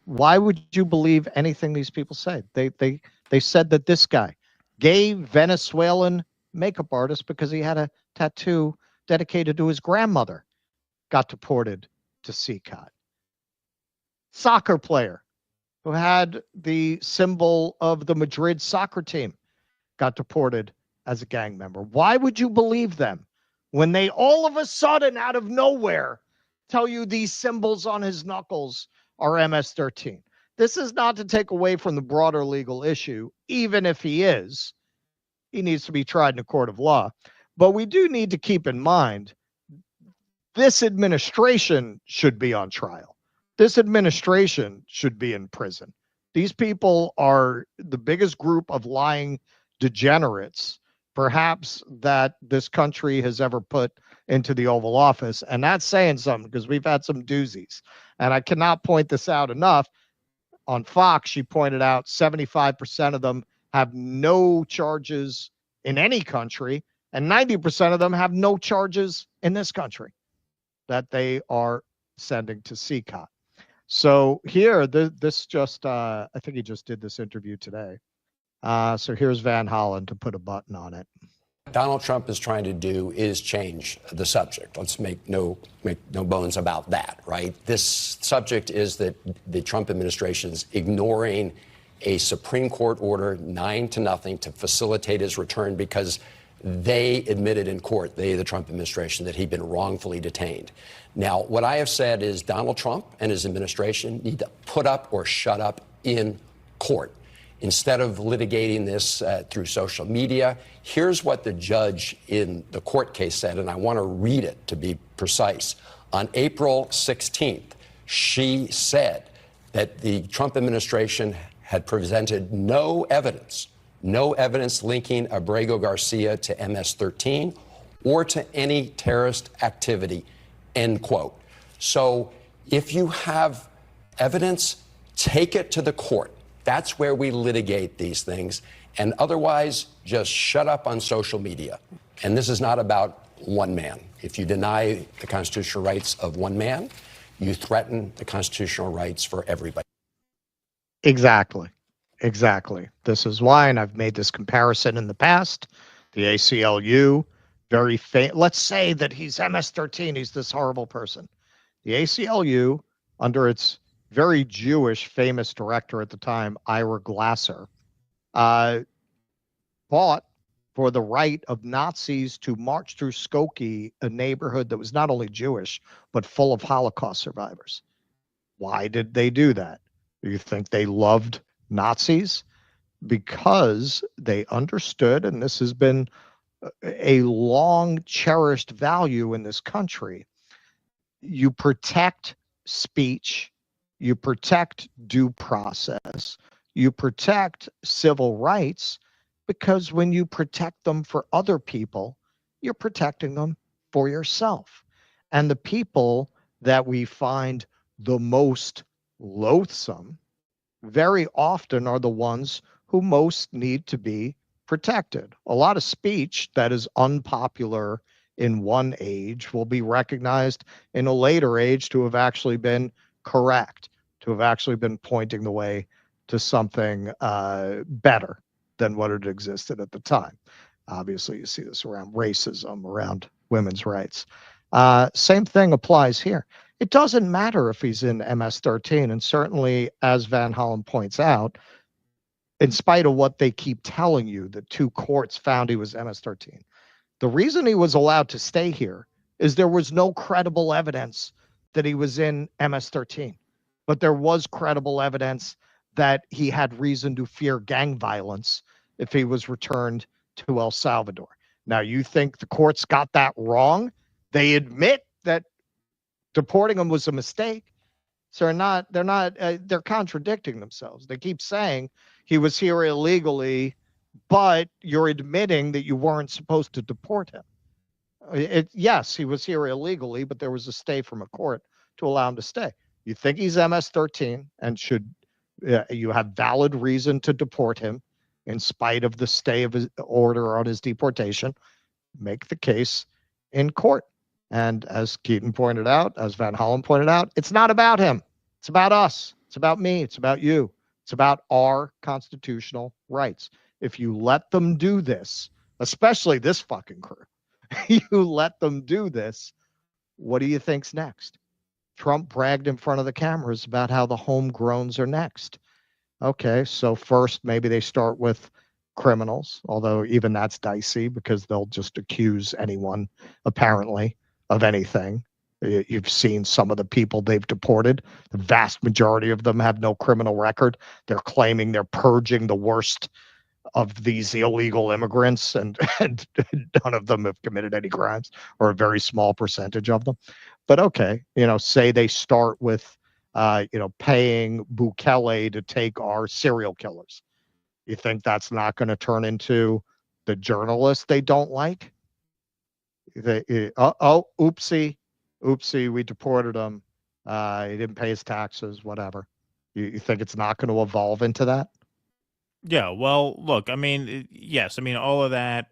D: Why would you believe anything these people say? They said that this guy, gay Venezuelan makeup artist, because he had a tattoo dedicated to his grandmother, got deported to CCOT. Soccer player who had the symbol of the Madrid soccer team got deported as a gang member. Why would you believe them when they all of a sudden, out of nowhere, tell you these symbols on his knuckles are MS-13. This is not to take away from the broader legal issue. Even if he is, he needs to be tried in a court of law. But we do need to keep in mind, this administration should be on trial. This administration should be in prison. These people are the biggest group of lying degenerates, perhaps, that this country has ever put into the Oval Office. And that's saying something, because we've had some doozies. And I cannot point this out enough. On Fox, she pointed out 75% of them have no charges in any country, and 90% of them have no charges in this country that they are sending to SCOTUS. So here, this just, I think he just did this interview today. So here's Van Hollen to put a button on it.
J: Donald Trump is trying to do is change the subject. Let's make no bones about that, right? This subject is that the Trump administration's ignoring a Supreme Court order 9-0 to facilitate his return because they admitted in court, the Trump administration, that he'd been wrongfully detained. Now, what I have said is Donald Trump and his administration need to put up or shut up in court. Instead of litigating this through social media, here's what the judge in the court case said, and I want to read it to be precise. On April 16th, she said that the Trump administration had presented no evidence linking Abrego Garcia to MS-13 or to any terrorist activity, end quote. So if you have evidence, take it to the court. That's where we litigate these things. And otherwise, just shut up on social media. And this is not about one man. If you deny the constitutional rights of one man, you threaten the constitutional rights for everybody.
D: Exactly. This is why, and I've made this comparison in the past, the ACLU, let's say that he's MS-13, he's this horrible person. The ACLU, under its very Jewish famous director at the time, Ira Glasser, fought for the right of Nazis to march through Skokie, a neighborhood that was not only Jewish, but full of Holocaust survivors. Why did they do that? Do you think they loved Nazis? Because they understood, and this has been a long cherished value in this country, you protect speech, you protect due process, you protect civil rights, because when you protect them for other people, you're protecting them for yourself. And the people that we find the most loathsome very often are the ones who most need to be protected. A lot of speech that is unpopular in one age will be recognized in a later age to have actually been correct, to have actually been pointing the way to something better than what had existed at the time. Obviously, you see this around racism, around women's rights. Same thing applies here. It doesn't matter if he's in MS-13, and certainly, as Van Hollen points out, in spite of what they keep telling you, the two courts found he was MS-13. The reason he was allowed to stay here is there was no credible evidence that he was in MS-13, but there was credible evidence that he had reason to fear gang violence if he was returned to El Salvador. Now, you think the courts got that wrong? They admit that deporting him was a mistake. So they're contradicting themselves. They keep saying he was here illegally, but you're admitting that you weren't supposed to deport him. Yes, he was here illegally, but there was a stay from a court to allow him to stay. You think he's MS-13 and you have valid reason to deport him in spite of the stay of his order on his deportation, make the case in court. And as Keaton pointed out, as Van Hollen pointed out, it's not about him. It's about us. It's about me. It's about you. It's about our constitutional rights. If you let them do this, especially this fucking crew, you let them do this, what do you think's next? Trump bragged in front of the cameras about how the homegrowns are next. Okay, so first maybe they start with criminals, although even that's dicey because they'll just accuse anyone, apparently, of anything. You've seen some of the people they've deported. The vast majority of them have no criminal record. They're claiming they're purging the worst of these illegal immigrants, and none of them have committed any crimes, or a very small percentage of them. But okay, say they start with, paying Bukele to take our serial killers. You think that's not going to turn into the journalists they don't like? Oopsie, we deported him. He didn't pay his taxes, whatever. You think it's not going to evolve into that?
O: Yeah, well, look, I mean, yes, I mean, all of that,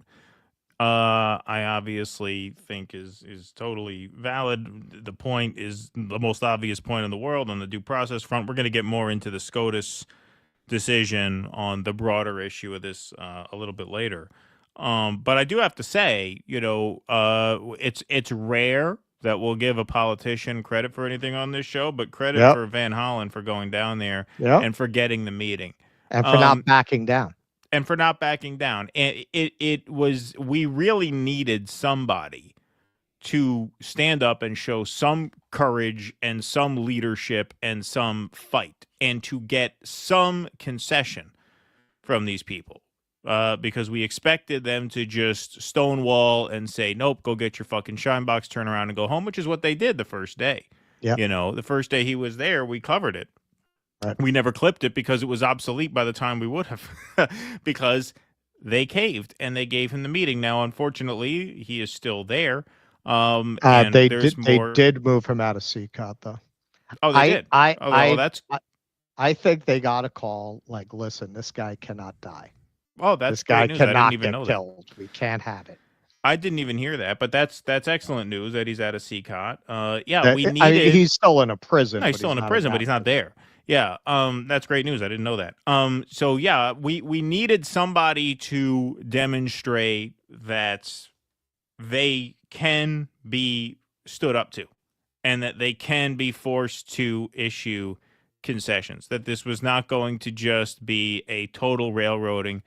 O: I obviously think is totally valid. The point is the most obvious point in the world on the due process front. We're going to get more into the SCOTUS decision on the broader issue of this a little bit later. But I do have to say, it's rare that we'll give a politician credit for anything on this show, but credit for Van Hollen for going down there and for getting the meeting.
D: And for not backing down.
O: And we really needed somebody to stand up and show some courage and some leadership and some fight and to get some concession from these people. Because we expected them to just stonewall and say, nope, go get your fucking shine box, turn around and go home, which is what they did the first day.
D: Yeah.
O: The first day he was there, we covered it.
D: Right.
O: We never clipped it because it was obsolete by the time we would have, because they caved and they gave him the meeting. Now, unfortunately, he is still there.
D: They did move him out of CCOT, though.
O: Oh, they did?
D: I think they got a call like, listen, this guy cannot die.
O: Oh, that's
D: this guy
O: great news. I
D: cannot
O: didn't even know
D: get killed. We can't have it.
O: I didn't even hear that, but that's excellent news that he's out of CCOT. We needed.
D: I mean, he's still in a prison.
O: No, he's still in a prison, but he's not there. Yeah, that's great news. I didn't know that. So yeah, we needed somebody to demonstrate that they can be stood up to, and that they can be forced to issue concessions. That this was not going to just be a total railroading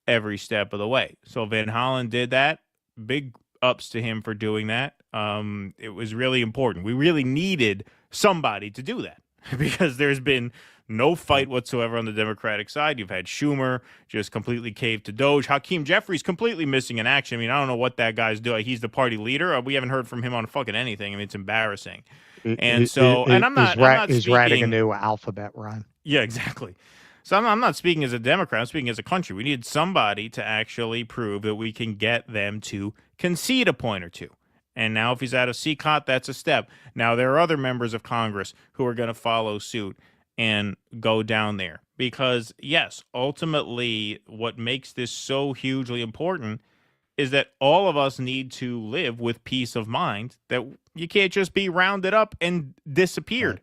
O: every step of the way. So Van Hollen did that. Big ups to him for doing that. It was really important. We really needed somebody to do that. Because there's been no fight whatsoever on the Democratic side. You've had Schumer just completely caved to DOGE. Hakeem Jeffries completely missing in action. I mean, I don't know what that guy's doing. He's the party leader. We haven't heard from him on fucking anything. I mean, it's embarrassing. He's
D: writing a new alphabet, Ryan.
O: Yeah, exactly. So I'm not speaking as a Democrat. I'm speaking as a country. We need somebody to actually prove that we can get them to concede a point or two. And now if he's out of CCOT, that's a step. Now, there are other members of Congress who are going to follow suit and go down there. Because, yes, ultimately, what makes this so hugely important is that all of us need to live with peace of mind, that you can't just be rounded up and disappeared.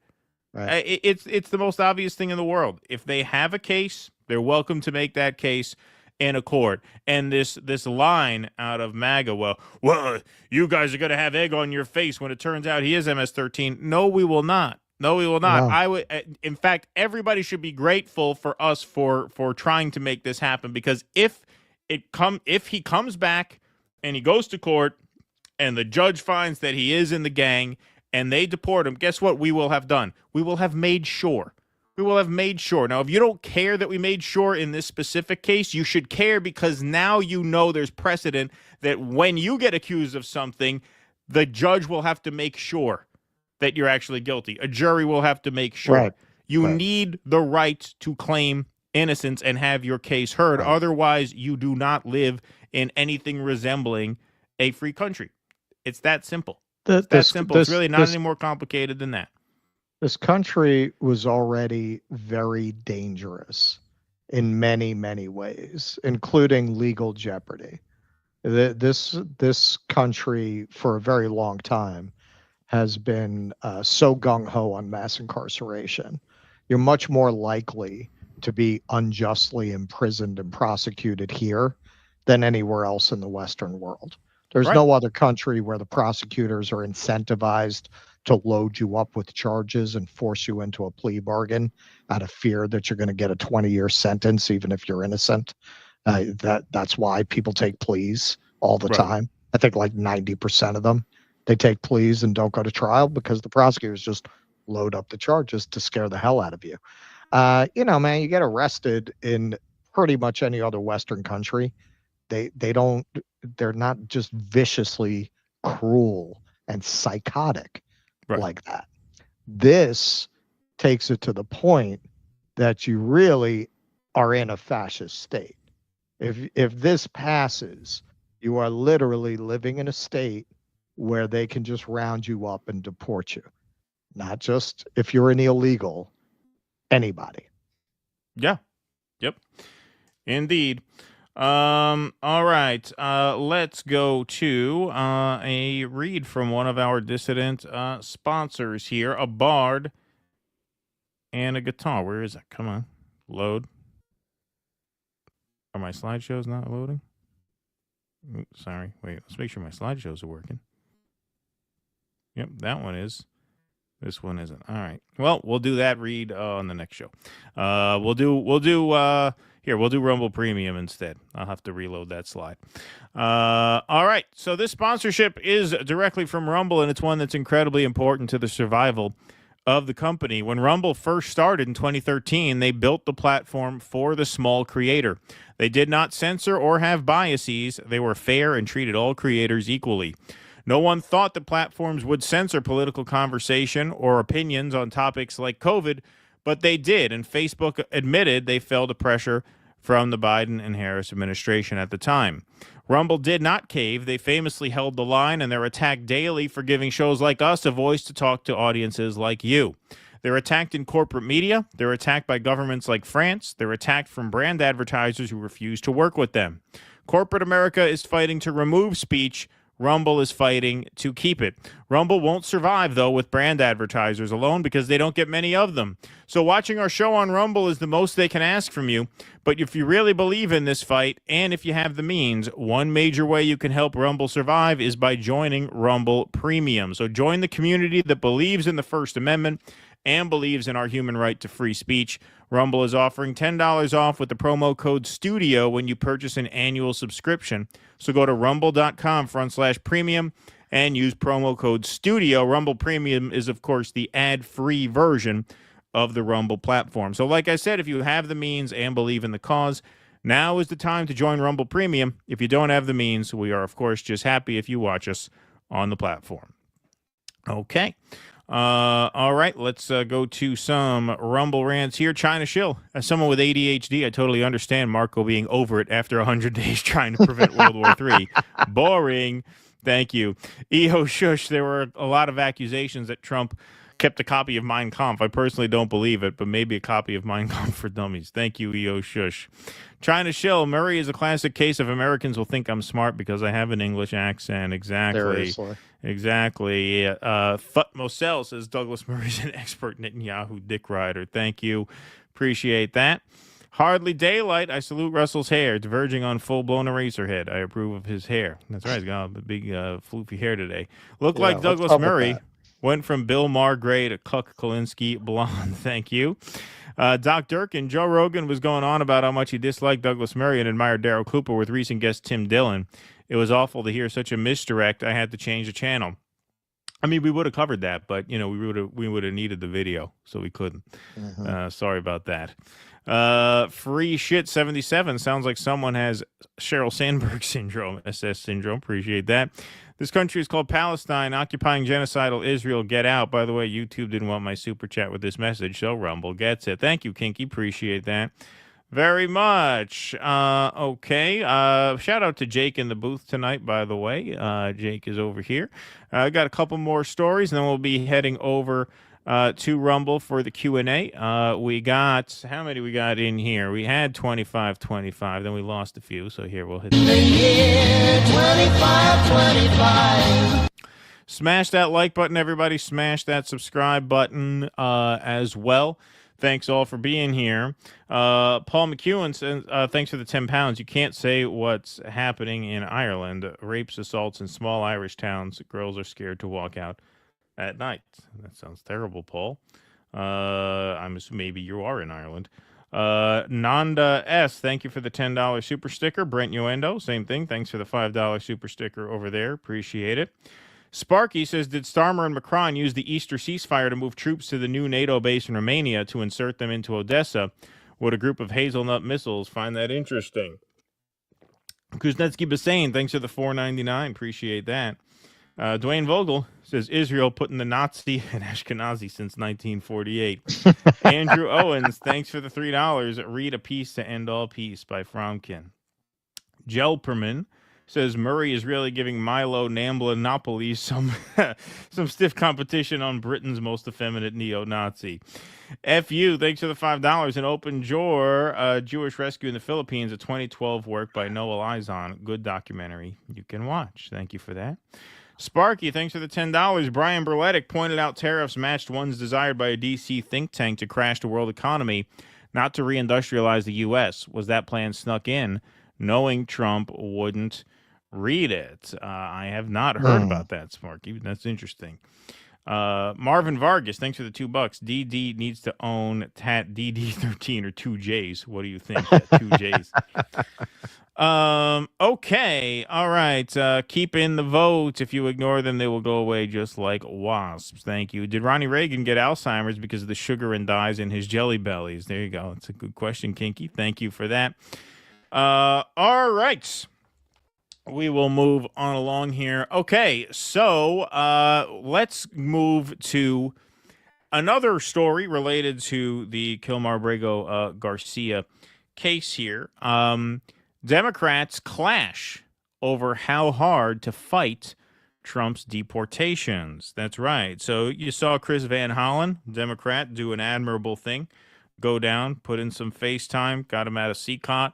D: Right.
O: It's the most obvious thing in the world. If they have a case, they're welcome to make that case in a court. And this line out of MAGA, well, you guys are going to have egg on your face when it turns out he is MS-13. No, we will not. No, we will not.
D: No.
O: In fact, everybody should be grateful for us for trying to make this happen, because if he comes back and he goes to court and the judge finds that he is in the gang and they deport him, guess what we will have done? We will have made sure. We will have made sure. Now, if you don't care that we made sure in this specific case, you should care, because now you know there's precedent that when you get accused of something, the judge will have to make sure that you're actually guilty. A jury will have to make sure.
D: Right.
O: You need the right to claim innocence and have your case heard.
D: Right.
O: Otherwise, you do not live in anything resembling a free country. It's that simple. It's that simple. It's really not any more complicated than that.
D: This country was already very dangerous in many, many ways, including legal jeopardy. This country, for a very long time, has been so gung-ho on mass incarceration. You're much more likely to be unjustly imprisoned and prosecuted here than anywhere else in the Western world. There's no other country where the prosecutors are incentivized to load you up with charges and force you into a plea bargain out of fear that you're going to get a 20-year sentence, even if you're innocent. That's why people take pleas all the
O: Right.
D: time. I think like 90% of them, they take pleas and don't go to trial because the prosecutors just load up the charges to scare the hell out of you. Man, you get arrested in pretty much any other Western country. They're not just viciously cruel and psychotic like that. This takes it to the point that you really are in a fascist state. If this passes, you are literally living in a state where they can just round you up and deport you. Not just if you're an illegal, anybody.
O: Yeah. Yep. Indeed. All right. Let's go to a read from one of our dissident sponsors here, a bard and a guitar. Where is it? Come on. Load. Are my slideshows not loading? Oops, sorry. Wait, let's make sure my slideshows are working. Yep, that one is. This one isn't. All right. Well, we'll do that read on the next show. We'll do Rumble Premium instead. I'll have to reload that slide. All right. So this sponsorship is directly from Rumble, and it's one that's incredibly important to the survival of the company. When Rumble first started in 2013, they built the platform for the small creator. They did not censor or have biases. They were fair and treated all creators equally. No one thought the platforms would censor political conversation or opinions on topics like COVID, but they did, and Facebook admitted they fell to pressure from the Biden and Harris administration at the time. Rumble did not cave. They famously held the line, and they're attacked daily for giving shows like us a voice to talk to audiences like you. They're attacked in corporate media. They're attacked by governments like France. They're attacked from brand advertisers who refuse to work with them. Corporate America is fighting to remove speech. Rumble is fighting to keep it. Rumble won't survive, though, with brand advertisers alone because they don't get many of them. So watching our show on Rumble is the most they can ask from you. But if you really believe in this fight, and if you have the means, one major way you can help Rumble survive is by joining Rumble Premium. So join the community that believes in the First Amendment and believes in our human right to free speech. Rumble is offering $10 off with the promo code STUDIO when you purchase an annual subscription. So go to rumble.com/premium and use promo code STUDIO. Rumble Premium is, of course, the ad-free version of the Rumble platform. So like I said, if you have the means and believe in the cause, now is the time to join Rumble Premium. If you don't have the means, we are, of course, just happy if you watch us on the platform. Okay. All right, let's go to some Rumble rants here. China Shill, as someone with ADHD, I totally understand Marco being over it after 100 days trying to prevent World War III. Boring. Thank you. EO Shush, there were a lot of accusations that Trump kept a copy of Mein Kampf. I personally don't believe it, but maybe a copy of Mein Kampf for Dummies. Thank you, EO Shush. China Shill, Murray is a classic case of Americans will think I'm smart because I have an English accent. Exactly.
D: Seriously.
O: Exactly. Fut Mosel says Douglas Murray's an expert Netanyahu dick rider. Thank you. Appreciate that. Hardly Daylight, I salute Russell's hair, diverging on full-blown Eraserhead. I approve of his hair. That's right, he's got a big floofy hair today. Look like Douglas Murray went from Bill Maher gray to Cuck Kolinsky blonde. Thank you. Doc Durkin, Joe Rogan was going on about how much he disliked Douglas Murray and admired Daryl Cooper with recent guest Tim Dillon. It was awful to hear such a misdirect. I had to change the channel. I mean, we would have covered that, but we would have needed the video, so we couldn't. Sorry about that. Free shit 77 sounds like someone has Sheryl Sandberg syndrome, SS syndrome. Appreciate that. This country is called Palestine, occupying genocidal Israel. Get out. By the way, YouTube didn't want my super chat with this message, so Rumble gets it. Thank you, Kinky. Appreciate that very much. Okay. Shout out to Jake in the booth tonight, by the way. Jake is over here. I got a couple more stories, and then we'll be heading over to Rumble for the Q&A. We got, how many we got in here? We had 25, then we lost a few, so here we'll hit the year 25. Smash that like button, everybody. Smash that subscribe button as well. Thanks all for being here. Paul McEwen says, thanks for the 10 pounds. You can't say what's happening in Ireland. Rapes, assaults in small Irish towns. Girls are scared to walk out at night. That sounds terrible, Paul. I'm assuming maybe you are in Ireland. Nanda S, thank you for the $10 super sticker. Brent Uendo, same thing. Thanks for the $5 super sticker over there. Appreciate it. Sparky says, did Starmer and Macron use the Easter ceasefire to move troops to the new NATO base in Romania to insert them into Odessa? Would a group of hazelnut missiles find that interesting? Kuznetsky Bassane, thanks for the $4.99. Appreciate that. Dwayne Vogel says, Israel putting the Nazi and Ashkenazi since 1948. Andrew Owens, thanks for the $3. Read A Peace to End All Peace by Fromkin. Gelperman says, Murray is really giving Milo Nambla-Napoli some stiff competition on Britain's most effeminate neo-Nazi. FU, thanks for the $5. An Open Door, Jewish Rescue in the Philippines, a 2012 work by Noel Izon. Good documentary you can watch. Thank you for that. Sparky, thanks for the $10. Brian Berletic pointed out tariffs matched ones desired by a DC think tank to crash the world economy, not to reindustrialize the U.S. Was that plan snuck in, knowing Trump wouldn't read it? I have not heard about that, Sparky. That's interesting. Marvin Vargas, thanks for the $2. DD needs to own TAT DD13 or 2Js. What do you think? 2Js. Okay. All right. Keep in the votes. If you ignore them, they will go away just like wasps. Thank you. Did Ronnie Reagan get Alzheimer's because of the sugar and dyes in his jelly bellies? There you go. That's a good question, Kinky. Thank you for that. All right. We will move on along here. Okay. So, let's move to another story related to the Kilmar-Brego Garcia case here. Democrats clash over how hard to fight Trump's deportations. That's right. So you saw Chris Van Hollen, Democrat, do an admirable thing. Go down, put in some FaceTime, got him out of CCOT.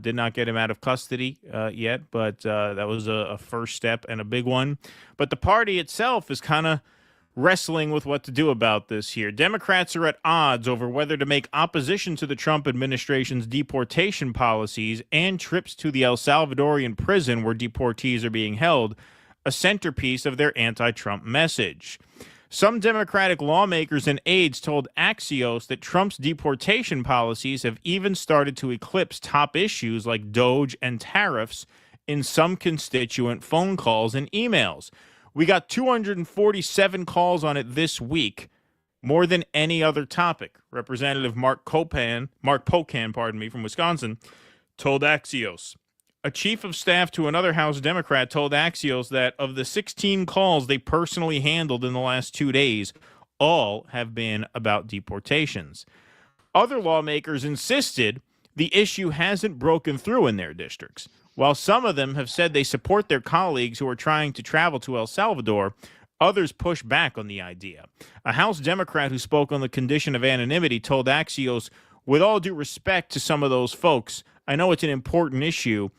O: Did not get him out of custody yet, but that was a first step and a big one. But the party itself is kind of wrestling with what to do about this here. Democrats are at odds over whether to make opposition to the Trump administration's deportation policies and trips to the El Salvadorian prison where deportees are being held a centerpiece of their anti-Trump message. Some Democratic lawmakers and aides told Axios that Trump's deportation policies have even started to eclipse top issues like DOGE and tariffs in some constituent phone calls and emails. We got 247 calls on it this week, more than any other topic. Representative Mark Pocan, from Wisconsin, told Axios. A chief of staff to another House Democrat told Axios that of the 16 calls they personally handled in the last 2 days, all have been about deportations. Other lawmakers insisted the issue hasn't broken through in their districts. While some of them have said they support their colleagues who are trying to travel to El Salvador, others push back on the idea. A House Democrat who spoke on the condition of anonymity told Axios, with all due respect to some of those folks, I know it's an important issue,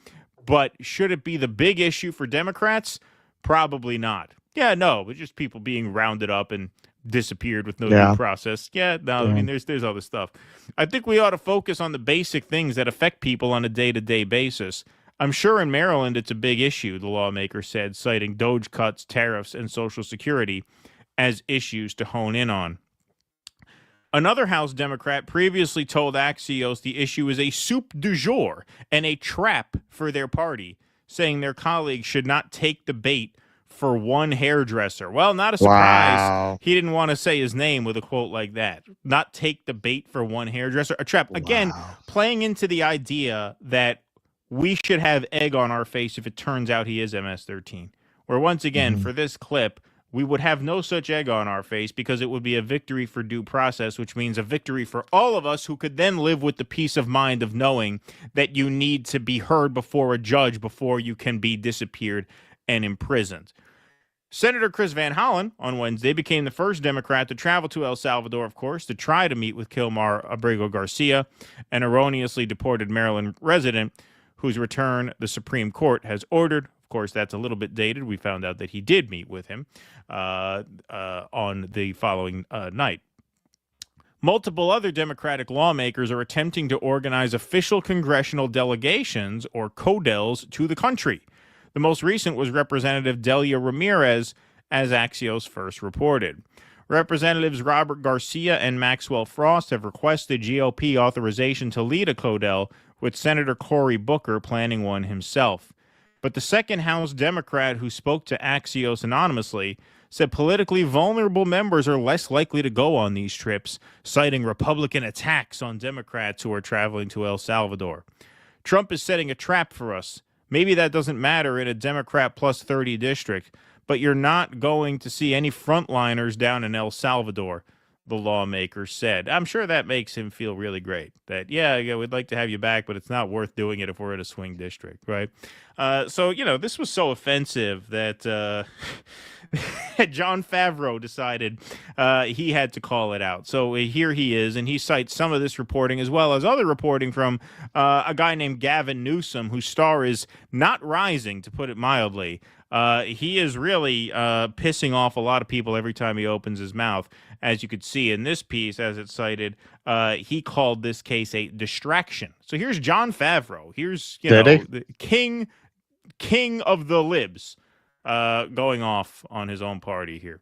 O: but should it be the big issue for Democrats? Probably not. Yeah, no, but just people being rounded up and disappeared with no due process. Yeah, no, I mean, there's other stuff. I think we ought to focus on the basic things that affect people on a day-to-day basis. I'm sure in Maryland it's a big issue, the lawmaker said, citing DOGE cuts, tariffs, and Social Security as issues to hone in on. Another House Democrat previously told Axios the issue is a soup du jour and a trap for their party, saying their colleagues should not take the bait for one hairdresser. Well, not a surprise. Wow. He didn't want to say his name with a quote like that. Not take the bait for one hairdresser. A trap. Again, playing into the idea that we should have egg on our face if it turns out he is MS-13. Where once again, for this clip, we would have no such egg on our face because it would be a victory for due process, which means a victory for all of us who could then live with the peace of mind of knowing that you need to be heard before a judge before you can be disappeared and imprisoned. Senator Chris Van Hollen on Wednesday became the first Democrat to travel to El Salvador, of course, to try to meet with Kilmar-Brego Garcia, an erroneously deported Maryland resident whose return the Supreme Court has ordered. Of course, that's a little bit dated. We found out that he did meet with him on the following night. Multiple other Democratic lawmakers are attempting to organize official congressional delegations, or CODELs, to the country. The most recent was Representative Delia Ramirez, as Axios first reported. Representatives Robert Garcia and Maxwell Frost have requested GOP authorization to lead a CODEL, with Senator Cory Booker planning one himself. But the second House Democrat who spoke to Axios anonymously said politically vulnerable members are less likely to go on these trips, citing Republican attacks on Democrats who are traveling to El Salvador. Trump is setting a trap for us. Maybe that doesn't matter in a Democrat plus 30 district, but you're not going to see any frontliners down in El Salvador, the lawmaker said. I'm sure that makes him feel really great. That, yeah, we'd like to have you back, but it's not worth doing it if we're in a swing district, right? So, this was so offensive that Jon Favreau decided he had to call it out. So here he is, and he cites some of this reporting as well as other reporting from a guy named Gavin Newsom, whose star is not rising, to put it mildly. He is really pissing off a lot of people every time he opens his mouth. As you could see in this piece, as it's cited, he called this case a distraction. So here's Jon Favreau. Here's the king of the libs going off on his own party here.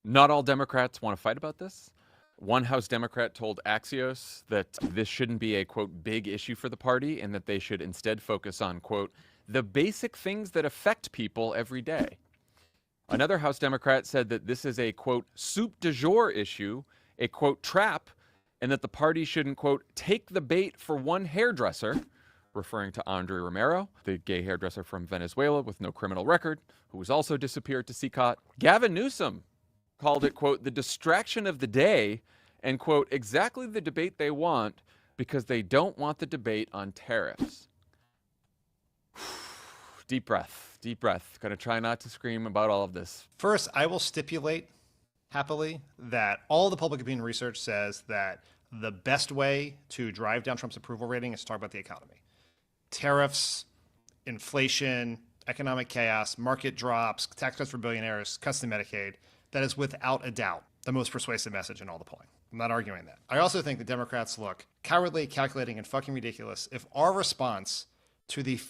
N: Not all Democrats want to fight about this. One House Democrat told Axios that this shouldn't be a, quote, big issue for the party and that they should instead focus on, quote, the basic things that affect people every day. Another House Democrat said that this is a, quote, soup du jour issue, a, quote, trap, and that the party shouldn't, quote, take the bait for one hairdresser, referring to Andre Romero, the gay hairdresser from Venezuela with no criminal record, who was also disappeared to CCOT. Gavin Newsom called it, quote, the distraction of the day, and, quote, exactly the debate they want because they don't want the debate on tariffs. Deep breath, deep breath. Gonna try not to scream about all of this.
Q: First, I will stipulate happily that all the public opinion research says that the best way to drive down Trump's approval rating is to talk about the economy. Tariffs, inflation, economic chaos, market drops, tax cuts for billionaires, cuts to Medicaid. That is without a doubt the most persuasive message in all the polling. I'm not arguing that. I also think the Democrats look cowardly, calculating, and fucking ridiculous if our response to the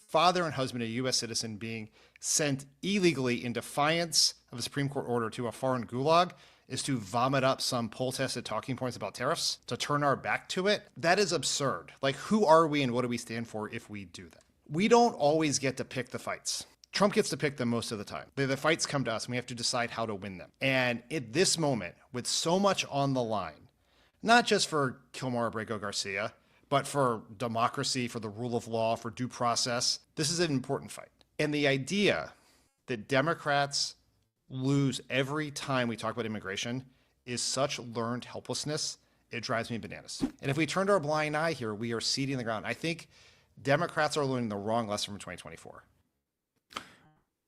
Q: father and husband of a U.S. citizen being sent illegally in defiance of a Supreme Court order to a foreign gulag is to vomit up some poll-tested talking points about tariffs, to turn our back to it. That is absurd. Like, who are we and what do we stand for if we do that? We don't always get to pick the fights. Trump gets to pick them most of the time. The fights come to us and we have to decide how to win them. And at this moment, with so much on the line, not just for Kilmar Abrego Garcia, but for democracy, for the rule of law, for due process, this is an important fight. And the idea that Democrats lose every time we talk about immigration is such learned helplessness, it drives me bananas. And if we turned our blind eye here, we are ceding the ground. I think Democrats are learning the wrong lesson from 2024.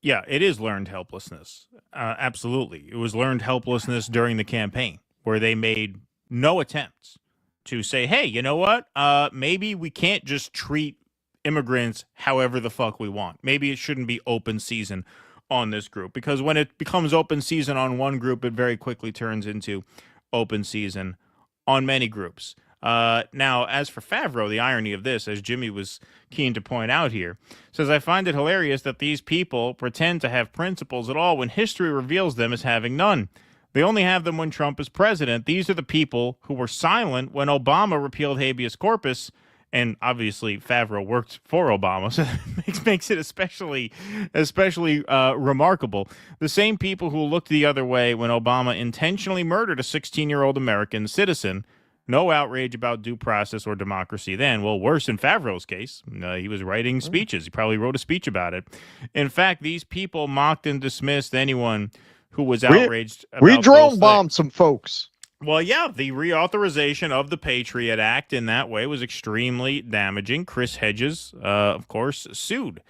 O: Yeah, it is learned helplessness. Absolutely. It was learned helplessness during the campaign where they made no attempts to say, hey, you know what? Maybe we can't just treat immigrants however the fuck we want. Maybe it shouldn't be open season on this group, because when it becomes open season on one group, it very quickly turns into open season on many groups. Now, as for Favreau, the irony of this, as Jimmy was keen to point out here, says, I find it hilarious that these people pretend to have principles at all when history reveals them as having none. They only have them when Trump is president. These are the people who were silent when Obama repealed habeas corpus. And obviously, Favreau worked for Obama, so it makes it especially remarkable. The same people who looked the other way when Obama intentionally murdered a 16-year-old American citizen. No outrage about due process or democracy then. Well, worse in Favreau's case. He was writing speeches. He probably wrote a speech about it. In fact, these people mocked and dismissed anyone who was outraged about
D: we drone
O: those
D: bombed
O: things.
D: some folks.
O: Well, yeah, the reauthorization of the Patriot Act in that way was extremely damaging. Chris Hedges, of course, sued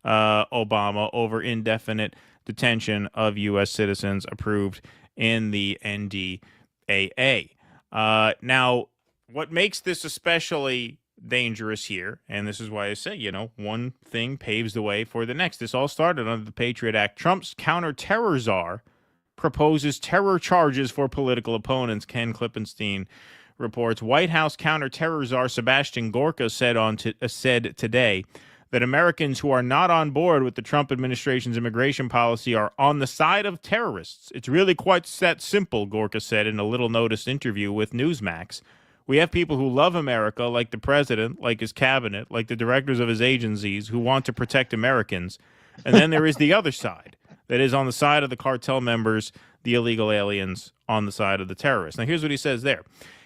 O: Obama over indefinite detention of U.S. citizens approved in the NDAA. Now, what makes this especially dangerous here, and this is why I say, one thing paves the way for the next. This all started under the Patriot Act. Trump's counter-terror czar proposes terror charges for political opponents. Ken Klippenstein reports. White House counter-terror czar Sebastian Gorka said today that Americans who are not on board with the Trump administration's immigration policy are on the side of terrorists. It's really quite that simple, Gorka said in a little noticed interview with Newsmax. We have people who love America, like the president, like his cabinet, like the directors of his agencies, who want to protect Americans. And then there is the other side, that is on the side of the cartel members, the illegal aliens, on the side of the terrorists. Now, here's what he says there.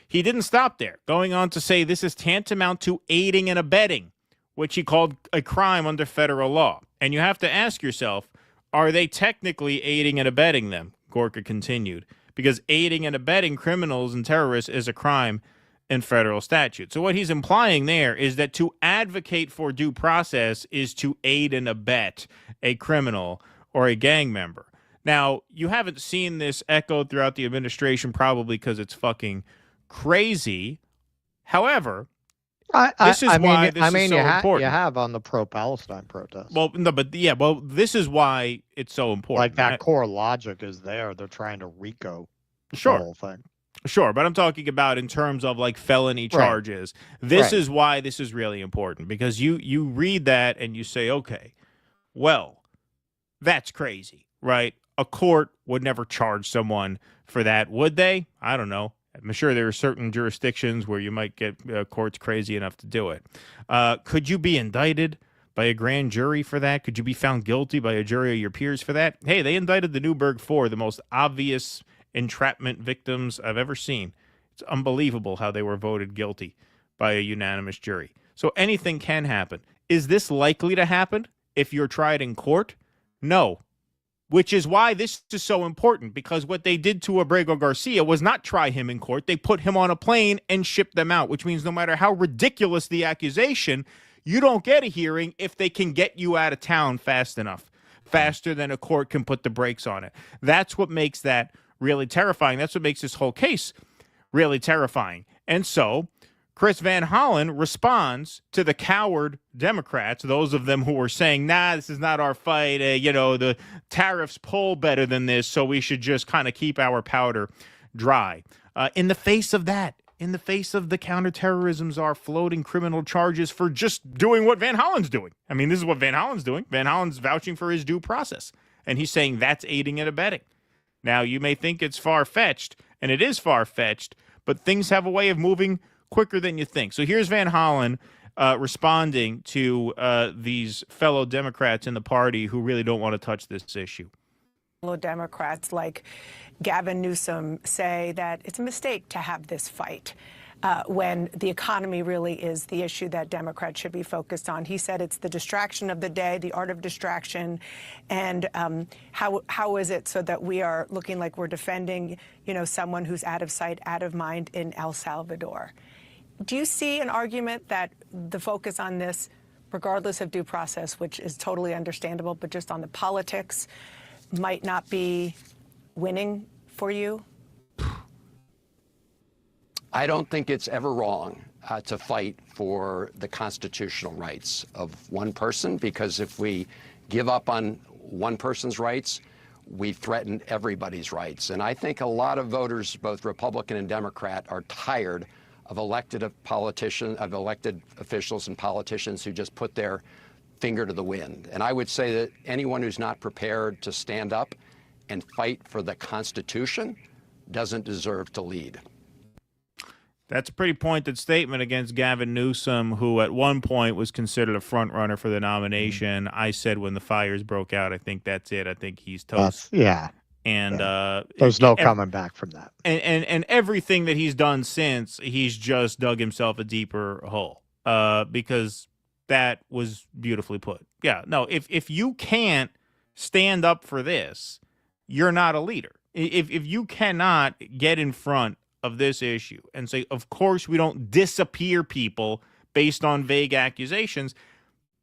O: He didn't stop there, going on to say this is tantamount to aiding and abetting, which he called a crime under federal law. And you have to ask yourself, are they technically aiding and abetting them? Gorka continued, because aiding and abetting criminals and terrorists is a crime in federal statute. So what he's implying there is that to advocate for due process is to aid and abet a criminal or a gang member. Now, you haven't seen this echoed throughout the administration, probably because it's fucking crazy. However, this is why this is so important.
D: You have on the pro-Palestine protests.
O: Well, no, but yeah, well, this is why it's so important.
D: Like that core logic is there. They're trying to RICO the whole thing.
O: Sure, but I'm talking about in terms of like felony charges. This is why this is really important, because you read that and you say, okay, well, that's crazy, right? A court would never charge someone for that, would they? I don't know. I'm sure there are certain jurisdictions where you might get courts crazy enough to do it. Could you be indicted by a grand jury for that? Could you be found guilty by a jury of your peers for that? Hey, they indicted the Newburgh Four, the most obvious entrapment victims I've ever seen. It's unbelievable how they were voted guilty by a unanimous jury. So anything can happen. Is this likely to happen if you're tried in court? No. Which is why this is so important, because what they did to Abrego Garcia was not try him in court. They put him on a plane and shipped them out, which means no matter how ridiculous the accusation, you don't get a hearing if they can get you out of town fast enough, faster than a court can put the brakes on it. That's what makes that really terrifying. That's what makes this whole case really terrifying. And so Chris Van Hollen responds to the coward Democrats, those of them who were saying, nah, this is not our fight. The tariffs poll better than this, so we should just kind of keep our powder dry. In the face of that, in the face of the counterterrorisms are floating criminal charges for just doing what Van Hollen's doing. I mean, this is what Van Hollen's doing. Van Hollen's vouching for his due process, and he's saying that's aiding and abetting. Now, you may think it's far-fetched, and it is far-fetched, but things have a way of moving quicker than you think. So here's Van Hollen responding to these fellow Democrats in the party who really don't want to touch this issue.
A: Fellow Democrats like Gavin Newsom say that it's a mistake to have this fight when the economy really is the issue that Democrats should be focused on. He said it's the distraction of the day, the art of distraction, and how is it so that we are looking like we're defending, someone who's out of sight, out of mind in El Salvador. Do you see an argument that the focus on this, regardless of due process, which is totally understandable, but just on the politics, might not be winning for you?
J: I don't think it's ever wrong to fight for the constitutional rights of one person, because if we give up on one person's rights, we threaten everybody's rights. And I think a lot of voters, both Republican and Democrat, are tired of elected officials and politicians who just put their finger to the wind. And I would say that anyone who's not prepared to stand up and fight for the Constitution doesn't deserve to lead.
O: That's a pretty pointed statement against Gavin Newsom, who at one point was considered a front runner for the nomination. I said when the fires broke out, I think that's it. I think he's toast. And
D: there's no coming back from that.
O: And everything that he's done since, he's just dug himself a deeper hole because that was beautifully put. Yeah, no, if you can't stand up for this, you're not a leader. If you cannot get in front of this issue and say, of course, we don't disappear people based on vague accusations,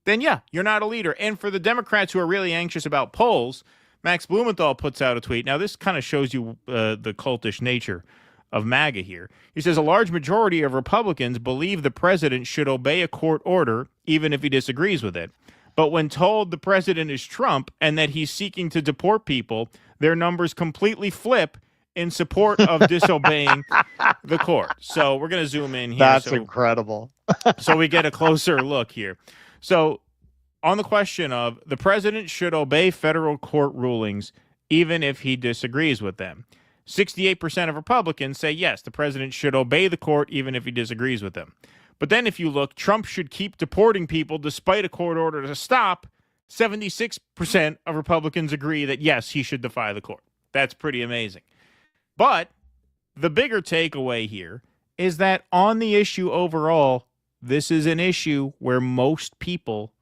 O: then yeah, you're not a leader. And for the Democrats who are really anxious about polls, Max Blumenthal puts out a tweet. Now, this kind of shows you the cultish nature of MAGA here. He says, a large majority of Republicans believe the president should obey a court order, even if he disagrees with it. But when told the president is Trump and that he's seeking to deport people, their numbers completely flip in support of disobeying the court. So we're going to zoom in here.
D: That's incredible.
O: So we get a closer look here. So on the question of the president should obey federal court rulings even if he disagrees with them. 68% of Republicans say yes, the president should obey the court even if he disagrees with them. But then if you look, Trump should keep deporting people despite a court order to stop. 76% of Republicans agree that yes, he should defy the court. That's pretty amazing. But the bigger takeaway here is that on the issue overall, this is an issue where most people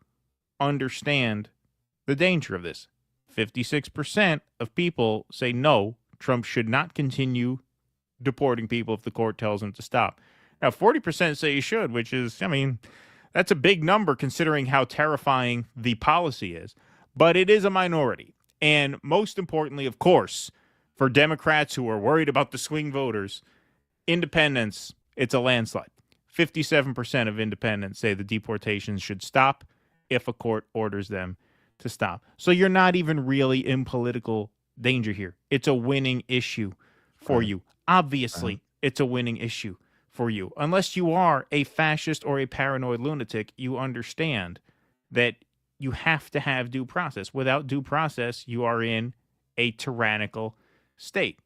O: understand the danger of this. 56% of people say no, Trump should not continue deporting people if the court tells him to stop. Now, 40% say he should, which is, I mean, that's a big number considering how terrifying the policy is. But it is a minority. And most importantly, of course, for Democrats who are worried about the swing voters, independents, it's a landslide. 57% of independents say the deportations should stop if a court orders them to stop. So you're not even really in political danger here. It's a winning issue for you. Obviously, it's a winning issue for you. Unless you are a fascist or a paranoid lunatic, you understand that you have to have due process. Without due process, you are in a tyrannical state.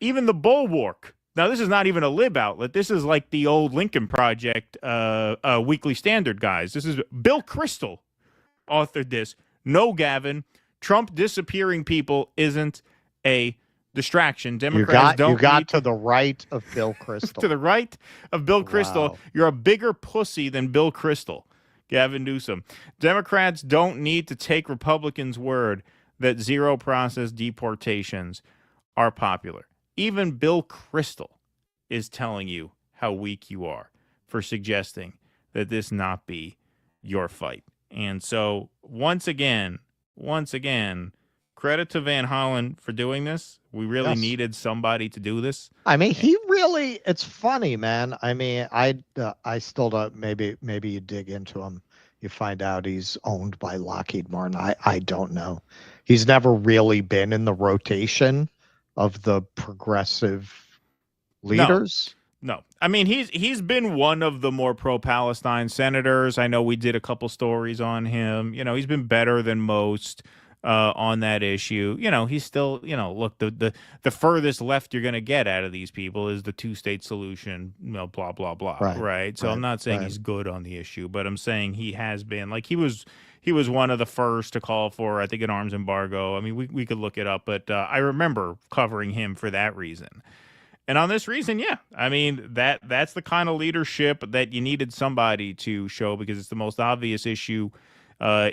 O: Even the Bulwark. Now, this is not even a lib outlet. This is like the old Lincoln Project Weekly Standard guys. This is Bill Kristol authored this. No, Gavin, Trump disappearing people isn't a distraction. Democrats
D: you got to the right of Bill Kristol.
O: To the right of Bill Kristol. Wow. You're a bigger pussy than Bill Kristol, Gavin Newsom. Democrats don't need to take Republicans' word that zero process deportations are popular. Even Bill Kristol is telling you how weak you are for suggesting that this not be your fight. And so once again, credit to Van Hollen for doing this. We really needed somebody to do this.
D: I mean, it's funny, man. I mean, I still don't, maybe you dig into him. You find out he's owned by Lockheed Martin. I don't know. He's never really been in the rotation of the progressive leaders.
O: No. I mean, he's been one of the more pro-Palestine senators. I know we did a couple stories on him. You know, he's been better than most on that issue. You know, he's still, you know, look, the furthest left you're going to get out of these people is the two-state solution, you know, blah, blah, blah, right? So I'm not saying he's good on the issue, but I'm saying he has been. Like, he was one of the first to call for, I think, an arms embargo. I mean, we could look it up, but I remember covering him for that reason. And on this reason, yeah, I mean, that's the kind of leadership that you needed somebody to show because it's the most obvious issue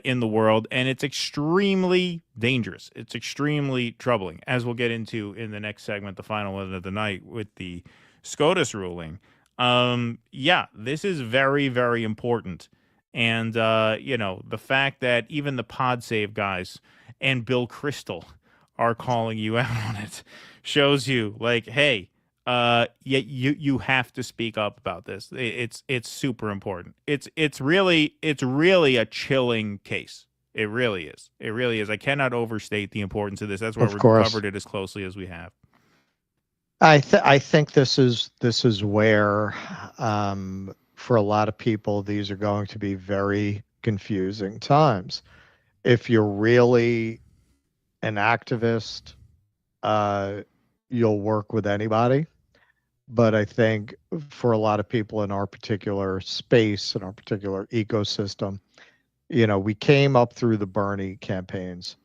O: in the world, and it's extremely dangerous. It's extremely troubling, as we'll get into in the next segment, the final one of the night with the SCOTUS ruling. Yeah, this is very, very important. And, you know, the fact that even the PodSave guys and Bill Kristol are calling you out on it shows you, like, hey, you have to speak up about this. It's super important. It's really a chilling case. It really is. It really is. I cannot overstate the importance of this. That's why we've covered it as closely as we have.
D: I think this is where for a lot of people these are going to be very confusing times. If you're really an activist, you'll work with anybody. But I think for a lot of people in our particular space, in our particular ecosystem, you know, we came up through the Bernie campaigns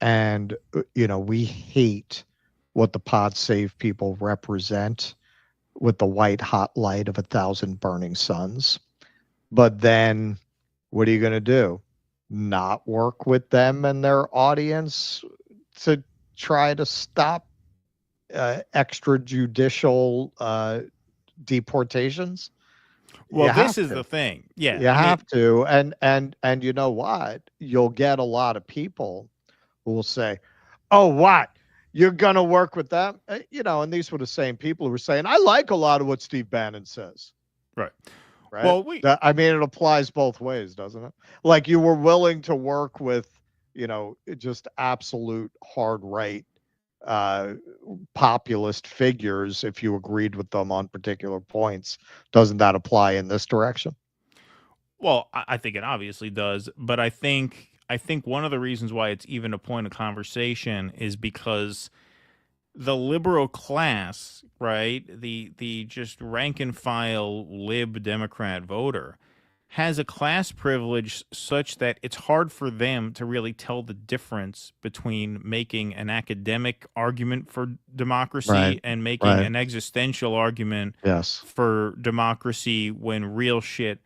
D: and, you know, we hate what the pod save people represent with the white hot light of 1,000 burning suns. But then what are you going to do? Not work with them and their audience to try to stop extrajudicial deportations?
O: Well, this is the thing. Yeah,
D: you have to. And you know what? You'll get a lot of people who will say, "Oh, what? You're going to work with them?" You know, and these were the same people who were saying, "I like a lot of what Steve Bannon says."
O: Right.
D: Well, I mean, it applies both ways, doesn't it? Like, you were willing to work with, you know, just absolute hard right populist figures if you agreed with them on particular points. Doesn't that apply in this direction?
O: Well, I think it obviously does, but I think one of the reasons why it's even a point of conversation is because the liberal class, right, the just rank and file lib Democrat voter, has a class privilege such that it's hard for them to really tell the difference between making an academic argument for democracy and making an existential argument for democracy when real shit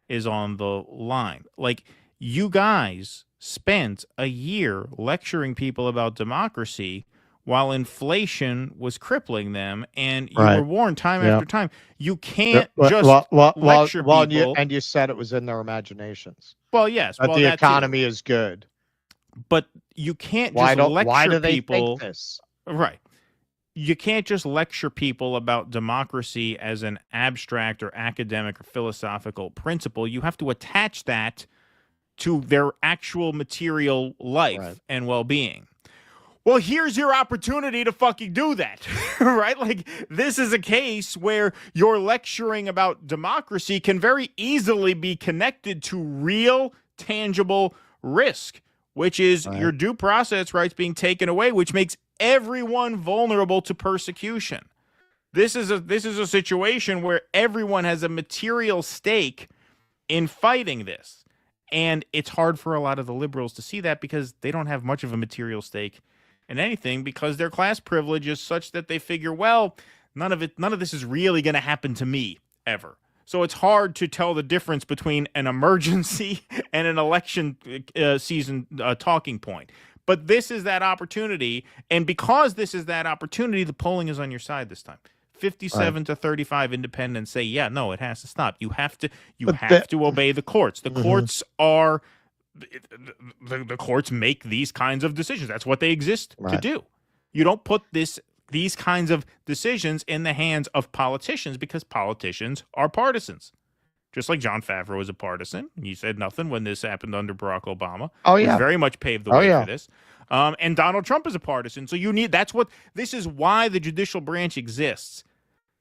O: is on the line. Like, you guys spent a year lecturing people about democracy while inflation was crippling them, and you were warned time after time. You can't just lecture people.
D: And you said it was in their imaginations.
O: Well, yes.
D: That the economy is good.
O: But you can't just lecture
D: why do they
O: people.
D: think this?
O: Right. You can't just lecture people about democracy as an abstract or academic or philosophical principle. You have to attach that to their actual material life and well-being. Well, here's your opportunity to fucking do that, right? Like, this is a case where your lecturing about democracy can very easily be connected to real, tangible risk, which is your due process rights being taken away, which makes everyone vulnerable to persecution. This is a situation where everyone has a material stake in fighting this. And it's hard for a lot of the liberals to see that because they don't have much of a material stake in anything, because their class privilege is such that they figure, well, none of this is really going to happen to me ever. So it's hard to tell the difference between an emergency and an election season talking point. But this is that opportunity, and because this is that opportunity, the polling is on your side this time. 57 to 35 independents say, yeah, no, it has to stop. You have to obey the courts. The courts are the courts make these kinds of decisions. That's what they exist to do. You don't put these kinds of decisions in the hands of politicians, because politicians are partisans. Just like John Favreau was a partisan. He said nothing when this happened under Barack Obama.
D: Oh, yeah.
O: He very much paved the way for this. And Donald Trump is a partisan. So this is why the judicial branch exists.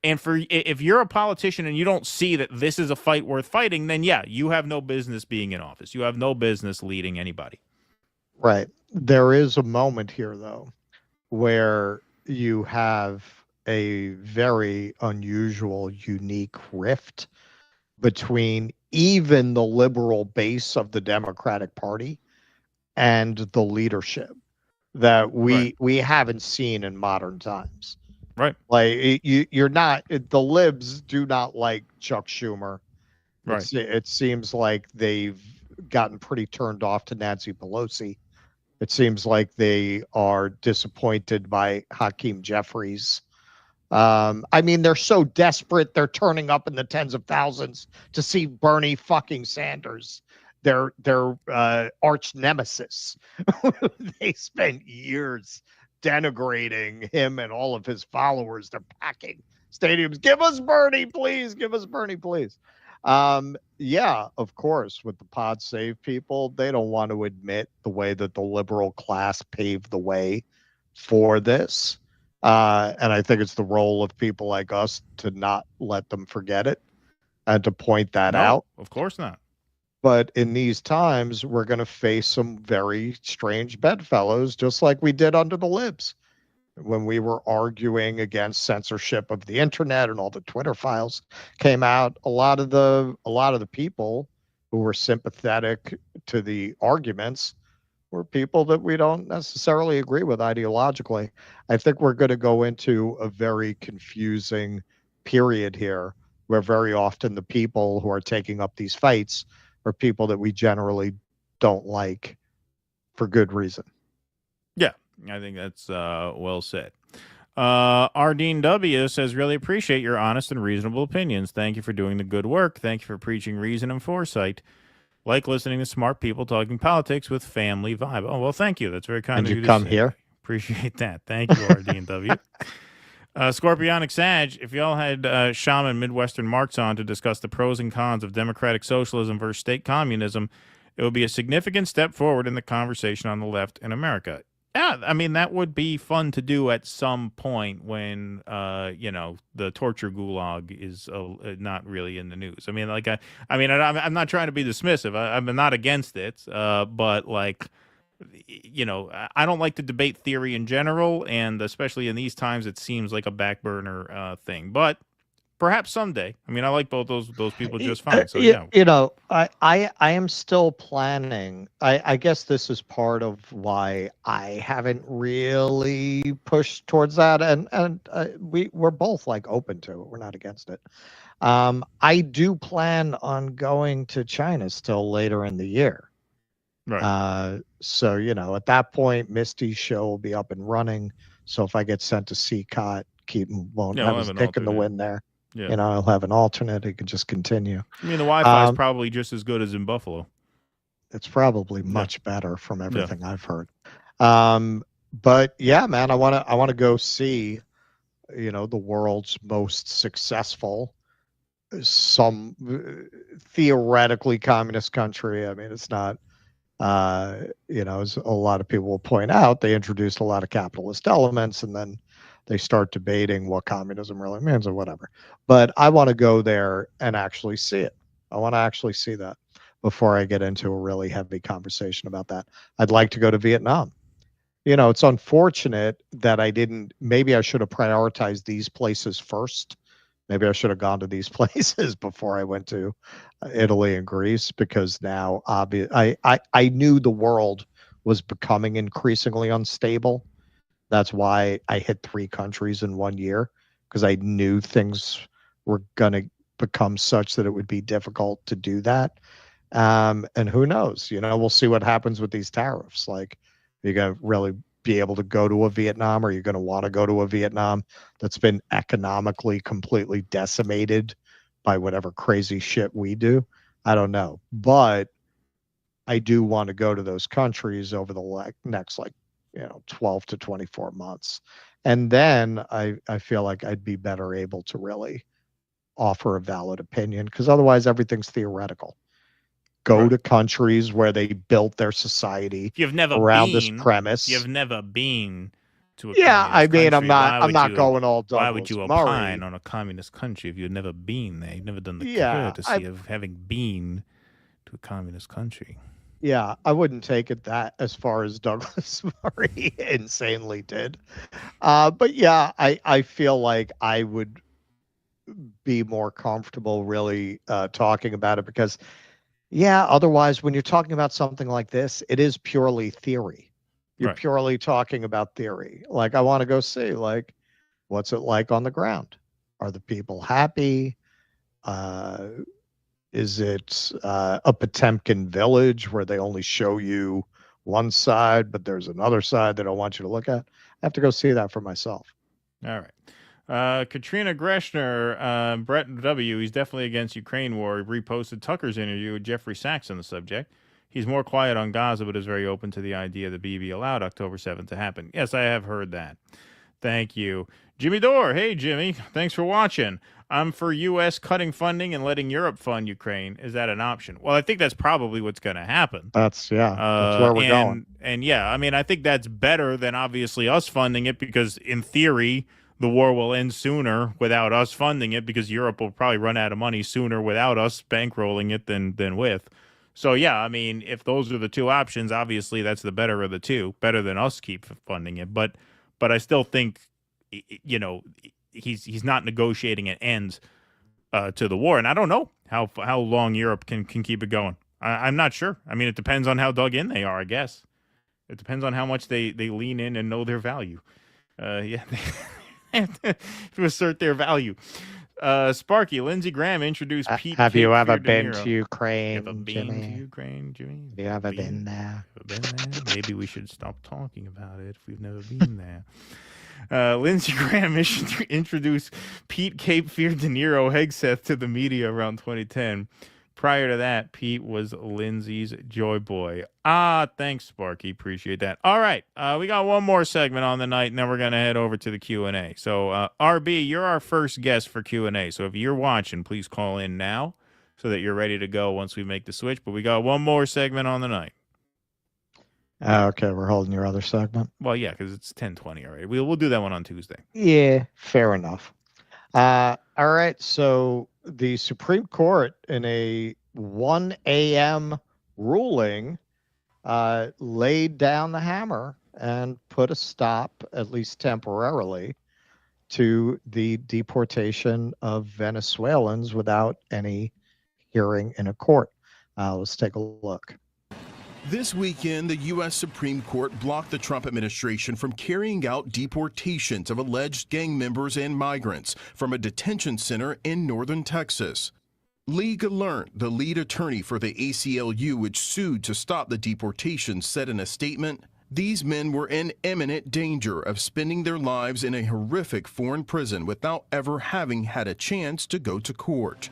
O: And if you're a politician and you don't see that this is a fight worth fighting, then yeah, you have no business being in office. You have no business leading anybody.
D: Right. There is a moment here, though, where you have a very unusual, unique rift between even the liberal base of the Democratic Party and the leadership that we haven't seen in modern times.
O: Right.
D: Like, you're not, the libs do not like Chuck Schumer.
O: Right.
D: It seems like they've gotten pretty turned off to Nancy Pelosi. It seems like they are disappointed by Hakeem Jeffries. I mean, they're so desperate, they're turning up in the tens of thousands to see Bernie fucking Sanders, their arch nemesis. They spent years denigrating him and all of his followers. They're packing stadiums. Give us Bernie, please. Give us Bernie, please. Yeah, of course, with the pod save people, they don't want to admit the way that the liberal class paved the way for this. And I think it's the role of people like us to not let them forget it and to point that out.
O: Of course not.
D: But in these times, we're going to face some very strange bedfellows, just like we did under the libs when we were arguing against censorship of the internet and all the Twitter files came out. A lot of the people who were sympathetic to the arguments were people that we don't necessarily agree with ideologically. I think we're going to go into a very confusing period here, where very often the people who are taking up these fights are people that we generally don't like for good reason.
O: Yeah, I think that's well said. Ardeen W. says, really appreciate your honest and reasonable opinions. Thank you for doing the good work. Thank you for preaching reason and foresight. Like listening to smart people talking politics with family vibe. Oh, well, thank you. That's very kind of you to
D: come
O: say.
D: here.
O: Appreciate that. Thank you, Ardeen W. Scorpionic Sag, if y'all had Shaman Midwestern Marks on to discuss the pros and cons of democratic socialism versus state communism, it would be a significant step forward in the conversation on the left in America. Yeah, I mean that would be fun to do at some point when the torture gulag is not really in the news. I mean, I'm not trying to be dismissive. I'm not against it, but like, I don't like to debate theory in general, and especially in these times, it seems like a back burner thing. But perhaps someday. I mean, I like both those people just fine. So yeah.
D: I am still planning. I guess this is part of why I haven't really pushed towards that, and we're both like open to it. We're not against it. I do plan on going to China still later in the year.
O: Right.
D: So at that point, Misty's show will be up and running. So if I get sent to CCOT, Keaton won't have his dick in the wind there.
O: Yeah.
D: I'll have an alternate. He can just continue.
O: I mean, the Wi-Fi is probably just as good as in Buffalo.
D: It's probably much better from everything I've heard. But yeah, man, I want to go see, the world's most successful, some theoretically communist country. I mean, it's not, as a lot of people will point out, they introduced a lot of capitalist elements, and then they start debating what communism really means or whatever. But I want to go there and actually see it. I want to actually see that before I get into a really heavy conversation about that. I'd like to go to Vietnam. It's unfortunate that maybe I should have prioritized these places first. Maybe I should have gone to these places before I went to Italy and Greece, because now I knew the world was becoming increasingly unstable. That's why I hit 3 countries in 1 year, because I knew things were going to become such that it would be difficult to do that. And who knows? We'll see what happens with these tariffs. Like, you're going to really be able to go to a Vietnam, or you're going to want to go to a Vietnam that's been economically completely decimated by whatever crazy shit we do. I don't know. But I do want to go to those countries over the next 12 to 24 months. And then I feel like I'd be better able to really offer a valid opinion, because otherwise everything's theoretical. Go to countries where they built their society around this premise.
O: You've never been to a
D: I mean,
O: country.
D: I'm not going all Douglas
O: Why would you opine on a communist country if you've never been there? You've never done the courtesy of having been to a communist country.
D: Yeah, I wouldn't take it that as far as Douglas Murray insanely did. But yeah, I feel like I would be more comfortable really talking about it, because otherwise when you're talking about something like this, it is purely theory. You're purely talking about theory. Like, I want to go see, like, what's it like on the ground? Are the people happy? Is it a Potemkin village where they only show you one side, but there's another side they don't want you to look at? I have to go see that for myself.
O: All right. Katrina Greshner, Brett W., he's definitely against Ukraine war. He reposted Tucker's interview with Jeffrey Sachs on the subject. He's more quiet on Gaza, but is very open to the idea that BB allowed October 7th to happen. Yes, I have heard that. Thank you. Jimmy Dore. Hey, Jimmy. Thanks for watching. I'm for U.S. cutting funding and letting Europe fund Ukraine. Is that an option? Well, I think that's probably what's going to happen.
D: That's where we're going.
O: And yeah, I mean, I think that's better than obviously us funding it, because in theory, the war will end sooner without us funding it, because Europe will probably run out of money sooner without us bankrolling it than with. So, yeah, I mean, if those are the two options, obviously that's the better of the two, better than us keep funding it. But I still think, he's not negotiating an end to the war. And I don't know how long Europe can keep it going. I'm not sure. I mean, it depends on how dug in they are, I guess. It depends on how much they lean in and know their value. They have to assert their value. Sparky, Lindsey Graham introduced Pete.
D: Have you ever been
O: to
D: Ukraine,
O: Jimmy?
D: Have you ever been there?
O: Maybe we should stop talking about it if we've never been there. Lindsey Graham introduced Pete Cape Fear De Niro Hegseth to the media around 2010. Prior to that, Pete was Lindsey's joy boy. Thanks, Sparky. Appreciate that. All right, we got one more segment on the night, and then we're going to head over to the Q&A. So, RB, you're our first guest for Q&A. So if you're watching, please call in now so that you're ready to go once we make the switch. But we got one more segment on the night.
D: Okay, we're holding your other segment.
O: Well, yeah, because it's 10:20 already. We'll do that one on Tuesday.
D: Yeah, fair enough. All right, so the Supreme Court, in a 1 a.m. ruling, laid down the hammer and put a stop, at least temporarily, to the deportation of Venezuelans without any hearing in a court. Let's take a look.
I: This weekend, the U.S. Supreme Court blocked the Trump administration from carrying out deportations of alleged gang members and migrants from a detention center in northern Texas. Lee Gallant, the lead attorney for the ACLU, which sued to stop the deportation, said in a statement, "These men were in imminent danger of spending their lives in a horrific foreign prison without ever having had a chance to go to court."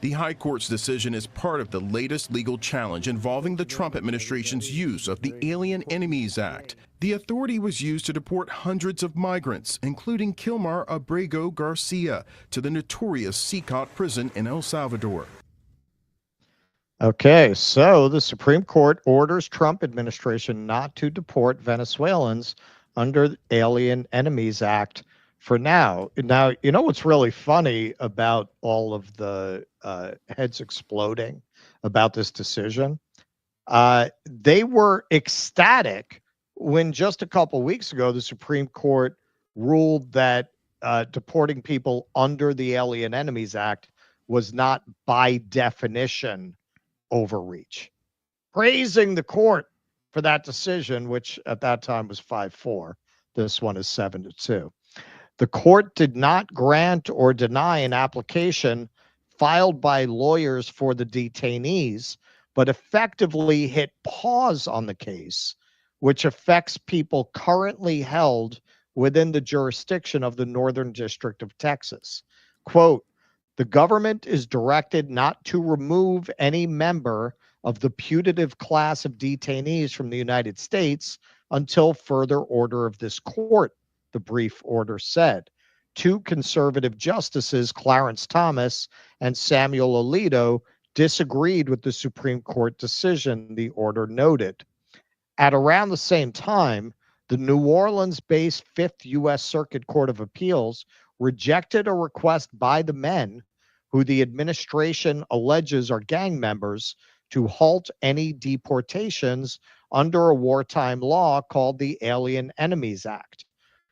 I: The High Court's decision is part of the latest legal challenge involving the Trump administration's use of the Alien Enemies Act. The authority was used to deport hundreds of migrants, including Kilmar Abrego Garcia, to the notorious SCOTUS prison in El Salvador.
D: Okay, so the Supreme Court orders Trump administration not to deport Venezuelans under the Alien Enemies Act for now. Now, you know what's really funny about all of the heads exploding about this decision? They were ecstatic when just a couple weeks ago the Supreme Court ruled that deporting people under the Alien Enemies Act was not by definition overreach, praising the court for that decision, which at that time was 5-4. This one is 7-2. The court did not grant or deny an application filed by lawyers for the detainees, but effectively hit pause on the case, which affects people currently held within the jurisdiction of the Northern District of Texas. Quote, "The government is directed not to remove any member of the putative class of detainees from the United States until further order of this court," the brief order said. Two conservative justices, Clarence Thomas and Samuel Alito, disagreed with the Supreme Court decision, the order noted. At around the same time, the New Orleans-based 5th U.S. Circuit Court of Appeals rejected a request by the men, who the administration alleges are gang members, to halt any deportations under a wartime law called the Alien Enemies Act.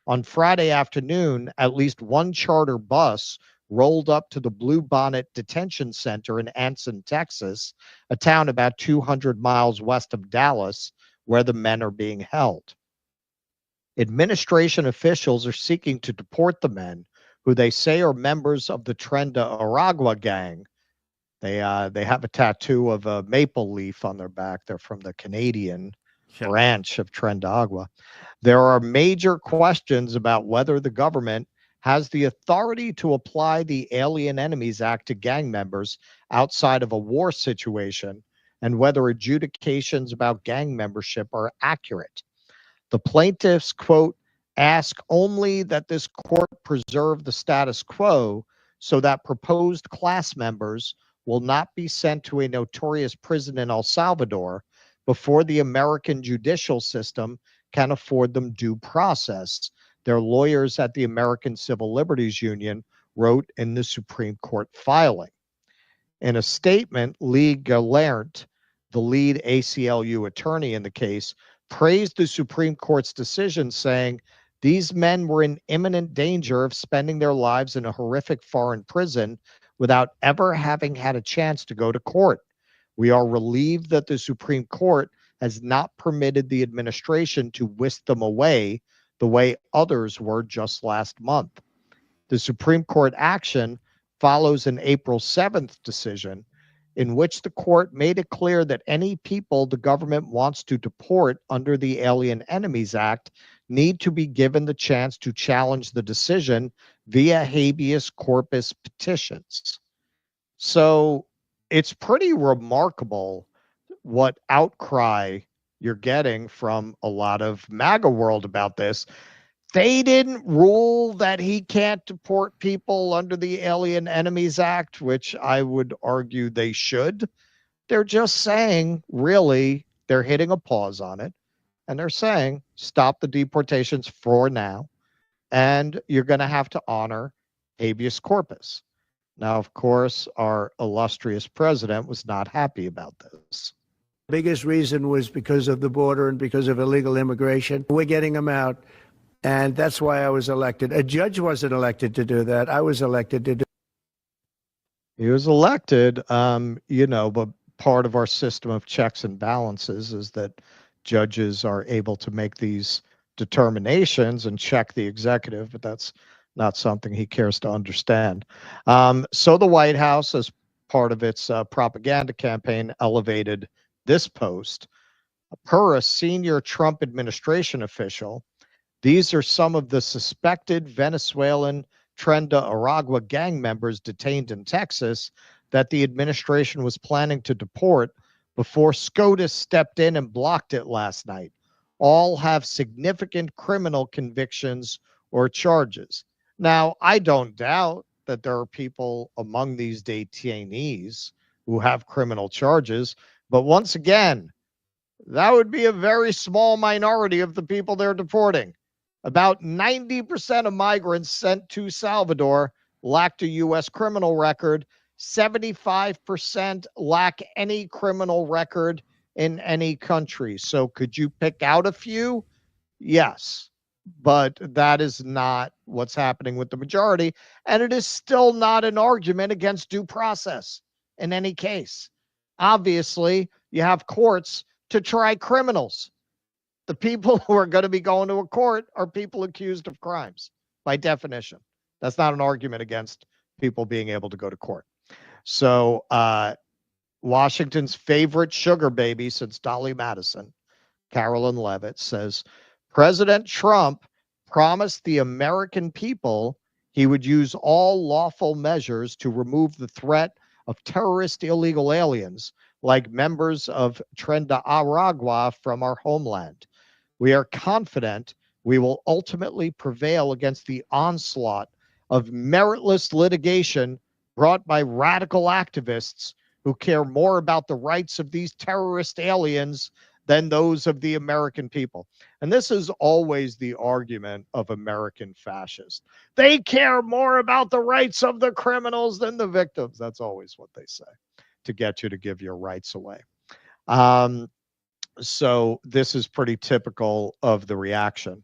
D: On Friday afternoon, at least one charter bus rolled up to the Blue Bonnet Detention Center in Anson, Texas, a town about 200 miles west of Dallas, where the men are being held. Administration officials are seeking to deport the men, who they say are members of the Tren de Aragua gang. They have a tattoo of a maple leaf on their back. They're from the Canadian branch of Tren de Aragua. There are major questions about whether the government has the authority to apply the Alien Enemies Act to gang members outside of a war situation, and whether adjudications about gang membership are accurate. The plaintiffs, quote, "ask only that this court preserve the status quo so that proposed class members will not be sent to a notorious prison in El Salvador before the American judicial system can afford them due process," their lawyers at the American Civil Liberties Union wrote in the Supreme Court filing. In a statement, Lee Gallant, the lead ACLU attorney in the case, praised the Supreme Court's decision, saying, "These men were in imminent danger of spending their lives in a horrific foreign prison without ever having had a chance to go to court. We are relieved that the Supreme Court has not permitted the administration to whisk them away the way others were just last month." The Supreme Court action follows an April 7th decision in which the court made it clear that any people the government wants to deport under the Alien Enemies Act need to be given the chance to challenge the decision via habeas corpus petitions. So it's pretty remarkable what outcry you're getting from a lot of MAGA world about this. They didn't rule that he can't deport people under the Alien Enemies Act, which I would argue they should. They're just saying, really, they're hitting a pause on it, and they're saying, stop the deportations for now, and you're going to have to honor habeas corpus. Now, of course, our illustrious president was not happy about this.
L: Biggest reason was because of the border and because of illegal immigration. We're getting them out, and that's why I was elected. A judge wasn't elected to do that. I was elected to do.
D: He was elected, but part of our system of checks and balances is that judges are able to make these determinations and check the executive, but that's not something he cares to understand. So the White House, as part of its propaganda campaign, elevated this post. Per a senior Trump administration official, these are some of the suspected Venezuelan Tren de Aragua gang members detained in Texas that the administration was planning to deport before SCOTUS stepped in and blocked it last night. All have significant criminal convictions or charges. Now, I don't doubt that there are people among these detainees who have criminal charges, but once again, that would be a very small minority of the people they're deporting. About 90% of migrants sent to Salvador lacked a U.S. criminal record. 75% lack any criminal record in any country. So could you pick out a few? Yes, but that is not what's happening with the majority. And it is still not an argument against due process in any case. Obviously, you have courts to try criminals. The people who are going to be going to a court are people accused of crimes by definition. That's not an argument against people being able to go to court. So Washington's favorite sugar baby since Dolly Madison, Carolyn Levitt, says President Trump promised the American people he would use all lawful measures to remove the threat of terrorist illegal aliens like members of Tren de Aragua from our homeland. We are confident we will ultimately prevail against the onslaught of meritless litigation brought by radical activists who care more about the rights of these terrorist aliens than those of the American people. And this is always the argument of American fascists. They care more about the rights of the criminals than the victims. That's always what they say, to get you to give your rights away. So this is pretty typical of the reaction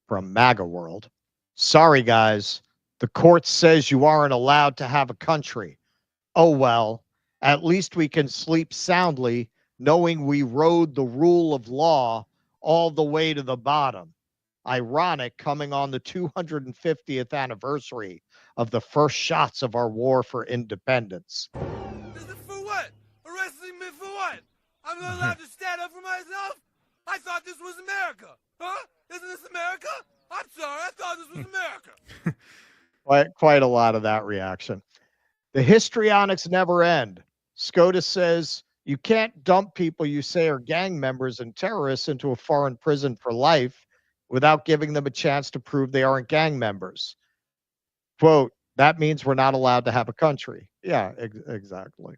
D: from MAGA world. Sorry, guys. The court says you aren't allowed to have a country. Oh, well, at least we can sleep soundly knowing we rode the rule of law all the way to the bottom. Ironic, coming on the 250th anniversary of the first shots of our war for independence.
P: For what? Arresting me for what? I'm not allowed to stand up for myself? I thought this was America. Huh? Isn't this America? I'm sorry, I thought this was America.
D: Quite a lot of that reaction. The histrionics never end. SCOTUS says you can't dump people you say are gang members and terrorists into a foreign prison for life without giving them a chance to prove they aren't gang members. Quote, that means we're not allowed to have a country. Yeah, exactly.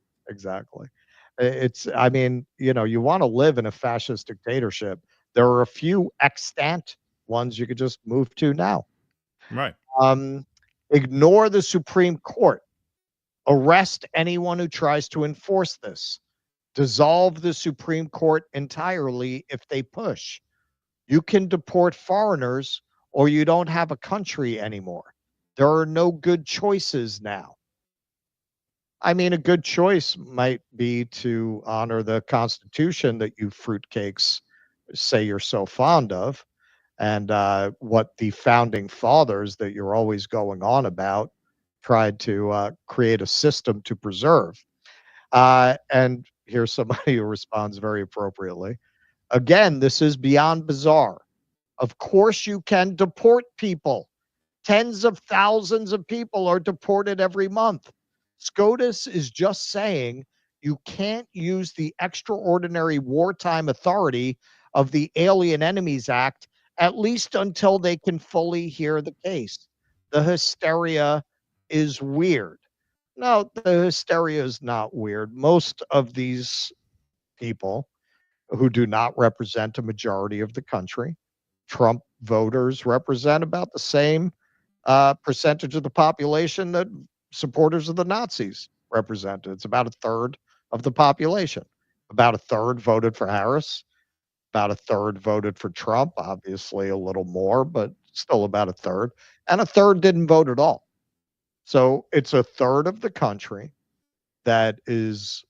D: You want to live in a fascist dictatorship. There are a few extant ones you could just move to now.
O: Right.
D: Ignore the Supreme Court. Arrest anyone who tries to enforce this. Dissolve the Supreme Court entirely if they push. You can deport foreigners or you don't have a country anymore. There are no good choices now. I mean, a good choice might be to honor the Constitution that you fruitcakes say you're so fond of, and what the founding fathers that you're always going on about tried to create a system to preserve. And here's somebody who responds very appropriately. Again, this is beyond bizarre. Of course you can deport people. Tens of thousands of people are deported every month. SCOTUS is just saying you can't use the extraordinary wartime authority of the Alien Enemies Act, at least until they can fully hear the case. The hysteria is weird. No, the hysteria is not weird. Most of these people who do not represent a majority of the country. Trump voters represent about the same percentage of the population that supporters of the Nazis represented. It's about a third of the population. About a third voted for Harris. About a third voted for Trump, obviously a little more, but still about a third. And a third didn't vote at all. So it's a third of the country that is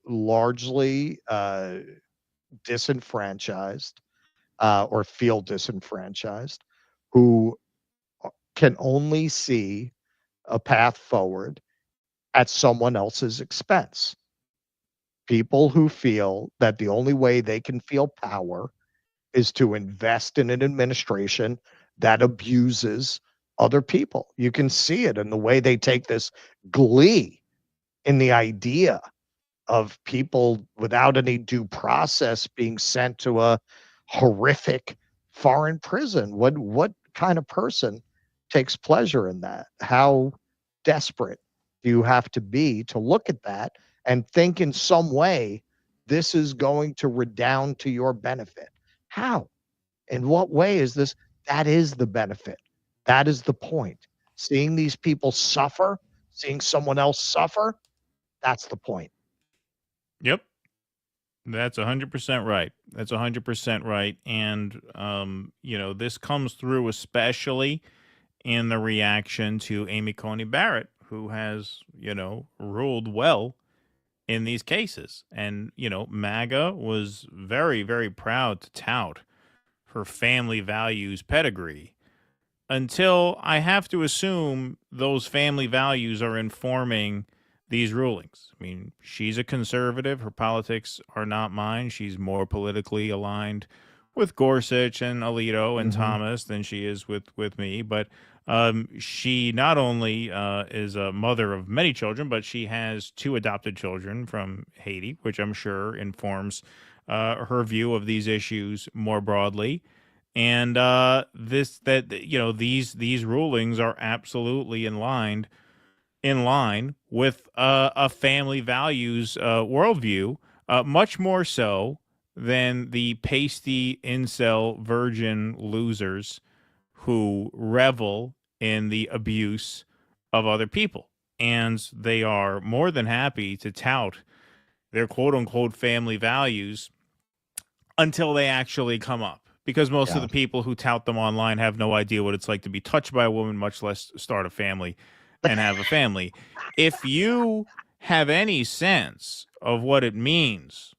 D: largely disenfranchised or feel disenfranchised, who can only see a path forward at someone else's expense. People who feel that the only way they can feel power is to invest in an administration that abuses other people. You can see it in the way they take this glee in the idea of people without any due process being sent to a horrific foreign prison. What kind of person takes pleasure in that? How desperate do you have to be to look at that and think in some way this is going to redound to your benefit? How? In what way is this? That is the benefit. That is the point. Seeing these people suffer, seeing someone else suffer, that's the point.
O: Yep. That's 100% right. That's 100% right. And, this comes through especially in the reaction to Amy Coney Barrett, who has, ruled well in these cases. And, MAGA was very, very proud to tout her family values pedigree until I have to assume those family values are informing these rulings. I mean, she's a conservative. Her politics are not mine. She's more politically aligned with Gorsuch and Alito and Thomas than she is with me. But she not only is a mother of many children, but she has 2 adopted children from Haiti, which I'm sure informs her view of these issues more broadly. And these rulings are absolutely in line with a family values worldview, much more so than the pasty incel virgin losers who revel in the abuse of other people. And they are more than happy to tout their quote-unquote family values until they actually come up. Because most of the people who tout them online have no idea what it's like to be touched by a woman, much less start a family and have a family. If you have any sense of what it means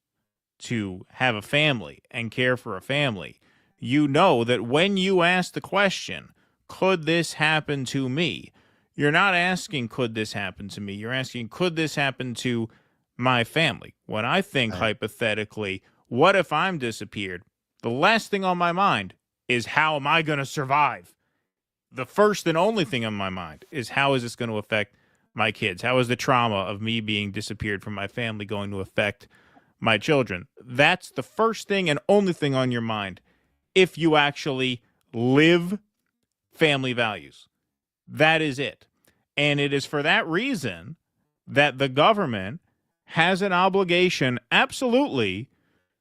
O: to have a family and care for a family, you know that when you ask the question, could this happen to me? You're not asking, could this happen to me? You're asking, could this happen to my family? When I think hypothetically, what if I'm disappeared? The last thing on my mind is, how am I going to survive? The first and only thing on my mind is, how is this going to affect my kids? How is the trauma of me being disappeared from my family going to affect my children? That's the first thing and only thing on your mind if you actually live family values. That is it. And it is for that reason that the government has an obligation, absolutely,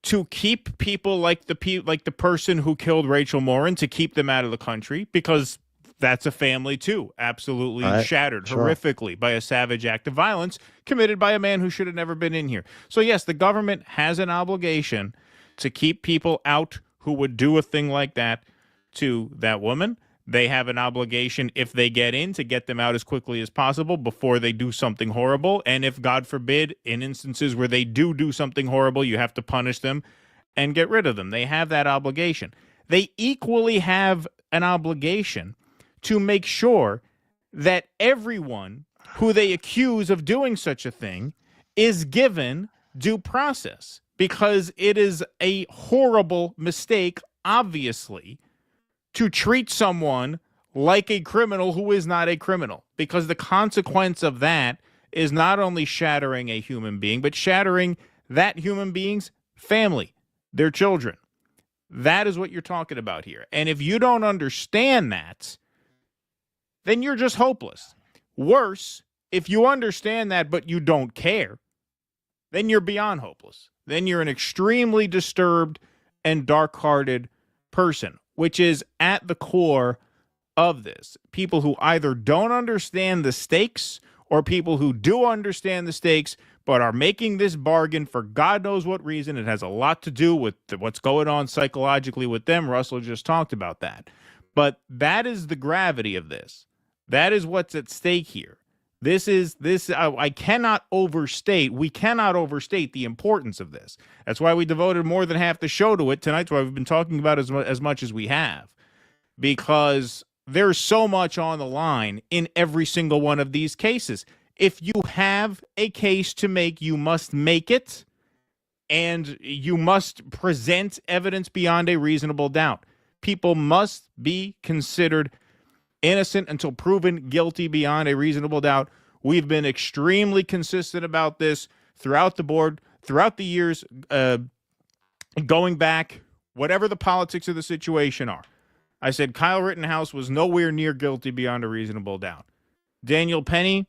O: to keep people like the person who killed Rachel Morin, to keep them out of the country, because that's a family too, absolutely shattered horrifically by a savage act of violence committed by a man who should have never been in here. So yes, the government has an obligation to keep people out who would do a thing like that to that woman. They have an obligation, if they get in, to get them out as quickly as possible before they do something horrible. And if, God forbid, in instances where they do something horrible, you have to punish them and get rid of them. They have that obligation. They equally have an obligation to make sure that everyone who they accuse of doing such a thing is given due process, because it is a horrible mistake, obviously, to treat someone like a criminal who is not a criminal, because the consequence of that is not only shattering a human being, but shattering that human being's family, their children. That is what you're talking about here. And if you don't understand that, then you're just hopeless. Worse, if you understand that but you don't care, then you're beyond hopeless, then you're an extremely disturbed and dark-hearted person, which is at the core of this. People who either don't understand the stakes or people who do understand the stakes but are making this bargain for God knows what reason. It has a lot to do with what's going on psychologically with them. Russell just talked about that. But that is the gravity of this. That is what's at stake here. I cannot overstate, we cannot overstate the importance of this. That's why we devoted more than half the show to it tonight. That's why we've been talking about it as much as we have. Because there's so much on the line in every single one of these cases. If you have a case to make, you must make it, and you must present evidence beyond a reasonable doubt. People must be considered innocent until proven guilty beyond a reasonable doubt. We've been extremely consistent about this throughout the board, throughout the years, going back, whatever the politics of the situation are. I said Kyle Rittenhouse was nowhere near guilty beyond a reasonable doubt. Daniel Penny,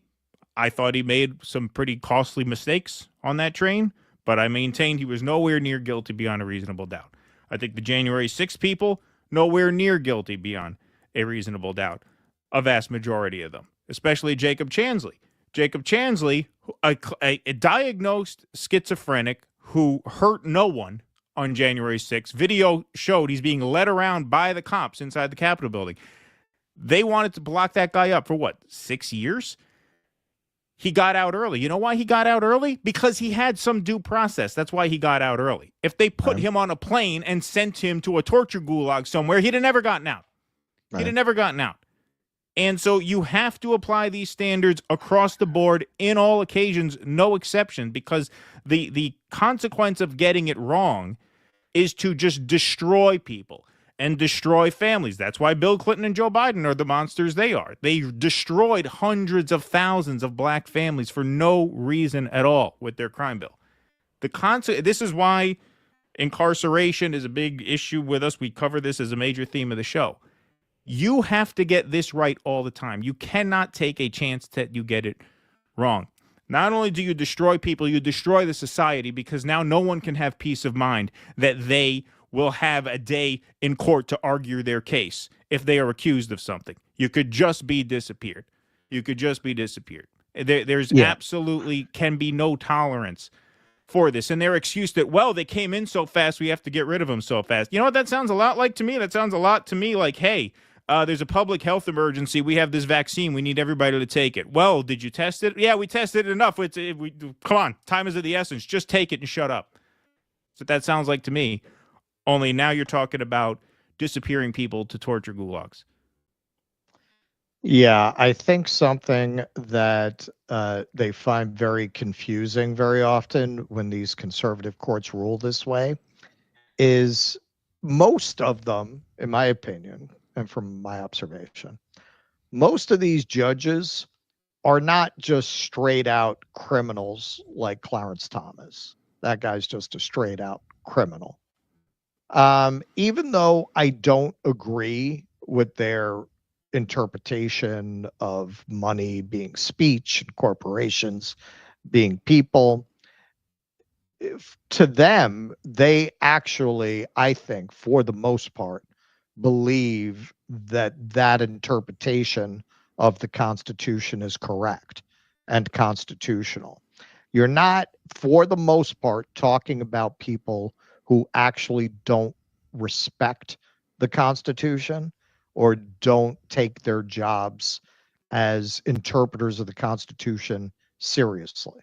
O: I thought he made some pretty costly mistakes on that train, but I maintained he was nowhere near guilty beyond a reasonable doubt. I think the January 6th people, nowhere near guilty beyond a reasonable doubt. A vast majority of them, especially Jacob Chansley. Jacob Chansley, a diagnosed schizophrenic who hurt no one on January 6th. Video showed he's being led around by the cops inside the Capitol building. They wanted to block that guy up for what, 6 years? He got out early. You know why he got out early? Because he had some due process. That's why he got out early. If they put him on a plane and sent him to a torture gulag somewhere, he'd have never gotten out. He'd have never gotten out. And so you have to apply these standards across the board in all occasions, no exception, because the consequence of getting it wrong is to just destroy people and destroy families. That's why Bill Clinton and Joe Biden are the monsters they are. They destroyed hundreds of thousands of black families for no reason at all with their crime bill. This is why incarceration is a big issue with us. We cover this as a major theme of the show. You have to get this right all the time. You cannot take a chance that you get it wrong. Not only do you destroy people, you destroy the society, because now no one can have peace of mind that they will have a day in court to argue their case if they are accused of something. You could just be disappeared. You could just be disappeared. There's absolutely can be no tolerance for this. And their excuse that, well, they came in so fast, we have to get rid of them so fast. You know what that sounds a lot like to me? That sounds a lot to me like, hey, there's a public health emergency. We have this vaccine. We need everybody to take it. Well, did you test it? Yeah, we tested it enough. Come on, time is of the essence. Just take it and shut up. That's what that sounds like to me. Only now you're talking about disappearing people to torture gulags.
D: Yeah, I think something that they find very confusing very often when these conservative courts rule this way is most of them, in my opinion, and from my observation, most of these judges are not just straight out criminals like Clarence Thomas. That guy's just a straight out criminal. Even though I don't agree with their interpretation of money being speech and corporations being people, to them, they actually, I think, for the most part, believe that that interpretation of the Constitution is correct and constitutional. You're not, for the most part, talking about people who actually don't respect the Constitution or don't take their jobs as interpreters of the Constitution seriously.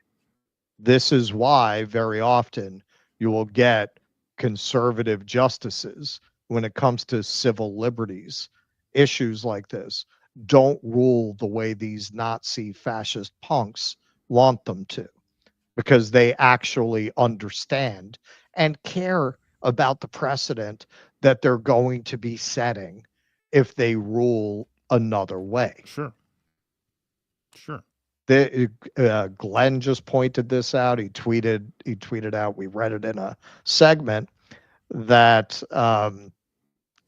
D: This is why very often you will get conservative justices when it comes to civil liberties. Issues like this don't rule the way these Nazi fascist punks want them to, because they actually understand and care about the precedent that they're going to be setting if they rule another way.
O: Sure.
D: Glenn just pointed this out. He tweeted out, we read it in a segment, that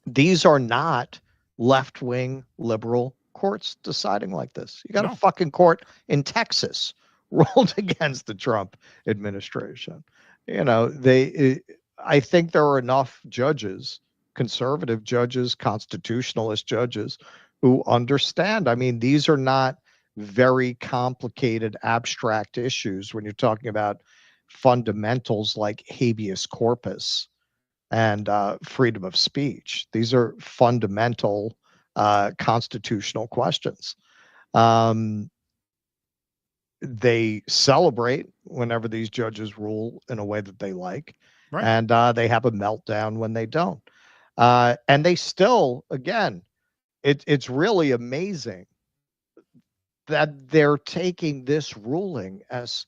D: these are not left-wing liberal courts deciding like this. You got a fucking court in Texas ruled against the Trump administration. I think there are enough judges, conservative judges, constitutionalist judges, who understand. I mean, these are not very complicated, abstract issues when you're talking about fundamentals like habeas corpus and freedom of speech. These are fundamental constitutional questions. They celebrate whenever these judges rule in a way that they like,
O: Right.
D: and they have a meltdown when they don't. And they still, again, it's really amazing that they're taking this ruling as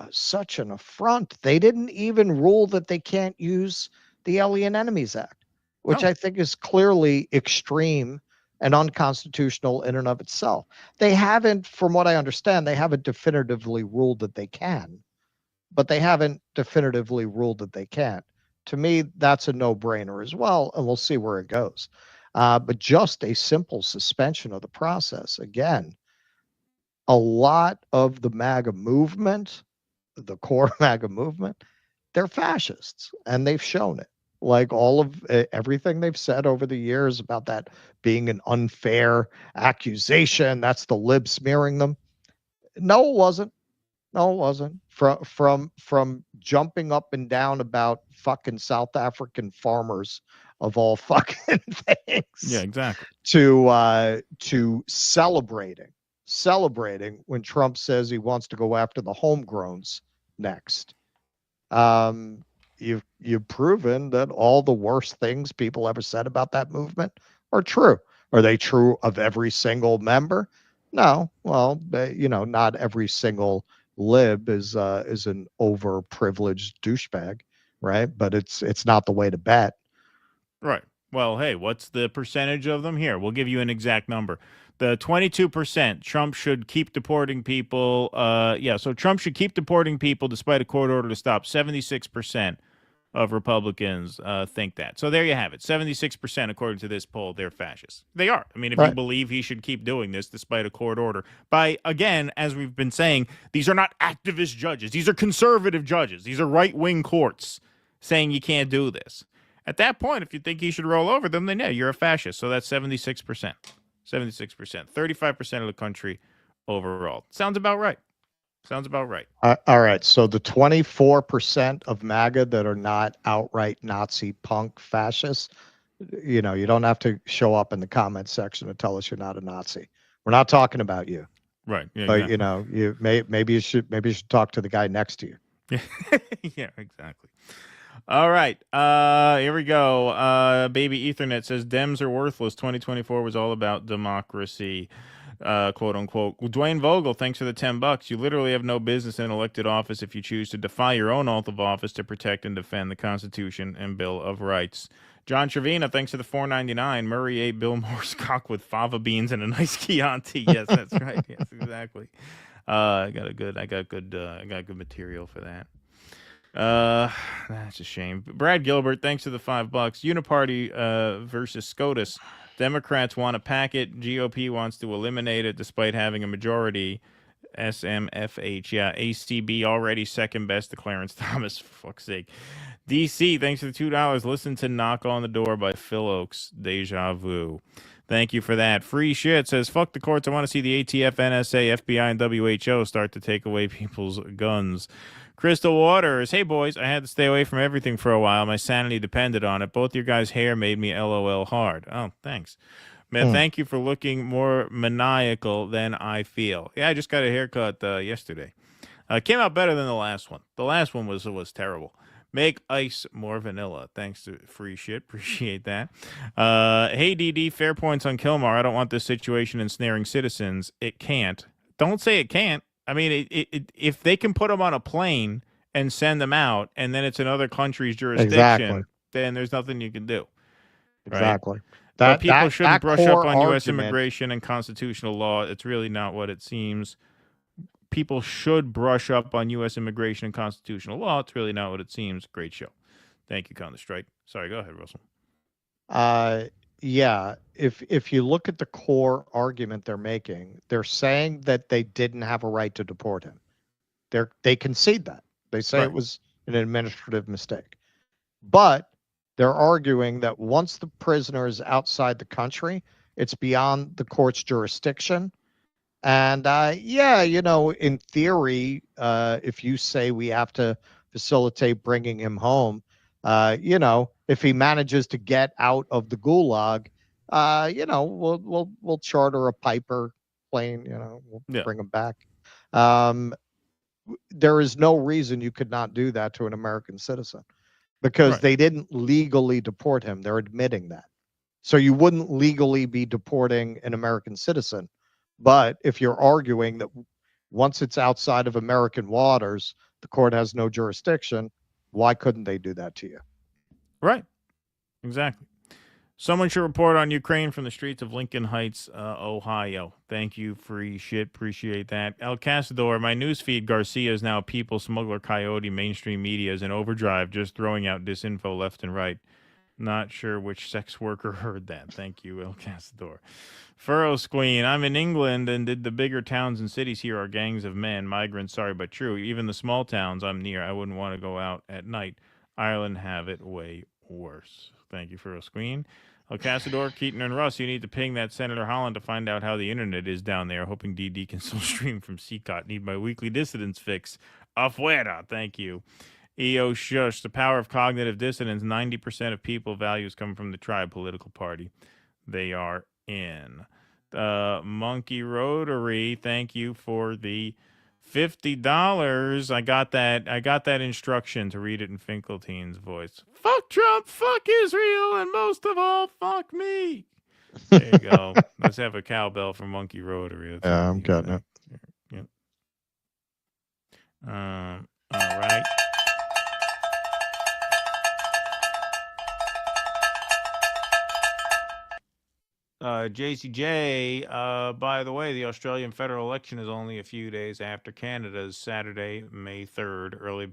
D: such an affront. They didn't even rule that they can't use the Alien Enemies Act, which
O: No.
D: I think is clearly extreme and unconstitutional in and of itself. They haven't, from what I understand, they haven't definitively ruled that they can, but they haven't definitively ruled that they can't. To me, that's a no-brainer as well, and we'll see where it goes. But just a simple suspension of the process, again, a lot of the MAGA movement, the core MAGA movement, they're fascists, and they've shown it. Like all of everything they've said over the years about that being an unfair accusation, that's the libs smearing them. No, it wasn't. No, it wasn't. From jumping up and down about fucking South African farmers of all fucking things.
O: Yeah, exactly.
D: To celebrating when Trump says he wants to go after the homegrowns next. You've proven that all the worst things people ever said about that movement are true. Are they true of every single member? No. Well, not every single lib is an overprivileged douchebag, right? But it's not the way to bet.
O: Right. Well, hey, what's the percentage of them? Here, we'll give you an exact number. The 22%, Trump should keep deporting people. So Trump should keep deporting people despite a court order to stop. 76% of Republicans think that. So there you have it. 76%, according to this poll, they're fascists. They are. I mean, if you believe he should keep doing this despite a court order. By, again, as we've been saying, these are not activist judges. These are conservative judges. These are right-wing courts saying you can't do this. At that point, if you think he should roll over them, then yeah, you're a fascist. So that's 76%. 76%. 35% of the country overall. Sounds about right. Sounds about right.
D: All right. So the 24% of MAGA that are not outright Nazi punk fascists, you don't have to show up in the comment section and tell us you're not a Nazi. We're not talking about you.
O: Right. Yeah,
D: but
O: exactly.
D: maybe you should talk to the guy next to you.
O: Yeah, exactly. All right. Here we go. Baby Ethernet says Dems are worthless. 2024 was all about democracy. Quote unquote. Dwayne Vogel, thanks for the $10. You literally have no business in elected office if you choose to defy your own oath of office to protect and defend the Constitution and Bill of Rights. John Trevina, thanks for the $4.99. Murray ate Bill Moore's cock with fava beans and a nice Chianti. Yes, that's right. Yes, exactly. I got good material for that. That's a shame. Brad Gilbert, thanks for the $5. Uniparty versus SCOTUS. Democrats want to pack it. GOP wants to eliminate it despite having a majority. SMFH. Yeah, ACB already second best to Clarence Thomas, for fuck's sake. DC, thanks for the $2. Listen to Knock on the Door by Phil Oakes. Deja Vu. Thank you for that. Free Shit says, fuck the courts. I want to see the ATF, NSA, FBI, and WHO start to take away people's guns. Crystal Waters, hey boys, I had to stay away from everything for a while. My sanity depended on it. Both your guys' hair made me LOL hard. Oh, thanks. Man, thank you for looking more maniacal than I feel. Yeah, I just got a haircut yesterday. Came out better than the last one. The last one was terrible. Make ice more vanilla. Thanks to Free Shit. Appreciate that. Hey, DD, fair points on Kilmar. I don't want this situation ensnaring citizens. It can't. Don't say it can't. I mean, if they can put them on a plane and send them out, and then it's another country's jurisdiction, then there's nothing you can do. Right?
D: Exactly.
O: But people shouldn't brush up on U.S.
D: argument,
O: immigration and constitutional law. It's really not what it seems. People should brush up on U.S. immigration and constitutional law. It's really not what it seems. Great show. Thank you, Counter-Strike. Sorry, go ahead, Russell.
D: Yeah, if you look at the core argument they're making, they're saying that they didn't have a right to deport him. They concede that. They say it was an administrative mistake. But they're arguing that once the prisoner is outside the country, it's beyond the court's jurisdiction. And yeah, in theory, if you say we have to facilitate bringing him home, if he manages to get out of the gulag, we'll charter a Piper plane, we'll bring him back. There is no reason you could not do that to an American citizen because they didn't legally deport him. They're admitting that. So you wouldn't legally be deporting an American citizen. But if you're arguing that once it's outside of American waters, the court has no jurisdiction, why couldn't they do that to you?
O: Right. Exactly. Someone should report on Ukraine from the streets of Lincoln Heights, Ohio. Thank you, free shit. Appreciate that. El Casador, my newsfeed, Garcia is now a people smuggler coyote. Mainstream media is in overdrive, just throwing out disinfo left and right. Not sure which sex worker heard that. Thank you, El Casador. Furrows Queen, I'm in England, and did the bigger towns and cities here are gangs of men, migrants, sorry but true. Even the small towns I'm near, I wouldn't want to go out at night. Ireland have it way worse. Thank you, Furrows Queen. El Casador, Keaton, and Russ, you need to ping that Senator Hollen to find out how the internet is down there. Hoping DD can still stream from CCOT. Need my weekly dissidence fix. Afuera. Thank you. EO Shush, the power of cognitive dissonance. 90% of people values come from the tribe political party they are in. Monkey Rotary, thank you for the $50. I got that instruction to read it in Finkelstein's voice. Fuck Trump, fuck Israel, and most of all, fuck me. There you go. Let's have a cowbell for Monkey Rotary.
D: Yeah, I'm getting it.
O: Yep. All right. JCJ, by the way, the Australian federal election is only a few days after Canada's Saturday, May 3rd. Early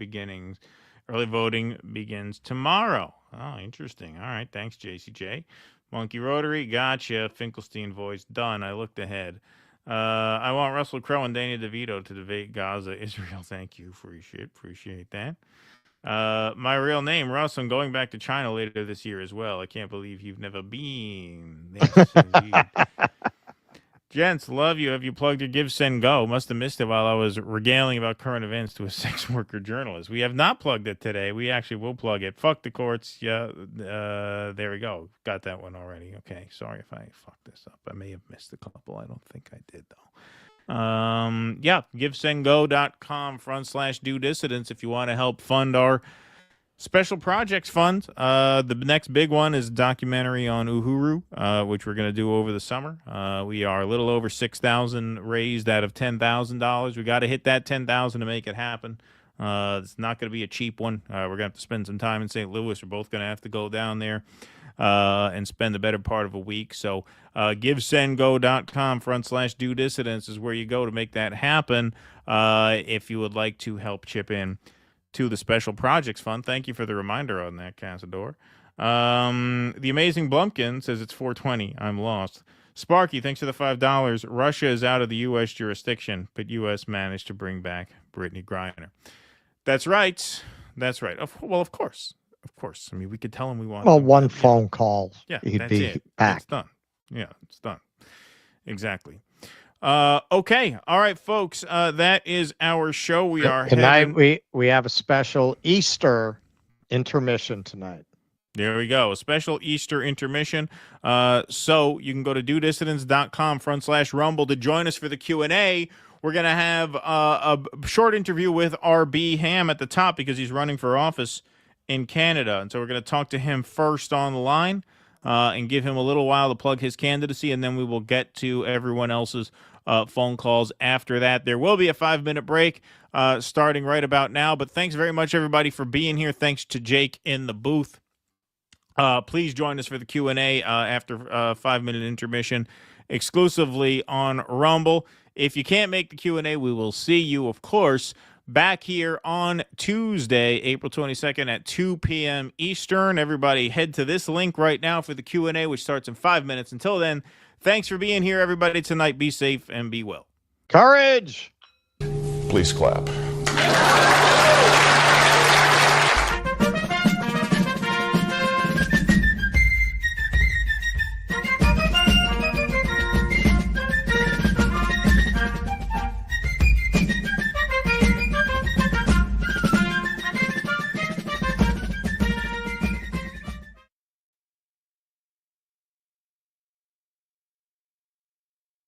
O: voting begins tomorrow. Oh, interesting. All right. Thanks, JCJ. Monkey Rotary, gotcha. Finkelstein voice, done. I looked ahead. I want Russell Crowe and Danny DeVito to debate Gaza, Israel. Thank you. Free shit. Appreciate that. My real name, Russ. I'm going back to China later this year as well. I can't believe you've never been. Gents, love you. Have you plugged your Give, Send, Go? Must have missed it while I was regaling about current events to a sex worker journalist. We have not plugged it today. We actually will plug it. Fuck the courts. Yeah, there we go. Got that one already. Okay, sorry if I fucked this up. I may have missed a couple. I don't think I did, though. Yeah, givesendgo.com/do dissidents if you want to help fund our special projects fund. The next big one is a documentary on Uhuru, which we're going to do over the summer. We are a little over $6,000 raised out of $10,000. We got to hit that $10,000 to make it happen. It's not going to be a cheap one. We're going to have to spend some time in St. Louis. We're both going to have to go down there and spend the better part of a week. So givesendgo.com/do dissidents is where you go to make that happen if you would like to help chip in to the Special Projects Fund. Thank you for the reminder on that, Casador. The Amazing Blumpkin says it's 4:20. I'm lost. Sparky, thanks for the $5. Russia is out of the U.S. jurisdiction, but U.S. managed to bring back Brittany Griner. That's right. That's right. Well, of course. Of course. I mean, we could tell him we want.
D: Well, one phone call.
O: Yeah,
D: he'd
O: that's
D: be
O: it.
D: back.
O: It's done. Yeah, it's done. Exactly. Okay. All right, folks. That is our show. We are
D: tonight. We have a special Easter intermission tonight.
O: There we go. A special Easter intermission. So you can go to dodissidents.com/rumble to join us for the Q&A. We're going to have a short interview with R.B. Ham at the top because he's running for office in Canada. And so we're going to talk to him first on the line and give him a little while to plug his candidacy, and then we will get to everyone else's phone calls after that. There will be a 5-minute break starting right about now, but thanks very much, everybody, for being here. Thanks to Jake in the booth. Please join us for the Q&A after a 5-minute intermission exclusively on Rumble. If you can't make the Q&A, we will see you, of course, back here on Tuesday, April 22nd at 2 p.m. Eastern. Everybody head to this link right now for the Q&A, which starts in 5 minutes. Until then, thanks for being here, everybody, tonight. Be safe and be well.
D: Courage!
E: Please clap.